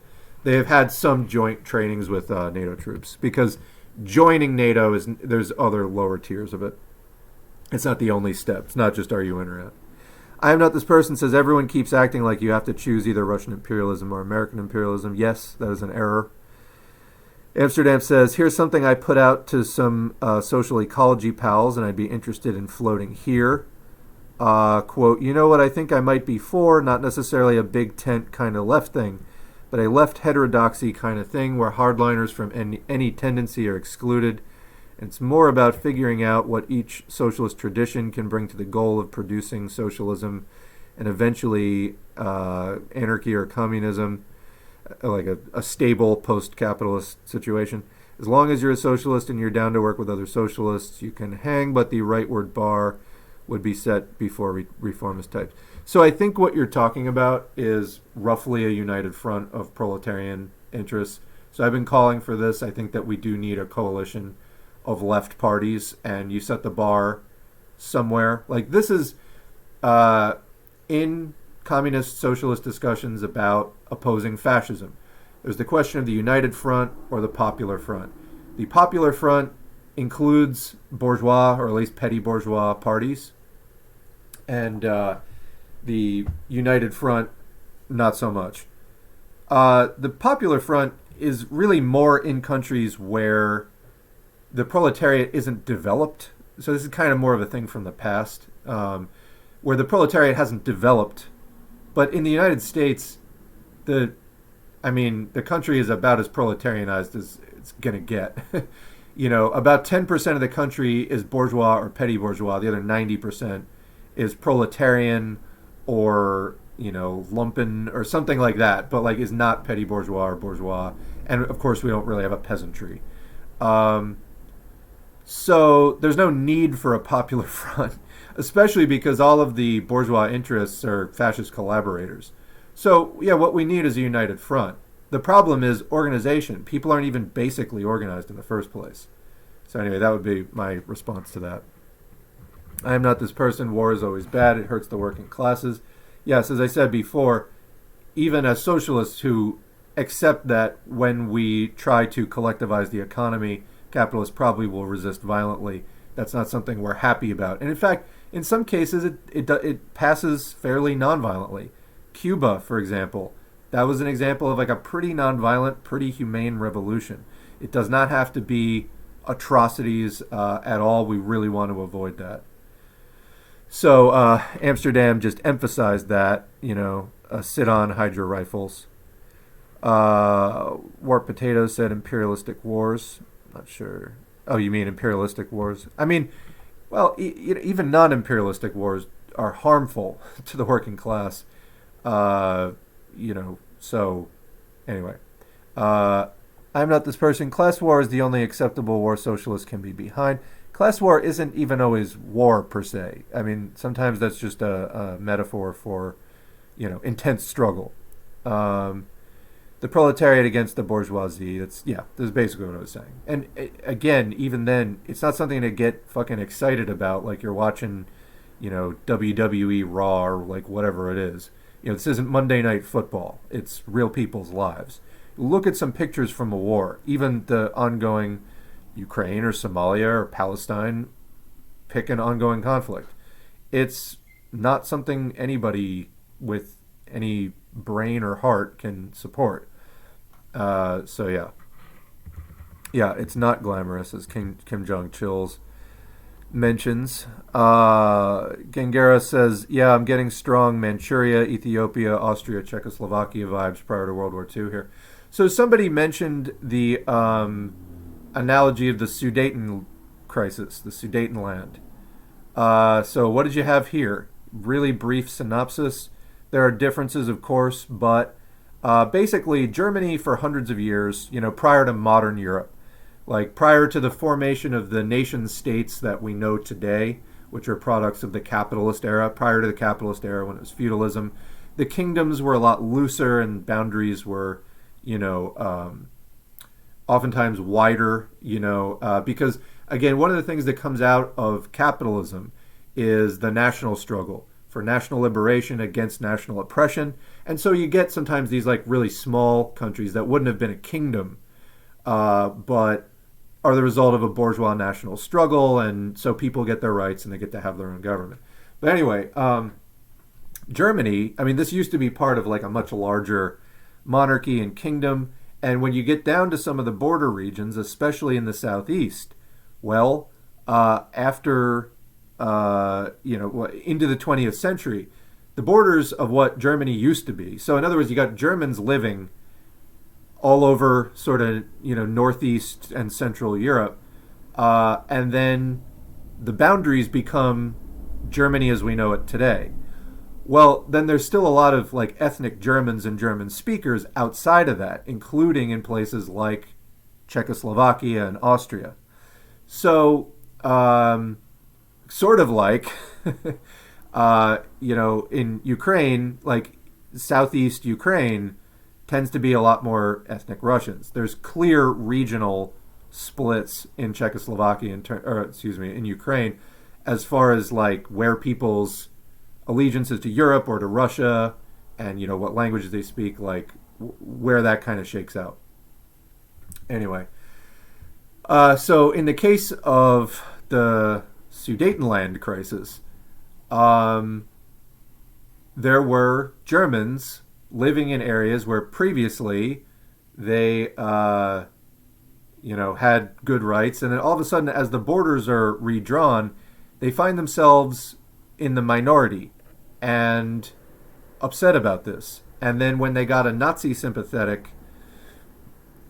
had some joint trainings with NATO troops, because joining NATO there's other lower tiers of it. It's not the only step. It's not just are you in or out. I am not this person says everyone keeps acting like you have to choose either Russian imperialism or American imperialism. Yes, that is an error. Amsterdam says, here's something I put out to some social ecology pals, and I'd be interested in floating here. Quote, you know what I think I might be for? Not necessarily a big tent kind of left thing, but a left heterodoxy kind of thing where hardliners from any tendency are excluded. It's more about figuring out what each socialist tradition can bring to the goal of producing socialism and eventually anarchy or communism, like a stable post-capitalist situation. As long as you're a socialist and you're down to work with other socialists, you can hang, but the rightward bar would be set before reformist types. So I think what you're talking about is roughly a united front of proletarian interests. So I've been calling for this. I think that we do need a coalition of left parties, and you set the bar somewhere. Like this is in communist socialist discussions about opposing fascism. There's the question of the United Front or the Popular Front. The Popular Front includes bourgeois, or at least petty bourgeois parties, and the United Front, not so much. The Popular Front is really more in countries where the proletariat isn't developed. So this is kind of more of a thing from the past, where the proletariat hasn't developed. But in the United States, the country is about as proletarianized as it's going to get. About 10% of the country is bourgeois or petty bourgeois. The other 90% is proletarian or, lumpen or something like that, but like is not petty bourgeois or bourgeois. And of course, we don't really have a peasantry. So there's no need for a popular front, especially because all of the bourgeois interests are fascist collaborators. So, yeah, what we need is a united front. The problem is organization. People aren't even basically organized in the first place. So anyway, that would be my response to that. I am not this person. War is always bad. It hurts the working classes. Yes, as I said before, even as socialists who accept that when we try to collectivize the economy, capitalists probably will resist violently. That's not something we're happy about. And in fact, in some cases, it passes fairly nonviolently. Cuba, for example, that was an example of like a pretty nonviolent, pretty humane revolution. It does not have to be atrocities at all. We really want to avoid that. So Amsterdam just emphasized that, sit-on Hydra rifles. Warped Potato said imperialistic wars. Not sure. Oh, you mean imperialistic wars? I mean, well, even non-imperialistic wars are harmful to the working class. So anyway. I'm not this person. Class war is the only acceptable war socialists can be behind. Class war isn't even always war per se. I mean, sometimes that's just a metaphor for, intense struggle. the proletariat against the bourgeoisie. That's basically what I was saying. And again, even then, it's not something to get fucking excited about, like you're watching, WWE Raw or like whatever it is. This isn't Monday Night Football. It's real people's lives. Look at some pictures from a war, even the ongoing Ukraine or Somalia or Palestine, pick an ongoing conflict. It's not something anybody with any brain or heart can support. So yeah, it's not glamorous, as Kim Jong Chills mentions. Gengara says, yeah, I'm getting strong Manchuria, Ethiopia, Austria, Czechoslovakia vibes prior to World War II here. So somebody mentioned the analogy of the Sudeten crisis, the Sudetenland. So what did you have here? Really brief synopsis. There are differences, of course, but basically Germany for hundreds of years, prior to modern Europe, like prior to the formation of the nation states that we know today, which are products of the capitalist era, prior to the capitalist era when it was feudalism, the kingdoms were a lot looser and boundaries were, oftentimes wider, because, again, one of the things that comes out of capitalism is the national struggle for national liberation against national oppression. And so you get sometimes these like really small countries that wouldn't have been a kingdom, but are the result of a bourgeois national struggle. And so people get their rights and they get to have their own government. But anyway, Germany, this used to be part of like a much larger monarchy and kingdom. And when you get down to some of the border regions, especially in the southeast, well, after into the 20th century, the borders of what Germany used to be. So in other words, you got Germans living all over sort of, northeast and central Europe. And then the boundaries become Germany as we know it today. Well, then there's still a lot of like ethnic Germans and German speakers outside of that, including in places like Czechoslovakia and Austria. So, sort of like, in Ukraine, like southeast Ukraine tends to be a lot more ethnic Russians. There's clear regional splits in Czechoslovakia, in Ukraine, as far as like where people's allegiances to Europe or to Russia and, what languages they speak, like where that kind of shakes out. Anyway, so in the case of the Sudetenland crisis, there were Germans living in areas where previously they, had good rights. And then all of a sudden, as the borders are redrawn, they find themselves in the minority and upset about this. And then when they got a Nazi sympathetic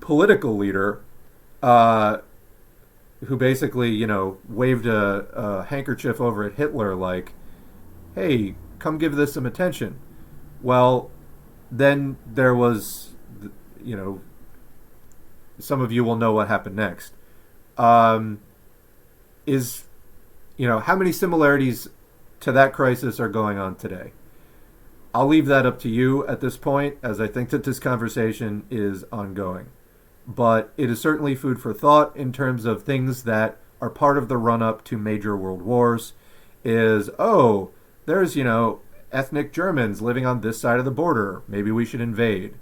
political leader, who basically, waved a handkerchief over at Hitler like, hey, come give this some attention. Well, then there was, some of you will know what happened next. How many similarities to that crisis are going on today? I'll leave that up to you at this point, as I think that this conversation is ongoing. But it is certainly food for thought in terms of things that are part of the run-up to major world wars. There's, ethnic Germans living on this side of the border. Maybe we should invade.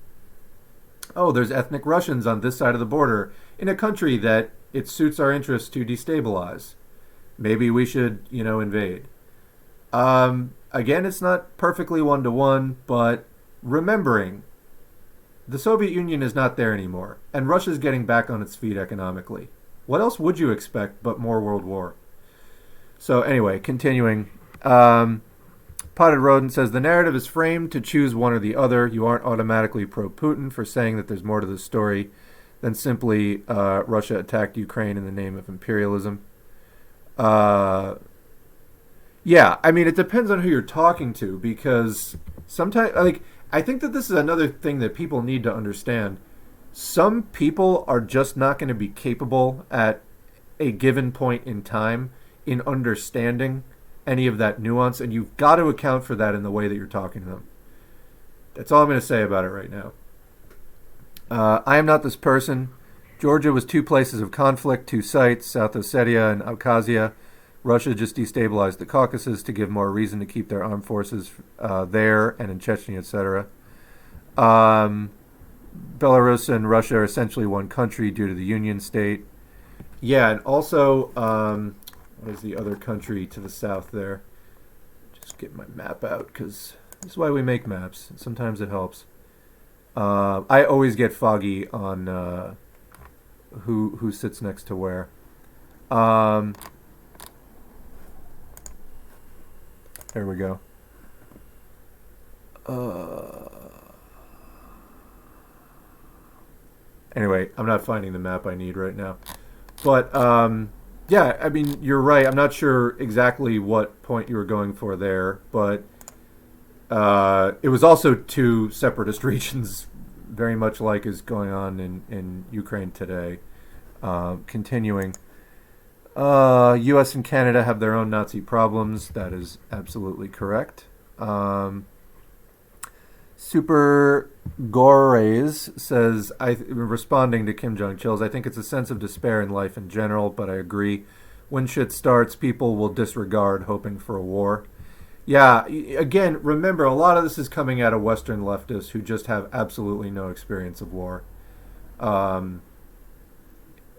Oh, there's ethnic Russians on this side of the border in a country that it suits our interests to destabilize. Maybe we should, invade. Again, it's not perfectly one-to-one, but remembering the Soviet Union is not there anymore, and Russia's getting back on its feet economically. What else would you expect but more World War? So anyway, continuing. Potted Rodent says, the narrative is framed to choose one or the other. You aren't automatically pro-Putin for saying that there's more to the story than simply Russia attacked Ukraine in the name of imperialism. Yeah, it depends on who you're talking to, because sometimes, I think that this is another thing that people need to understand. Some people are just not going to be capable at a given point in time in understanding any of that nuance, and you've got to account for that in the way that you're talking to them. That's all I'm going to say about it right now. I am not this person. Georgia was two places of conflict, two sites, South Ossetia and Abkhazia. Russia just destabilized the Caucasus to give more reason to keep their armed forces there and in Chechnya, etc. Belarus and Russia are essentially one country due to the Union state. Yeah, and also, what is the other country to the south there? Just get my map out, because this is why we make maps. Sometimes it helps. I always get foggy on who sits next to where. There we go. Anyway, I'm not finding the map I need right now. But, yeah, I mean, you're right. I'm not sure exactly what point you were going for there, but it was also two separatist regions, very much like is going on in Ukraine today. Continuing. U.S. and Canada have their own Nazi problems. That is absolutely correct. Super Gores says, responding to Kim Jong-chil's, I think it's a sense of despair in life in general, but I agree. When shit starts, people will disregard hoping for a war. Yeah, again, remember, a lot of this is coming out of Western leftists who just have absolutely no experience of war.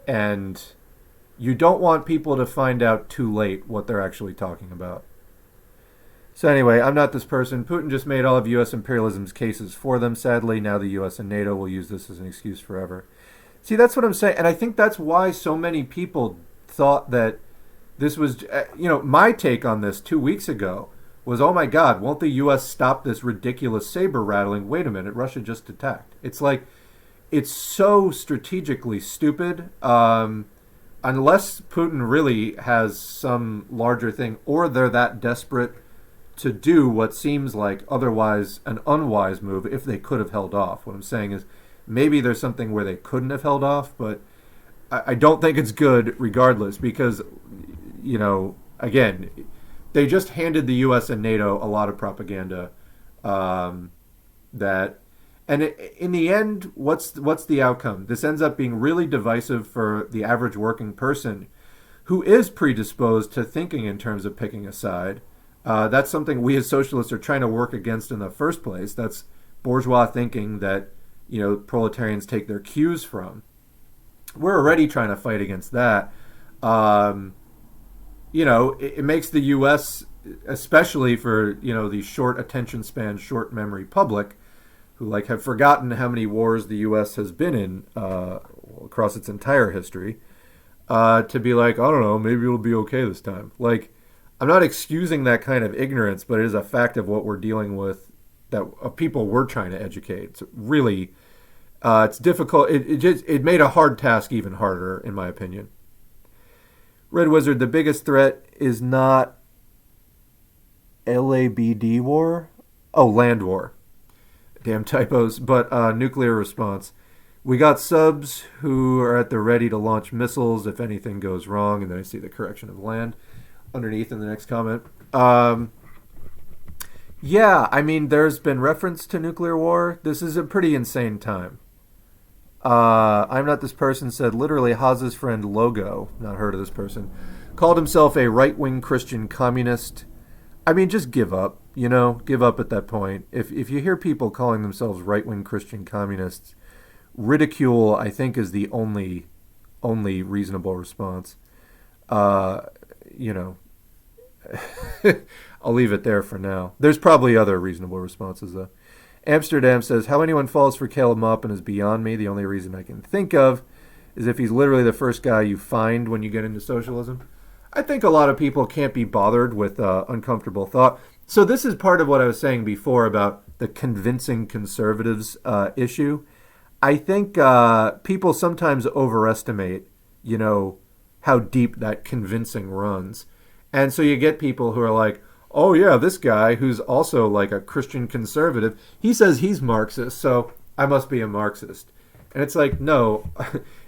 And you don't want people to find out too late what they're actually talking about. So anyway, I'm not this person. Putin just made all of U.S. imperialism's cases for them, sadly. Now the U.S. and NATO will use this as an excuse forever. See, that's what I'm saying. And I think that's why so many people thought that this was, my take on this 2 weeks ago was, oh my God, won't the U.S. stop this ridiculous saber rattling? Wait a minute, Russia just attacked. It's like, it's so strategically stupid. Unless Putin really has some larger thing, or they're that desperate to do what seems like otherwise an unwise move if they could have held off. What I'm saying is maybe there's something where they couldn't have held off, but I don't think it's good regardless because, again, they just handed the U.S. and NATO a lot of propaganda that... And in the end, what's the outcome? This ends up being really divisive for the average working person who is predisposed to thinking in terms of picking a side. That's something we as socialists are trying to work against in the first place. That's bourgeois thinking that, proletarians take their cues from. We're already trying to fight against that. It makes the U.S., especially for, the short attention span, short memory public, who have forgotten how many wars the U.S. has been in across its entire history, to be like, I don't know, maybe it'll be okay this time. I'm not excusing that kind of ignorance, but it is a fact of what we're dealing with, of people we're trying to educate. It's really, it's difficult. It made a hard task even harder, in my opinion. Red Wizard, the biggest threat is not LABD war. Oh, land war. Damn typos. But nuclear response. We got subs who are at the ready to launch missiles if anything goes wrong. And then I see the correction of land underneath in the next comment. Yeah, I mean, there's been reference to nuclear war. This is a pretty insane time. I'm not this person said literally Haz's friend Logo, not heard of this person, called himself a right-wing Christian communist. I mean, just give up, give up at that point. If you hear people calling themselves right-wing Christian communists, ridicule, I think, is the only reasonable response. I'll leave it there for now. There's probably other reasonable responses, though. Amsterdam says, how anyone falls for Caleb Maupin is beyond me. The only reason I can think of is if he's literally the first guy you find when you get into socialism. I think a lot of people can't be bothered with uncomfortable thought. So this is part of what I was saying before about the convincing conservatives issue. I think people sometimes overestimate, how deep that convincing runs. And so you get people who are like, oh yeah, this guy who's also like a Christian conservative, he says he's Marxist, so I must be a Marxist. And it's like, no,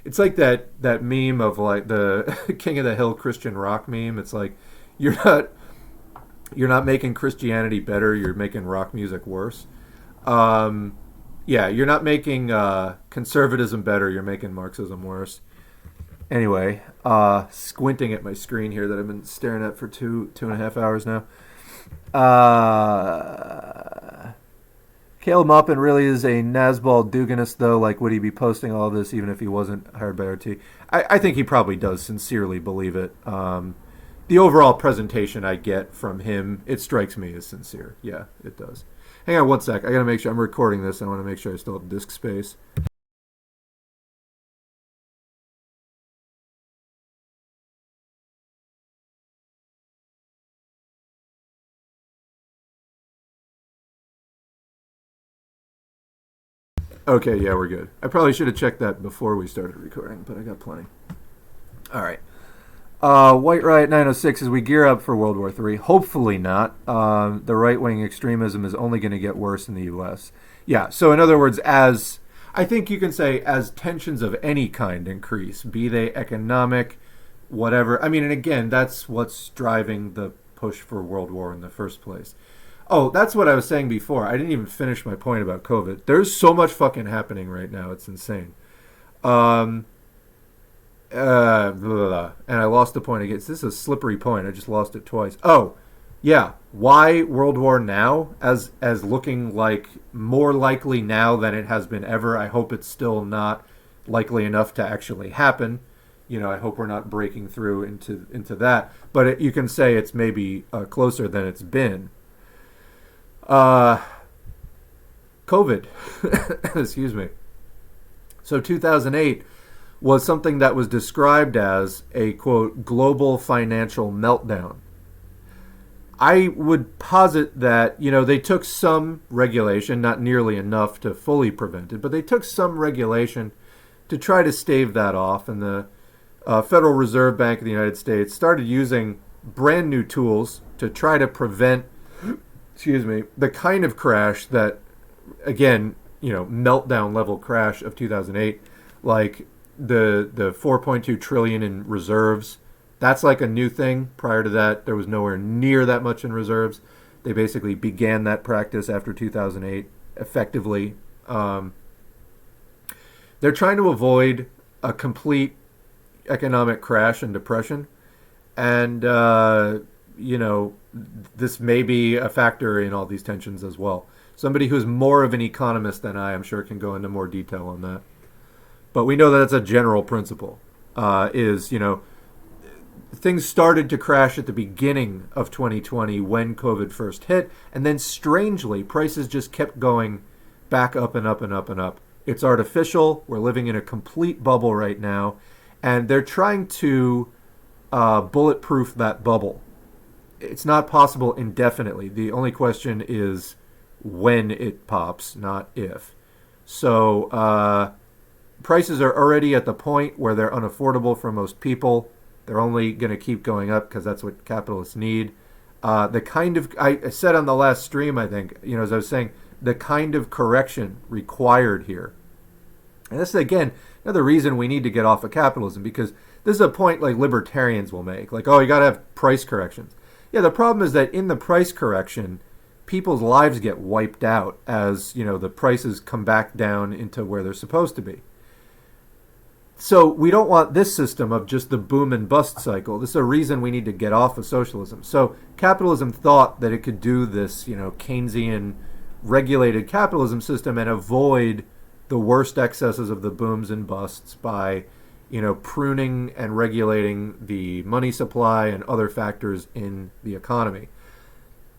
it's like that meme of like the King of the Hill Christian rock meme. It's like, you're not making Christianity better, you're making rock music worse. Yeah, you're not making conservatism better. You're making Marxism worse. Anyway, squinting at my screen here that I've been staring at for two and a half hours now. Caleb Maupin really is a Nazball Duganist, though. Like, would he be posting all of this even if he wasn't hired by RT? I think he probably does sincerely believe it. The overall presentation I get from him, it strikes me as sincere. Yeah, it does. Hang on one sec. I got to make sure I'm recording this. I want to make sure I still have disk space. Okay, yeah, we're good. I probably should have checked that before we started recording, but I got plenty. All right. White Riot 906 as we gear up for World War III. Hopefully not. The right-wing extremism is only going to get worse in the U.S. Yeah, so in other words, as I think you can say, as tensions of any kind increase, be they economic, whatever. I mean, and again, that's what's driving the push for World War in the first place. Oh, that's what I was saying before. I didn't even finish my point about COVID. There's so much fucking happening right now. It's insane. Blah, blah, blah. And I lost the point again. This is a slippery point. I just lost it twice. Oh, yeah. Why World War now as looking like more likely now than it has been ever? I hope it's still not likely enough to actually happen. You know, I hope we're not breaking through into that. But you can say it's maybe closer than it's been. COVID. Excuse me. So 2008 was something that was described as a, quote, global financial meltdown. I would posit that, you know, they took some regulation, not nearly enough to fully prevent it, but they took some regulation to try to stave that off. And the Federal Reserve Bank of the United States started using brand new tools to try to prevent, the kind of crash that, again, you know, meltdown level crash of 2008, like the 4.2 trillion in reserves. That's like a new thing. Prior to that, there was nowhere near that much in reserves. They basically began that practice after 2008 effectively. They're trying to avoid a complete economic crash and depression. And, you know, this may be a factor in all these tensions as well. Somebody who's more of an economist than I'm sure can go into more detail on that. But we know that that's a general principle, is, you know, things started to crash at the beginning of 2020 when COVID first hit, and then strangely, prices just kept going back up and up and up and up. It's artificial. We're living in a complete bubble right now, and they're trying to bulletproof that bubble. It's not possible indefinitely. The only question is when it pops, not if. So prices are already at the point where they're unaffordable for most people. They're only going to keep going up because that's what capitalists need. The kind of, I said on the last stream, I think, you know, as I was saying, the kind of correction required here. And this is, again, another reason we need to get off of capitalism, because this is a point like libertarians will make. Like, oh, you got to have price corrections. Yeah, the problem is that in the price correction, people's lives get wiped out as, you know, the prices come back down into where they're supposed to be. So we don't want this system of just the boom and bust cycle. This is a reason we need to get off of socialism. So capitalism thought that it could do this, you know, Keynesian regulated capitalism system and avoid the worst excesses of the booms and busts by, you know, pruning and regulating the money supply and other factors in the economy.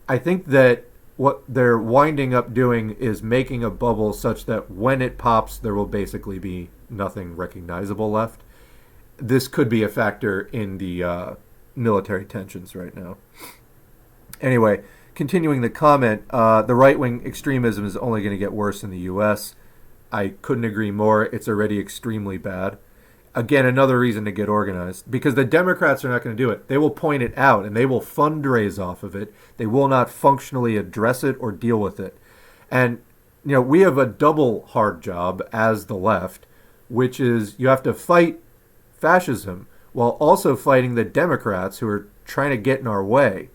I think that what they're winding up doing is making a bubble such that when it pops, there will basically be nothing recognizable left. This could be a factor in the military tensions right now. Anyway, continuing the comment, the right-wing extremism is only going to get worse in the U.S. I couldn't agree more. It's already extremely bad. Again, another reason to get organized, because the Democrats are not going to do it. They will point it out and they will fundraise off of it. They will not functionally address it or deal with it. And, you know, we have a double hard job as the left, which is you have to fight fascism while also fighting the Democrats who are trying to get in our way.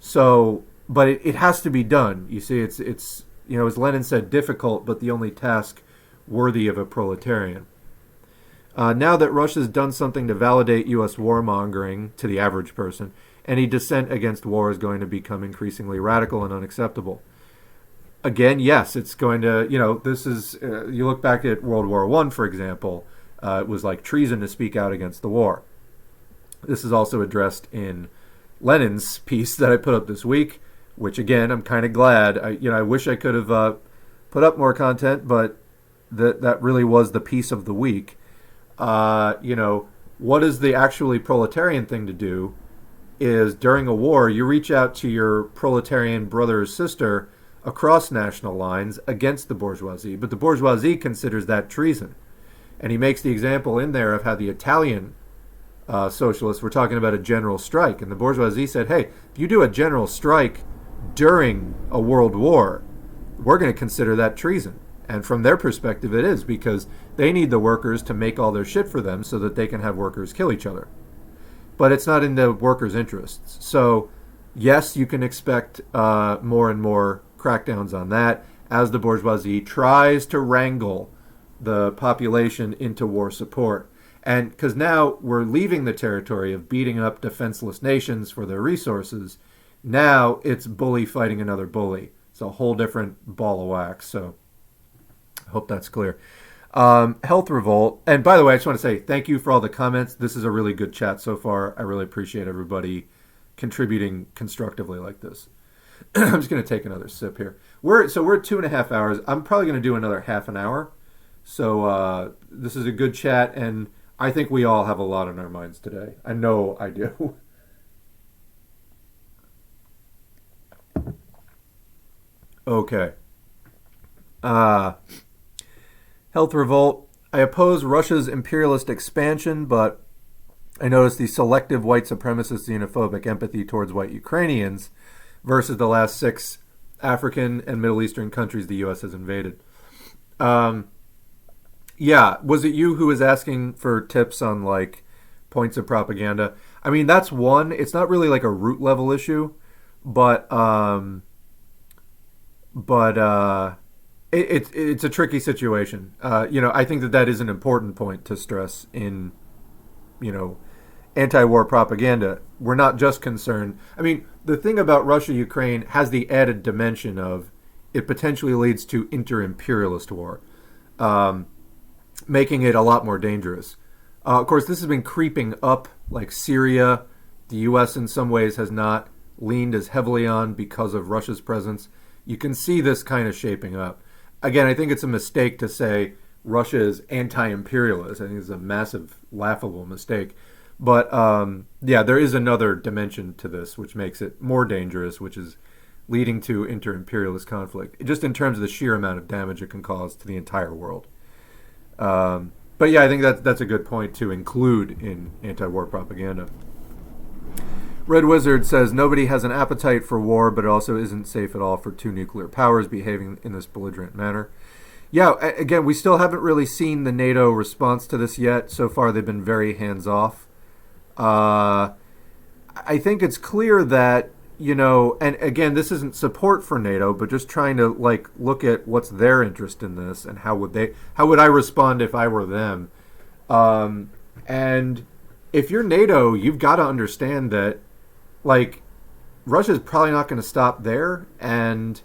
So, but it has to be done. You see, it's as Lenin said, difficult, but the only task worthy of a proletarian. Now that Russia's done something to validate U.S. warmongering to the average person, any dissent against war is going to become increasingly radical and unacceptable. Again, yes, it's going to, this is, you look back at World War I, for example, it was like treason to speak out against the war. This is also addressed in Lenin's piece that I put up this week, which, again, I'm kind of glad. I wish I could have put up more content, but that really was the piece of the week. What is the actually proletarian thing to do is during a war, you reach out to your proletarian brother or sister across national lines against the bourgeoisie, but the bourgeoisie considers that treason. And he makes the example in there of how the Italian socialists were talking about a general strike, and the bourgeoisie said, hey, if you do a general strike during a world war, we're going to consider that treason. And from their perspective, it is, because they need the workers to make all their shit for them so that they can have workers kill each other. But it's not in the workers' interests. So, yes, you can expect more and more crackdowns on that as the bourgeoisie tries to wrangle the population into war support. And because now we're leaving the territory of beating up defenseless nations for their resources, now it's bully fighting another bully. It's a whole different ball of wax. So I hope that's clear. Health Revolt. And by the way, I just want to say thank you for all the comments. This is a really good chat so far. I really appreciate everybody contributing constructively like this. I'm just going to take another sip here. We're at 2.5 hours. I'm probably going to do another half an hour. So this is a good chat, and I think we all have a lot on our minds today. I know I do. Okay. Health Revolt. I oppose Russia's imperialist expansion, but I notice the selective white supremacist xenophobic empathy towards white Ukrainians versus the last 6 African and Middle Eastern countries the U.S. has invaded. Yeah, was it you who was asking for tips on, like, points of propaganda? I mean, that's one. It's not really like a root level issue, but it's a tricky situation. I think that is an important point to stress in, anti-war propaganda. We're not just concerned. I mean, the thing about Russia-Ukraine has the added dimension of it potentially leads to inter-imperialist war, making it a lot more dangerous. Of course, this has been creeping up, like Syria. The U.S. in some ways has not leaned as heavily on because of Russia's presence. You can see this kind of shaping up. Again, I think it's a mistake to say Russia is anti-imperialist. I think it's a massive, laughable mistake. But, there is another dimension to this, which makes it more dangerous, which is leading to inter-imperialist conflict, just in terms of the sheer amount of damage it can cause to the entire world. But yeah, I think that's a good point to include in anti-war propaganda. Red Wizard says, nobody has an appetite for war, but it also isn't safe at all for 2 nuclear powers behaving in this belligerent manner. Yeah, again, we still haven't really seen the NATO response to this yet. So far, they've been very hands-off. I think it's clear that, and again, this isn't support for NATO, but just trying to, look at what's their interest in this and how would I respond if I were them. And if you're NATO, you've got to understand that, Russia's probably not going to stop there, and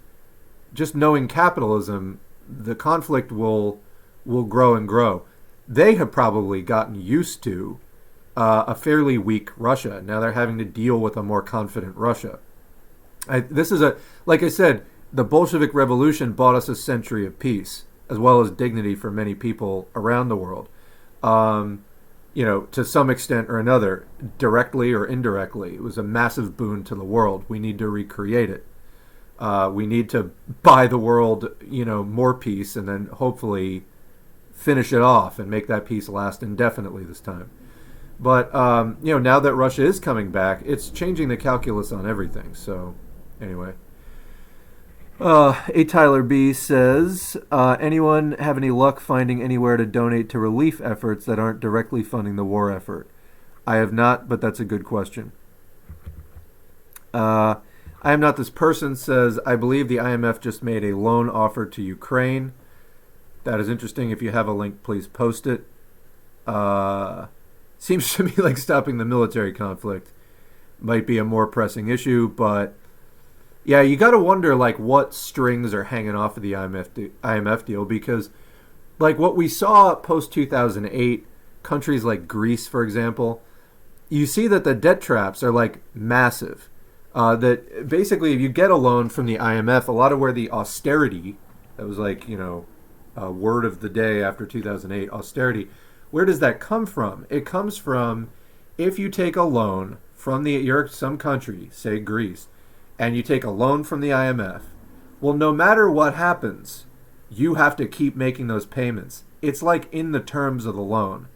just knowing capitalism, the conflict will grow and grow. They have probably gotten used to a fairly weak Russia. Now they're having to deal with a more confident Russia. Like I said, the Bolshevik Revolution bought us a century of peace, as well as dignity for many people around the world. To some extent or another, directly or indirectly. It was a massive boon to the world. We need to recreate it. We need to buy the world, more peace, and then hopefully finish it off and make that peace last indefinitely this time. But, now that Russia is coming back, it's changing the calculus on everything. So, anyway. A Tyler B says, anyone have any luck finding anywhere to donate to relief efforts that aren't directly funding the war effort? I have not, but that's a good question. I am not this person says, I believe the IMF just made a loan offer to Ukraine. That is interesting. If you have a link, please post it. Seems to me like stopping the military conflict might be a more pressing issue, but yeah, you got to wonder like what strings are hanging off of the IMF deal, because like what we saw post 2008, countries like Greece, for example, you see that the debt traps are like massive. That basically, if you get a loan from the IMF, a lot of where the austerity, that was like, word of the day after 2008, austerity, where does that come from? It comes from if you take a loan from some country, say Greece, and you take a loan from the IMF, well, no matter what happens, you have to keep making those payments. It's like in the terms of the loan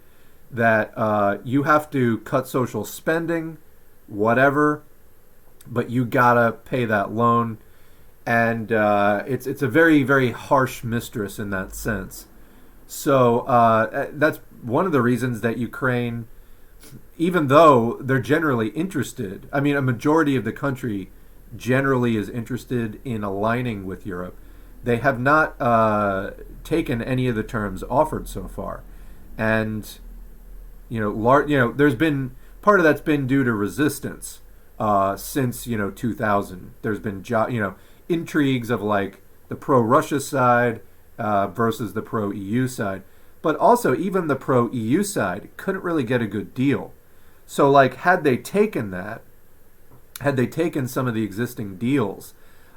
that you have to cut social spending, whatever, but you gotta pay that loan, and it's a very, very harsh mistress in that sense. So that's one of the reasons that Ukraine, even though they're generally interested, I mean, a majority of the country generally is interested in aligning with Europe, they have not taken any of the terms offered so far, and there's been part of that's been due to resistance since 2000. There's been intrigues of like the pro-Russia side versus the pro-EU side, but also even the pro-EU side couldn't really get a good deal. So like had they taken some of the existing deals,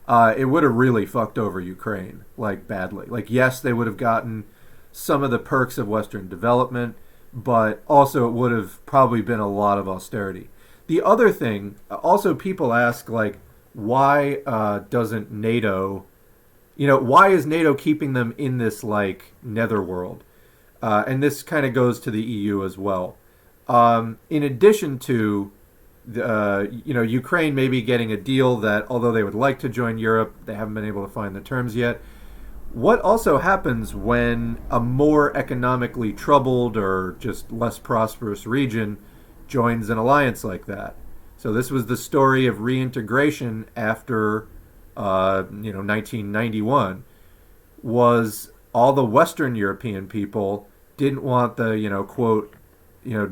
it would have really fucked over Ukraine like badly. Like yes, they would have gotten some of the perks of Western development, but also it would have probably been a lot of austerity. The other thing, also people ask like, why doesn't NATO, why is NATO keeping them in this like netherworld? And this kind of goes to the EU as well. In addition to Ukraine maybe getting a deal that, although they would like to join Europe, they haven't been able to find the terms yet. What also happens when a more economically troubled or just less prosperous region joins an alliance like that? So this was the story of reintegration after 1991, was all the Western European people didn't want the, quote,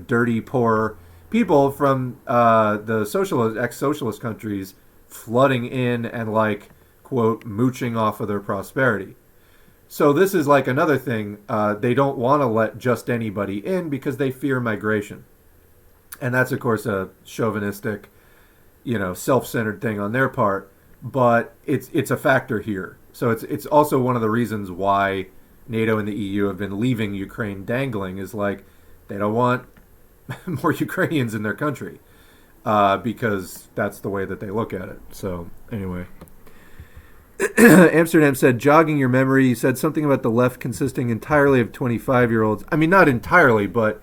dirty, poor people from the ex-socialist countries flooding in and like, quote, mooching off of their prosperity. So this is like another thing. They don't want to let just anybody in because they fear migration. And that's, of course, a chauvinistic, self-centered thing on their part. But it's a factor here. So it's also one of the reasons why NATO and the EU have been leaving Ukraine dangling, is like they don't want more Ukrainians in their country because that's the way that they look at it. So anyway. Amsterdam said, jogging your memory, you said something about the left consisting entirely of 25-year-olds. I mean, not entirely, but,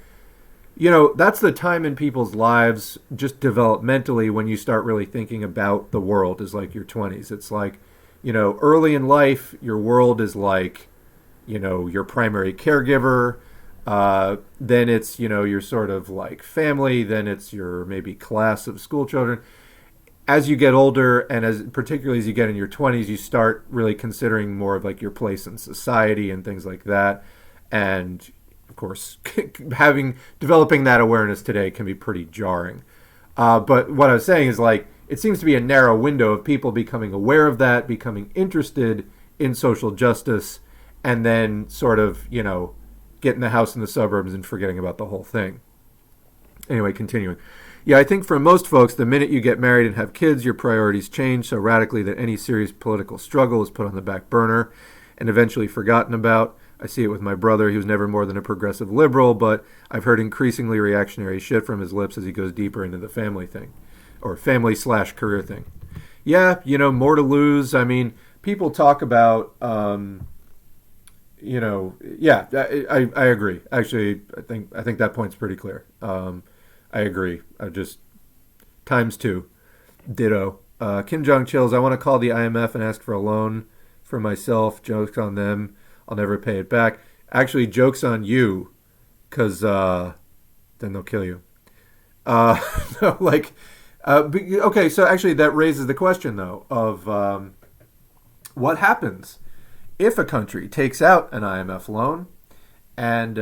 that's the time in people's lives, just developmentally, when you start really thinking about the world, is like your 20s. It's like, early in life, your world is like, your primary caregiver. Then it's, your sort of like family. Then it's your maybe class of school children. As you get older, and particularly as you get in your 20s, you start really considering more of like your place in society and things like that. And of course, developing that awareness today can be pretty jarring. But what I was saying is like, it seems to be a narrow window of people becoming aware of that, becoming interested in social justice, and then sort of, getting the house in the suburbs and forgetting about the whole thing. Anyway, continuing. Yeah, I think for most folks, the minute you get married and have kids, your priorities change so radically that any serious political struggle is put on the back burner and eventually forgotten about. I see it with my brother. He was never more than a progressive liberal, but I've heard increasingly reactionary shit from his lips as he goes deeper into the family thing, or family/career thing. Yeah, more to lose. I mean, people talk about, yeah, I agree. Actually, I think that point's pretty clear. I agree. Just times two. Ditto. Kim Jong Chills, I want to call the IMF and ask for a loan for myself. Jokes on them. I'll never pay it back. Actually, jokes on you, because then they'll kill you. No, like, Okay, so actually that raises the question, though, of what happens if a country takes out an IMF loan and,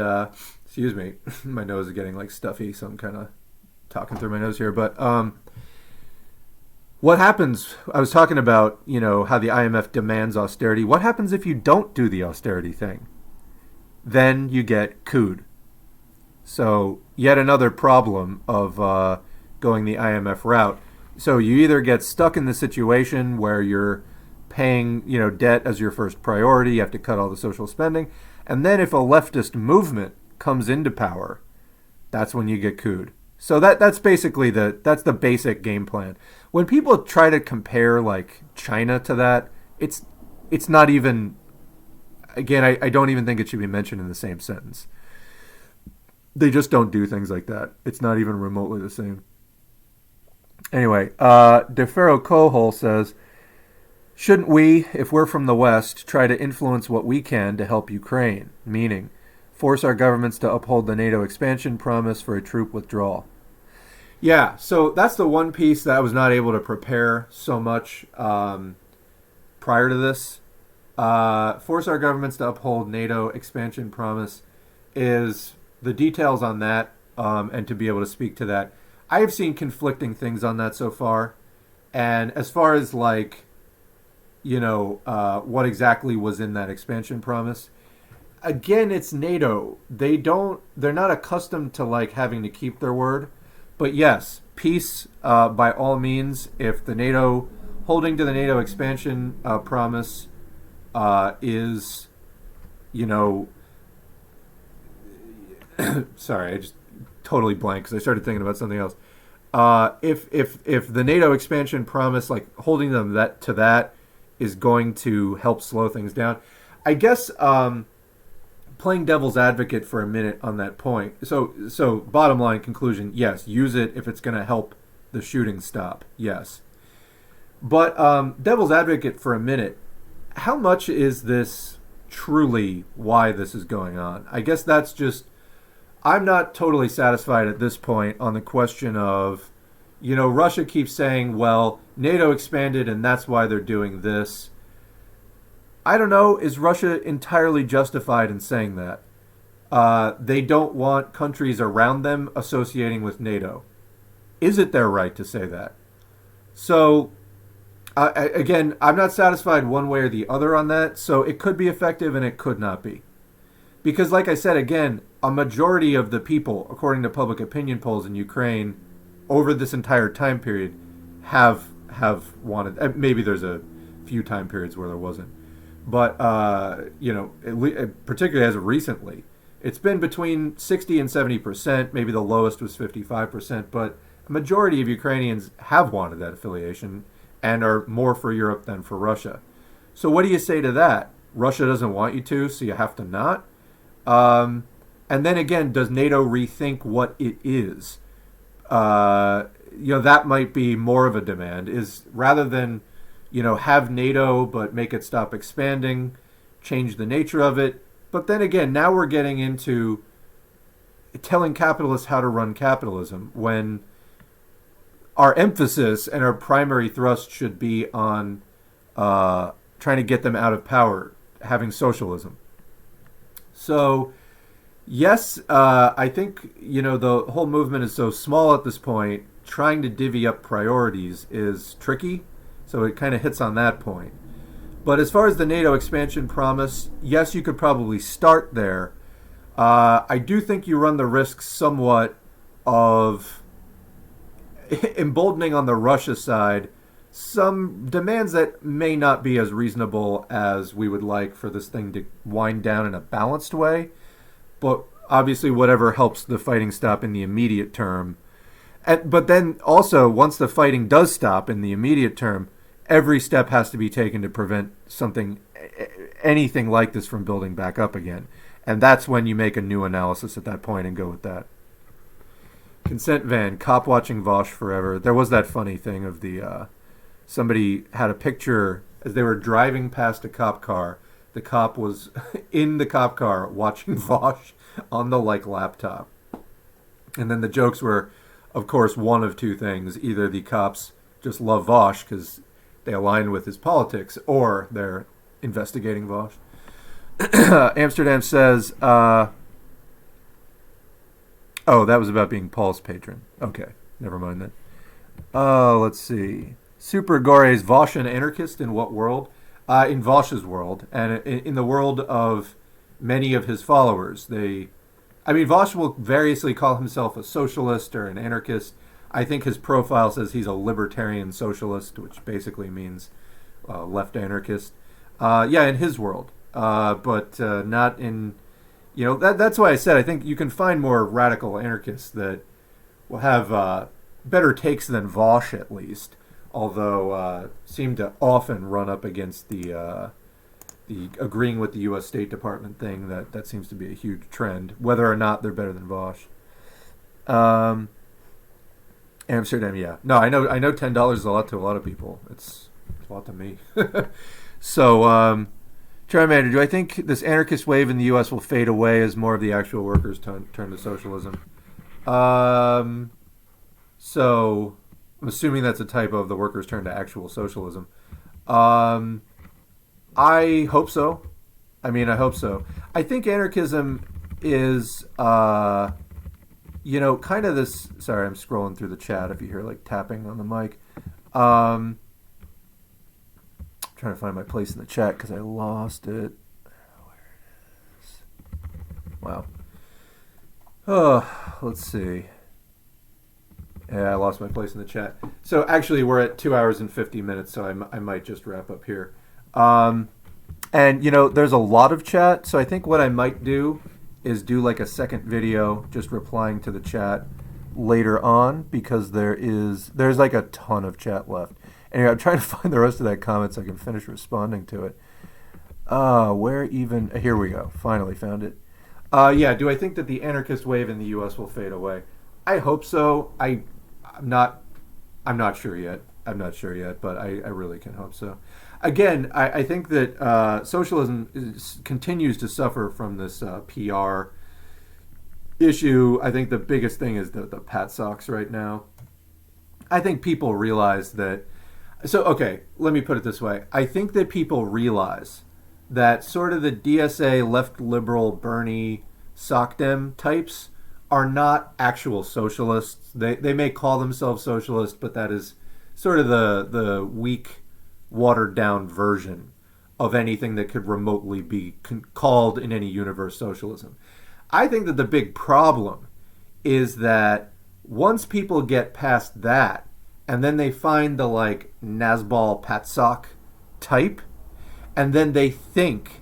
excuse me, my nose is getting like stuffy, so I'm kind of talking through my nose here, but what happens? I was talking about, how the IMF demands austerity. What happens if you don't do the austerity thing? Then you get couped. So yet another problem of going the IMF route. So you either get stuck in the situation where you're paying, debt as your first priority. You have to cut all the social spending, and then if a leftist movement comes into power, that's when you get couped. So that's basically that's the basic game plan. When people try to compare like China to that, it's not even. Again, I don't even think it should be mentioned in the same sentence. They just don't do things like that. It's not even remotely the same. Anyway, DeFerro Kohol says, shouldn't we, if we're from the West, try to influence what we can to help Ukraine? Meaning, force our governments to uphold the NATO expansion promise for a troop withdrawal. Yeah, so that's the one piece that I was not able to prepare so much prior to this. Force our governments to uphold NATO expansion promise is the details on that, and to be able to speak to that. I have seen conflicting things on that so far. And as far as like, what exactly was in that expansion promise, again, it's NATO. They're not accustomed to like having to keep their word. But yes, peace by all means. If the NATO, holding to the NATO expansion promise is, sorry, I just totally blank because I started thinking about something else. If the NATO expansion promise, like holding them to that, is going to help slow things down, I guess playing devil's advocate for a minute on that point. So bottom line conclusion: yes, use it if it's going to help the shooting stop. Yes, but devil's advocate for a minute. How much is this truly why this is going on? I guess that's just. I'm not totally satisfied at this point on the question of, Russia keeps saying, well, NATO expanded and that's why they're doing this. I don't know. Is Russia entirely justified in saying that? They don't want countries around them associating with NATO. Is it their right to say that? So, again, I'm not satisfied one way or the other on that. So it could be effective and it could not be. Because like I said, again, a majority of the people, according to public opinion polls in Ukraine, over this entire time period, have wanted. Maybe there's a few time periods where there wasn't, but particularly as of recently, it's been between 60 and 70%. Maybe the lowest was 55%, but a majority of Ukrainians have wanted that affiliation and are more for Europe than for Russia. So what do you say to that? Russia doesn't want you to, so you have to not. And then again, does NATO rethink what it is? That might be more of a demand, is rather than, have NATO but make it stop expanding, change the nature of it. But then again, now we're getting into telling capitalists how to run capitalism when our emphasis and our primary thrust should be on trying to get them out of power, having socialism. So, yes, I think, the whole movement is so small at this point, trying to divvy up priorities is tricky. So it kind of hits on that point. But as far as the NATO expansion promise, yes, you could probably start there. I do think you run the risk somewhat of emboldening on the Russia side some demands that may not be as reasonable as we would like for this thing to wind down in a balanced way. But obviously whatever helps the fighting stop in the immediate term. But then also, once the fighting does stop in the immediate term, every step has to be taken to prevent anything like this from building back up again. And that's when you make a new analysis at that point and go with that. Consent van, cop watching Vosh forever. There was that funny thing of the... somebody had a picture as they were driving past a cop car. The cop was in the cop car watching Vosh on the laptop. And then the jokes were, of course, one of two things. Either the cops just love Vosh because they align with his politics, or they're investigating Vosh. Amsterdam says, oh, that was about being Paul's patron. Okay, never mind that. Let's see. Super Gore is Vosh an anarchist in what world? In Vosh's world, and in the world of many of his followers. Vosh will variously call himself a socialist or an anarchist. I think his profile says he's a libertarian socialist, which basically means left anarchist. In his world, but not in. That's why I said I think you can find more radical anarchists that will have better takes than Vosh, at least. Although seem to often run up against the agreeing with the U.S. State Department thing. That seems to be a huge trend, whether or not they're better than Vosh. Amsterdam, yeah. No, I know $10 is a lot to a lot of people. It's a lot to me. So, Charmander, do I think this anarchist wave in the U.S. will fade away as more of the actual workers turn to socialism? So, I'm assuming that's a typo of the workers turn to actual socialism. I hope so. I hope so. I think anarchism is, kind of this. Sorry, I'm scrolling through the chat if you hear like tapping on the mic. Trying to find my place in the chat because I lost it. Where it is. Wow. Oh, let's see. Yeah, I lost my place in the chat. So actually, we're at 2 hours and 50 minutes, so I might just wrap up here. And, there's a lot of chat, so I think what I might do is do like a second video just replying to the chat later on, because there's like a ton of chat left. Anyway, I'm trying to find the rest of that comment so I can finish responding to it. Where even... Here we go. Finally found it. Do I think that the anarchist wave in the U.S. will fade away? I hope so. I'm not sure yet. But I really can hope so. Again, I think that socialism continues to suffer from this PR issue. I think the biggest thing is the Pat socks right now. I think people realize that. So, okay, let me put it this way. I think that people realize that sort of the DSA, left liberal, Bernie, SocDem types are not actual socialists. They may call themselves socialists, but that is sort of the weak, watered-down version of anything that could remotely be called in any universe socialism. I think that the big problem is that once people get past that, and then they find the like Nazbal Patsock type, and then they think,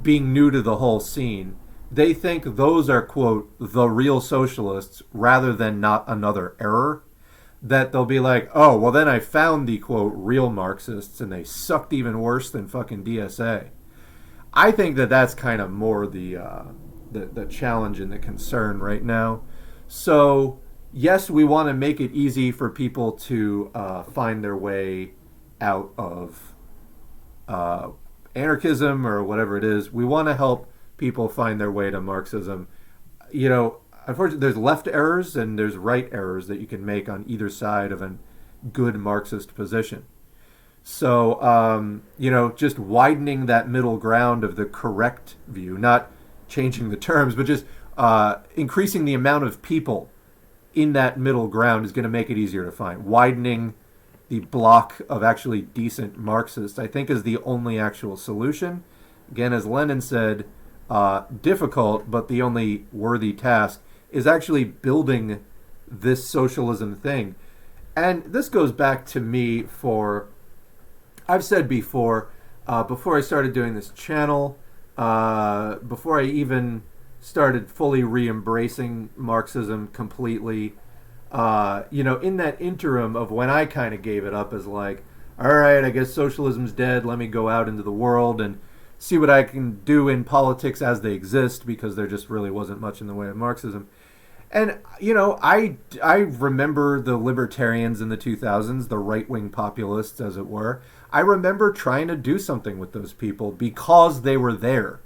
being new to the whole scene, they think those are, quote, the real socialists rather than not another error, that they'll be like, oh, well then I found the, quote, real Marxists and they sucked even worse than fucking DSA. I think that that's kind of more the challenge and the concern right now. So, yes, we want to make it easy for people to find their way out of anarchism or whatever it is. We want to help people find their way to Marxism. Unfortunately, there's left errors and there's right errors that you can make on either side of a good Marxist position. So, just widening that middle ground of the correct view, not changing the terms, but just increasing the amount of people in that middle ground is going to make it easier to find. Widening the block of actually decent Marxists, I think, is the only actual solution. Again, as Lenin said, difficult, but the only worthy task is actually building this socialism thing. And this goes back to me I've said before I started doing this channel, before I even started fully re-embracing Marxism completely, in that interim of when I kind of gave it up as like, all right, I guess socialism's dead, let me go out into the world and see what I can do in politics as they exist, because there just really wasn't much in the way of Marxism. And, I remember the libertarians in the 2000s, the right-wing populists, as it were. I remember trying to do something with those people because they were there,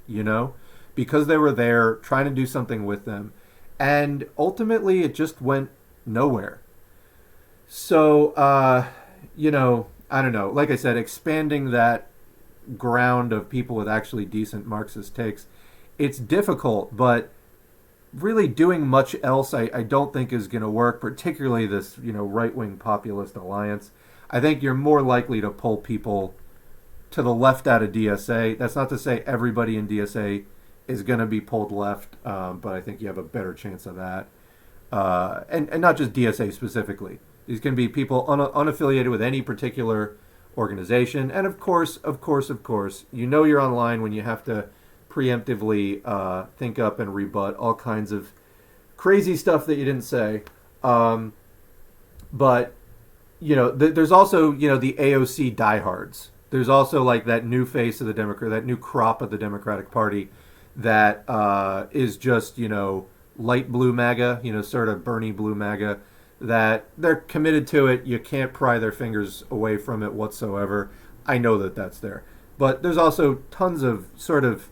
because they were there, trying to do something with them. And ultimately, it just went nowhere. So, I don't know. Like I said, expanding that ground of people with actually decent Marxist takes, it's difficult, but really doing much else I don't think is going to work, particularly this, right-wing populist alliance. I think you're more likely to pull people to the left out of DSA. That's not to say everybody in DSA is going to be pulled left, but I think you have a better chance of that. And not just DSA specifically. These can be people unaffiliated with any particular organization. And of course, you're online when you have to preemptively think up and rebut all kinds of crazy stuff that you didn't say. But, there's also, the AOC diehards. There's also like that new face of the Democrat, that new crop of the Democratic Party that is just, light blue MAGA, sort of Bernie blue MAGA, that they're committed to it. You can't pry their fingers away from it whatsoever. I know that that's there. But there's also tons of sort of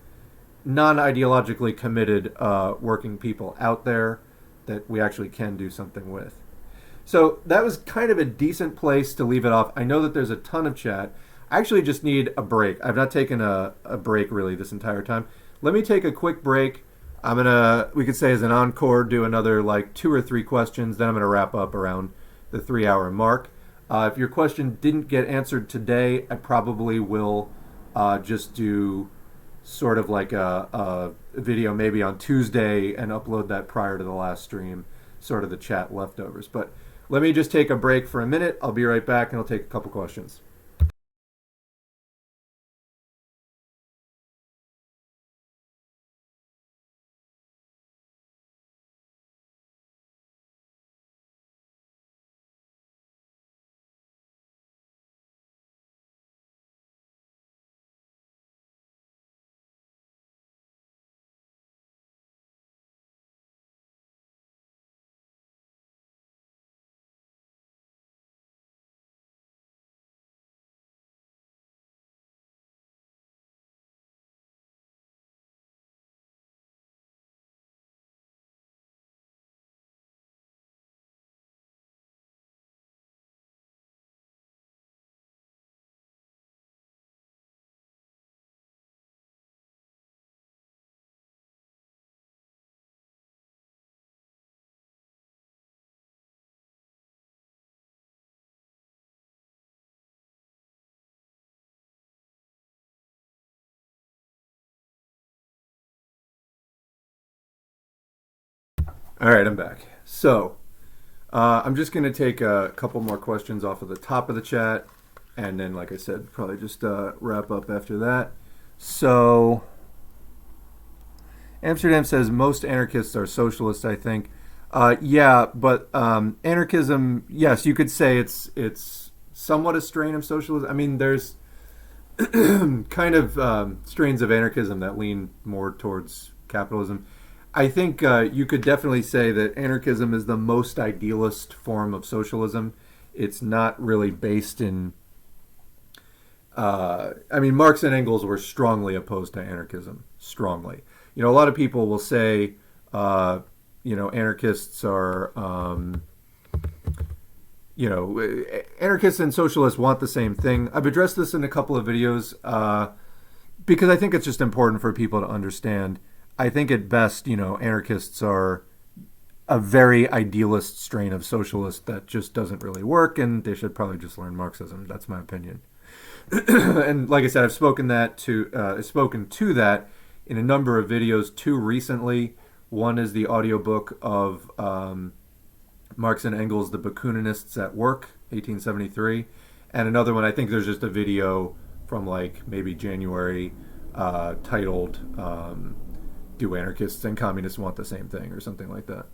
non-ideologically committed working people out there that we actually can do something with. So that was kind of a decent place to leave it off. I know that there's a ton of chat. I actually just need a break. I've not taken a break really this entire time. Let me take a quick break. I'm going to, we could say as an encore, do another like 2 or 3 questions. Then I'm going to wrap up around the 3-hour mark. If your question didn't get answered today, I probably will just do sort of like a video maybe on Tuesday and upload that prior to the last stream, sort of the chat leftovers. But let me just take a break for a minute. I'll be right back and I'll take a couple questions. All right, I'm back. So I'm just going to take a couple more questions off of the top of the chat. And then, like I said, probably just wrap up after that. So Amsterdam says most anarchists are socialists, I think. Yeah, but anarchism, yes, you could say it's somewhat a strain of socialism. I mean, there's kind of strains of anarchism that lean more towards capitalism. I think you could definitely say that anarchism is the most idealist form of socialism. It's not really based in... Marx and Engels were strongly opposed to anarchism. Strongly. A lot of people will say, anarchists are... anarchists and socialists want the same thing. I've addressed this in a couple of videos because I think it's just important for people to understand. I think at best, anarchists are a very idealist strain of socialist that just doesn't really work, and they should probably just learn Marxism. That's my opinion. And like I said, I've spoken to that in a number of videos. 2 recently. One is the audiobook of Marx and Engels, The Bakuninists at Work, 1873. And another one, I think there's just a video from like maybe January titled Do Anarchists and Communists Want the Same Thing, or something like that.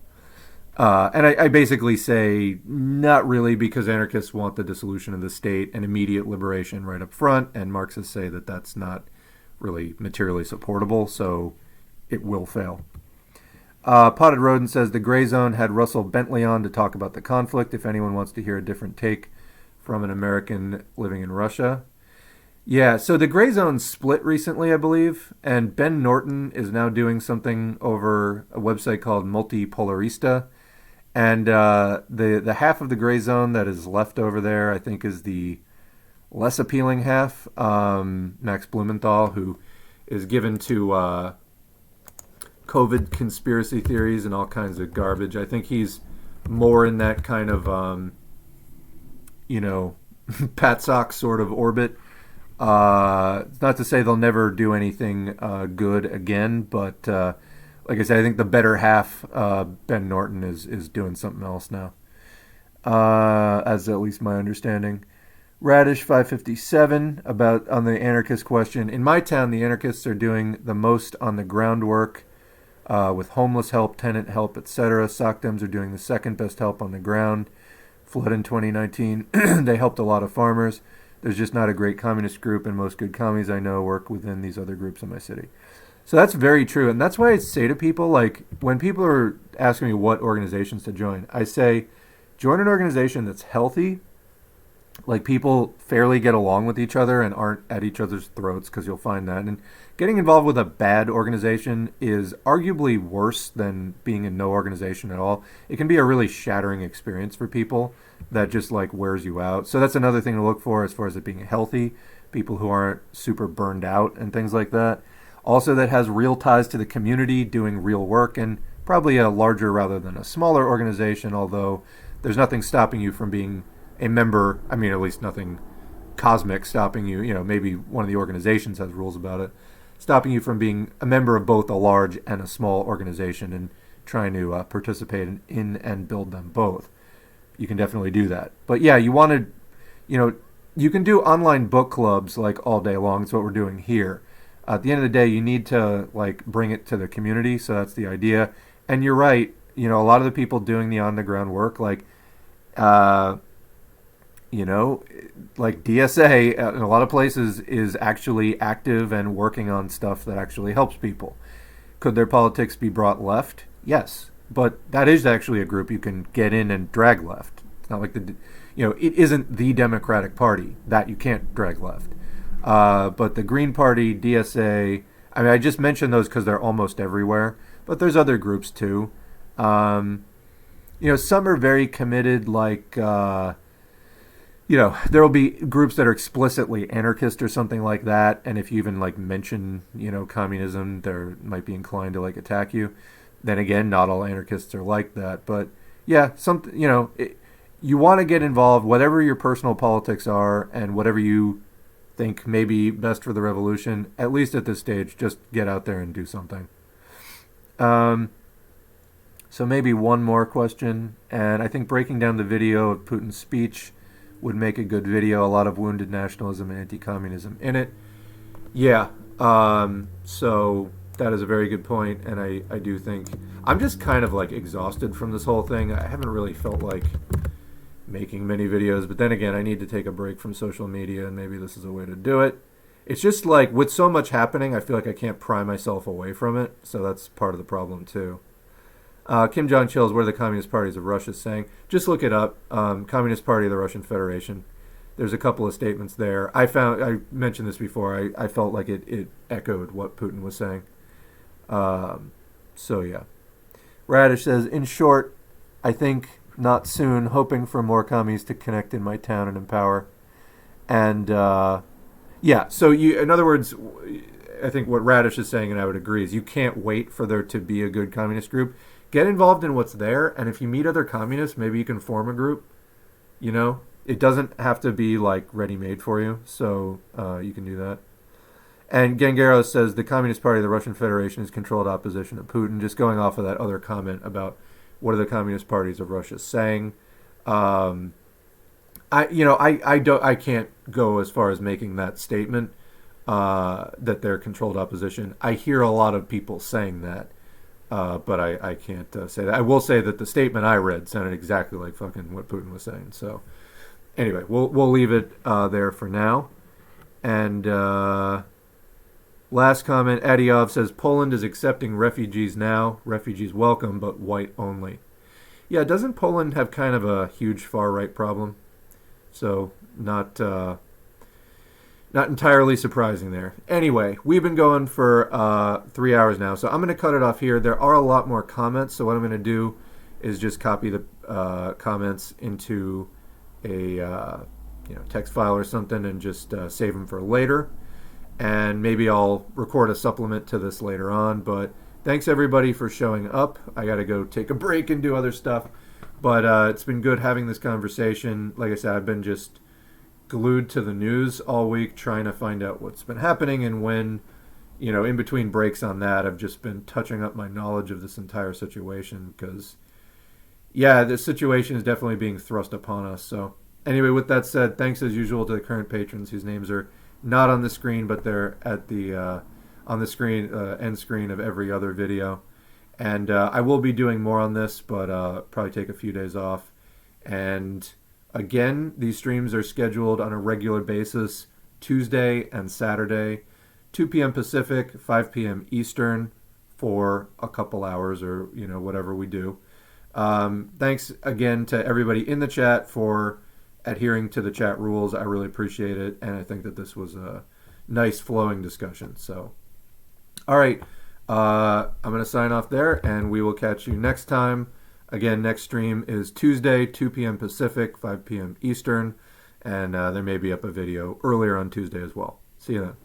And I basically say not really, because anarchists want the dissolution of the state and immediate liberation right up front, and Marxists say that that's not really materially supportable, so it will fail. Potted Rodent says the Gray Zone had Russell Bentley on to talk about the conflict, if anyone wants to hear a different take from an American living in Russia. Yeah, so the Gray Zone split recently, I believe, and Ben Norton is now doing something over a website called Multipolarista. And the half of the gray zone that is left over there, I think, is the less appealing half. Max Blumenthal, who is given to COVID conspiracy theories and all kinds of garbage. I think he's more in that kind of, you know, Patsock sort of orbit. Not to say they'll never do anything good again, but like I said, I think the better half, Ben Norton, is doing something else now, as at least my understanding. Radish 557 about on the anarchist question. In my town, the anarchists are doing the most on the groundwork with homeless help, tenant help, etc. SOCDEMs are doing the second best help on the ground. Flood in 2019, they helped a lot of farmers. There's just not a great communist group, and most good commies I know work within these other groups in my city. So that's very true, and that's why I say to people, like, when people are asking me what organizations to join, I say, join an organization that's healthy, like people fairly get along with each other and aren't at each other's throats, because you'll find that. And getting involved with a bad organization is arguably worse than being in no organization at all. It can be a really shattering experience for people that just like wears you out. So that's another thing to look for as far as it being healthy, people who aren't super burned out and things like that. Also, that has real ties to the community, doing real work, and probably a larger rather than a smaller organization, although there's nothing stopping you from being a member. I mean, at least nothing cosmic stopping you. You know, maybe one of the organizations has rules about it, stopping you from being a member of both a large and a small organization and trying to participate in and build them both. You can definitely do that. But yeah, you want to, you know, you can do online book clubs like all day long. It's what we're doing here. At the end of the day, you need to like bring it to the community. So that's the idea. And you're right. You know, a lot of the people doing the on the ground work, like, you know, like DSA in a lot of places is actually active and working on stuff that actually helps people. Could their politics be brought left? Yes. But that is actually a group you can get in and drag left. It's not like you know, it isn't the Democratic Party that you can't drag left. But the Green Party, DSA, I mean, I just mentioned those because they're almost everywhere. But there's other groups too. You know, some are very committed, like, you know, there will be groups that are explicitly anarchist or something like that. And if you even like mention, you know, communism, they might be inclined to like attack you. Then again, not all anarchists are like that. But yeah, you know, you want to get involved, whatever your personal politics are and whatever you think may be best for the revolution. At least at this stage, just get out there and do something. So maybe one more question. And I think breaking down the video of Putin's speech would make a good video. A lot of wounded nationalism and anti-communism in it. Yeah. So that is a very good point, and I do think I'm just kind of like exhausted from this whole thing. I haven't really felt like making many videos, but then again, I need to take a break from social media, and maybe this is a way to do it. It's just like with so much happening, I feel like I can't pry myself away from it, so that's part of the problem too. Kim Jong Chills, what are the Communist Parties of Russia saying? Just look it up. Communist Party of the Russian Federation. There's a couple of statements there. I mentioned this before. I felt like it echoed what Putin was saying. So yeah. Radish says, in short, I think not soon, hoping for more commies to connect in my town and empower. And yeah, so in other words, I think what Radish is saying, and I would agree, is you can't wait for there to be a good communist group. Get involved in what's there, and if you meet other communists, maybe you can form a group. You know, it doesn't have to be like ready-made for you, so you can do that. And Gengaro says the Communist Party of the Russian Federation is controlled opposition to Putin. Just going off of that other comment about what are the Communist Parties of Russia saying. I can't go as far as making that statement that they're controlled opposition. I hear a lot of people saying that. But I can't say that. I will say that the statement I read sounded exactly like fucking what Putin was saying. So anyway, we'll leave it there for now. And last comment, Adiov says Poland is accepting refugees now. Refugees welcome, but white only. Yeah, doesn't Poland have kind of a huge far-right problem? So not entirely surprising there. Anyway, we've been going for 3 hours now, so I'm going to cut it off here. There are a lot more comments, so what I'm going to do is just copy the comments into a text file or something and just save them for later. And maybe I'll record a supplement to this later on. But thanks everybody for showing up. I got to go take a break and do other stuff. But it's been good having this conversation. Like I said, I've been just glued to the news all week trying to find out what's been happening, and when, in between breaks on that, I've just been touching up my knowledge of this entire situation because, yeah, this situation is definitely being thrust upon us. So anyway, with that said, thanks as usual to the current patrons whose names are not on the screen, but they're at the on the screen, end screen of every other video. And I will be doing more on this, but probably take a few days off. And again, these streams are scheduled on a regular basis, Tuesday and Saturday, 2 p.m. Pacific, 5 p.m. Eastern, for a couple hours or, whatever we do. Thanks again to everybody in the chat for adhering to the chat rules. I really appreciate it, and I think that this was a nice flowing discussion. So, all right. I'm going to sign off there, and we will catch you next time. Again, next stream is Tuesday, 2 p.m. Pacific, 5 p.m. Eastern, and there may be up a video earlier on Tuesday as well. See you then.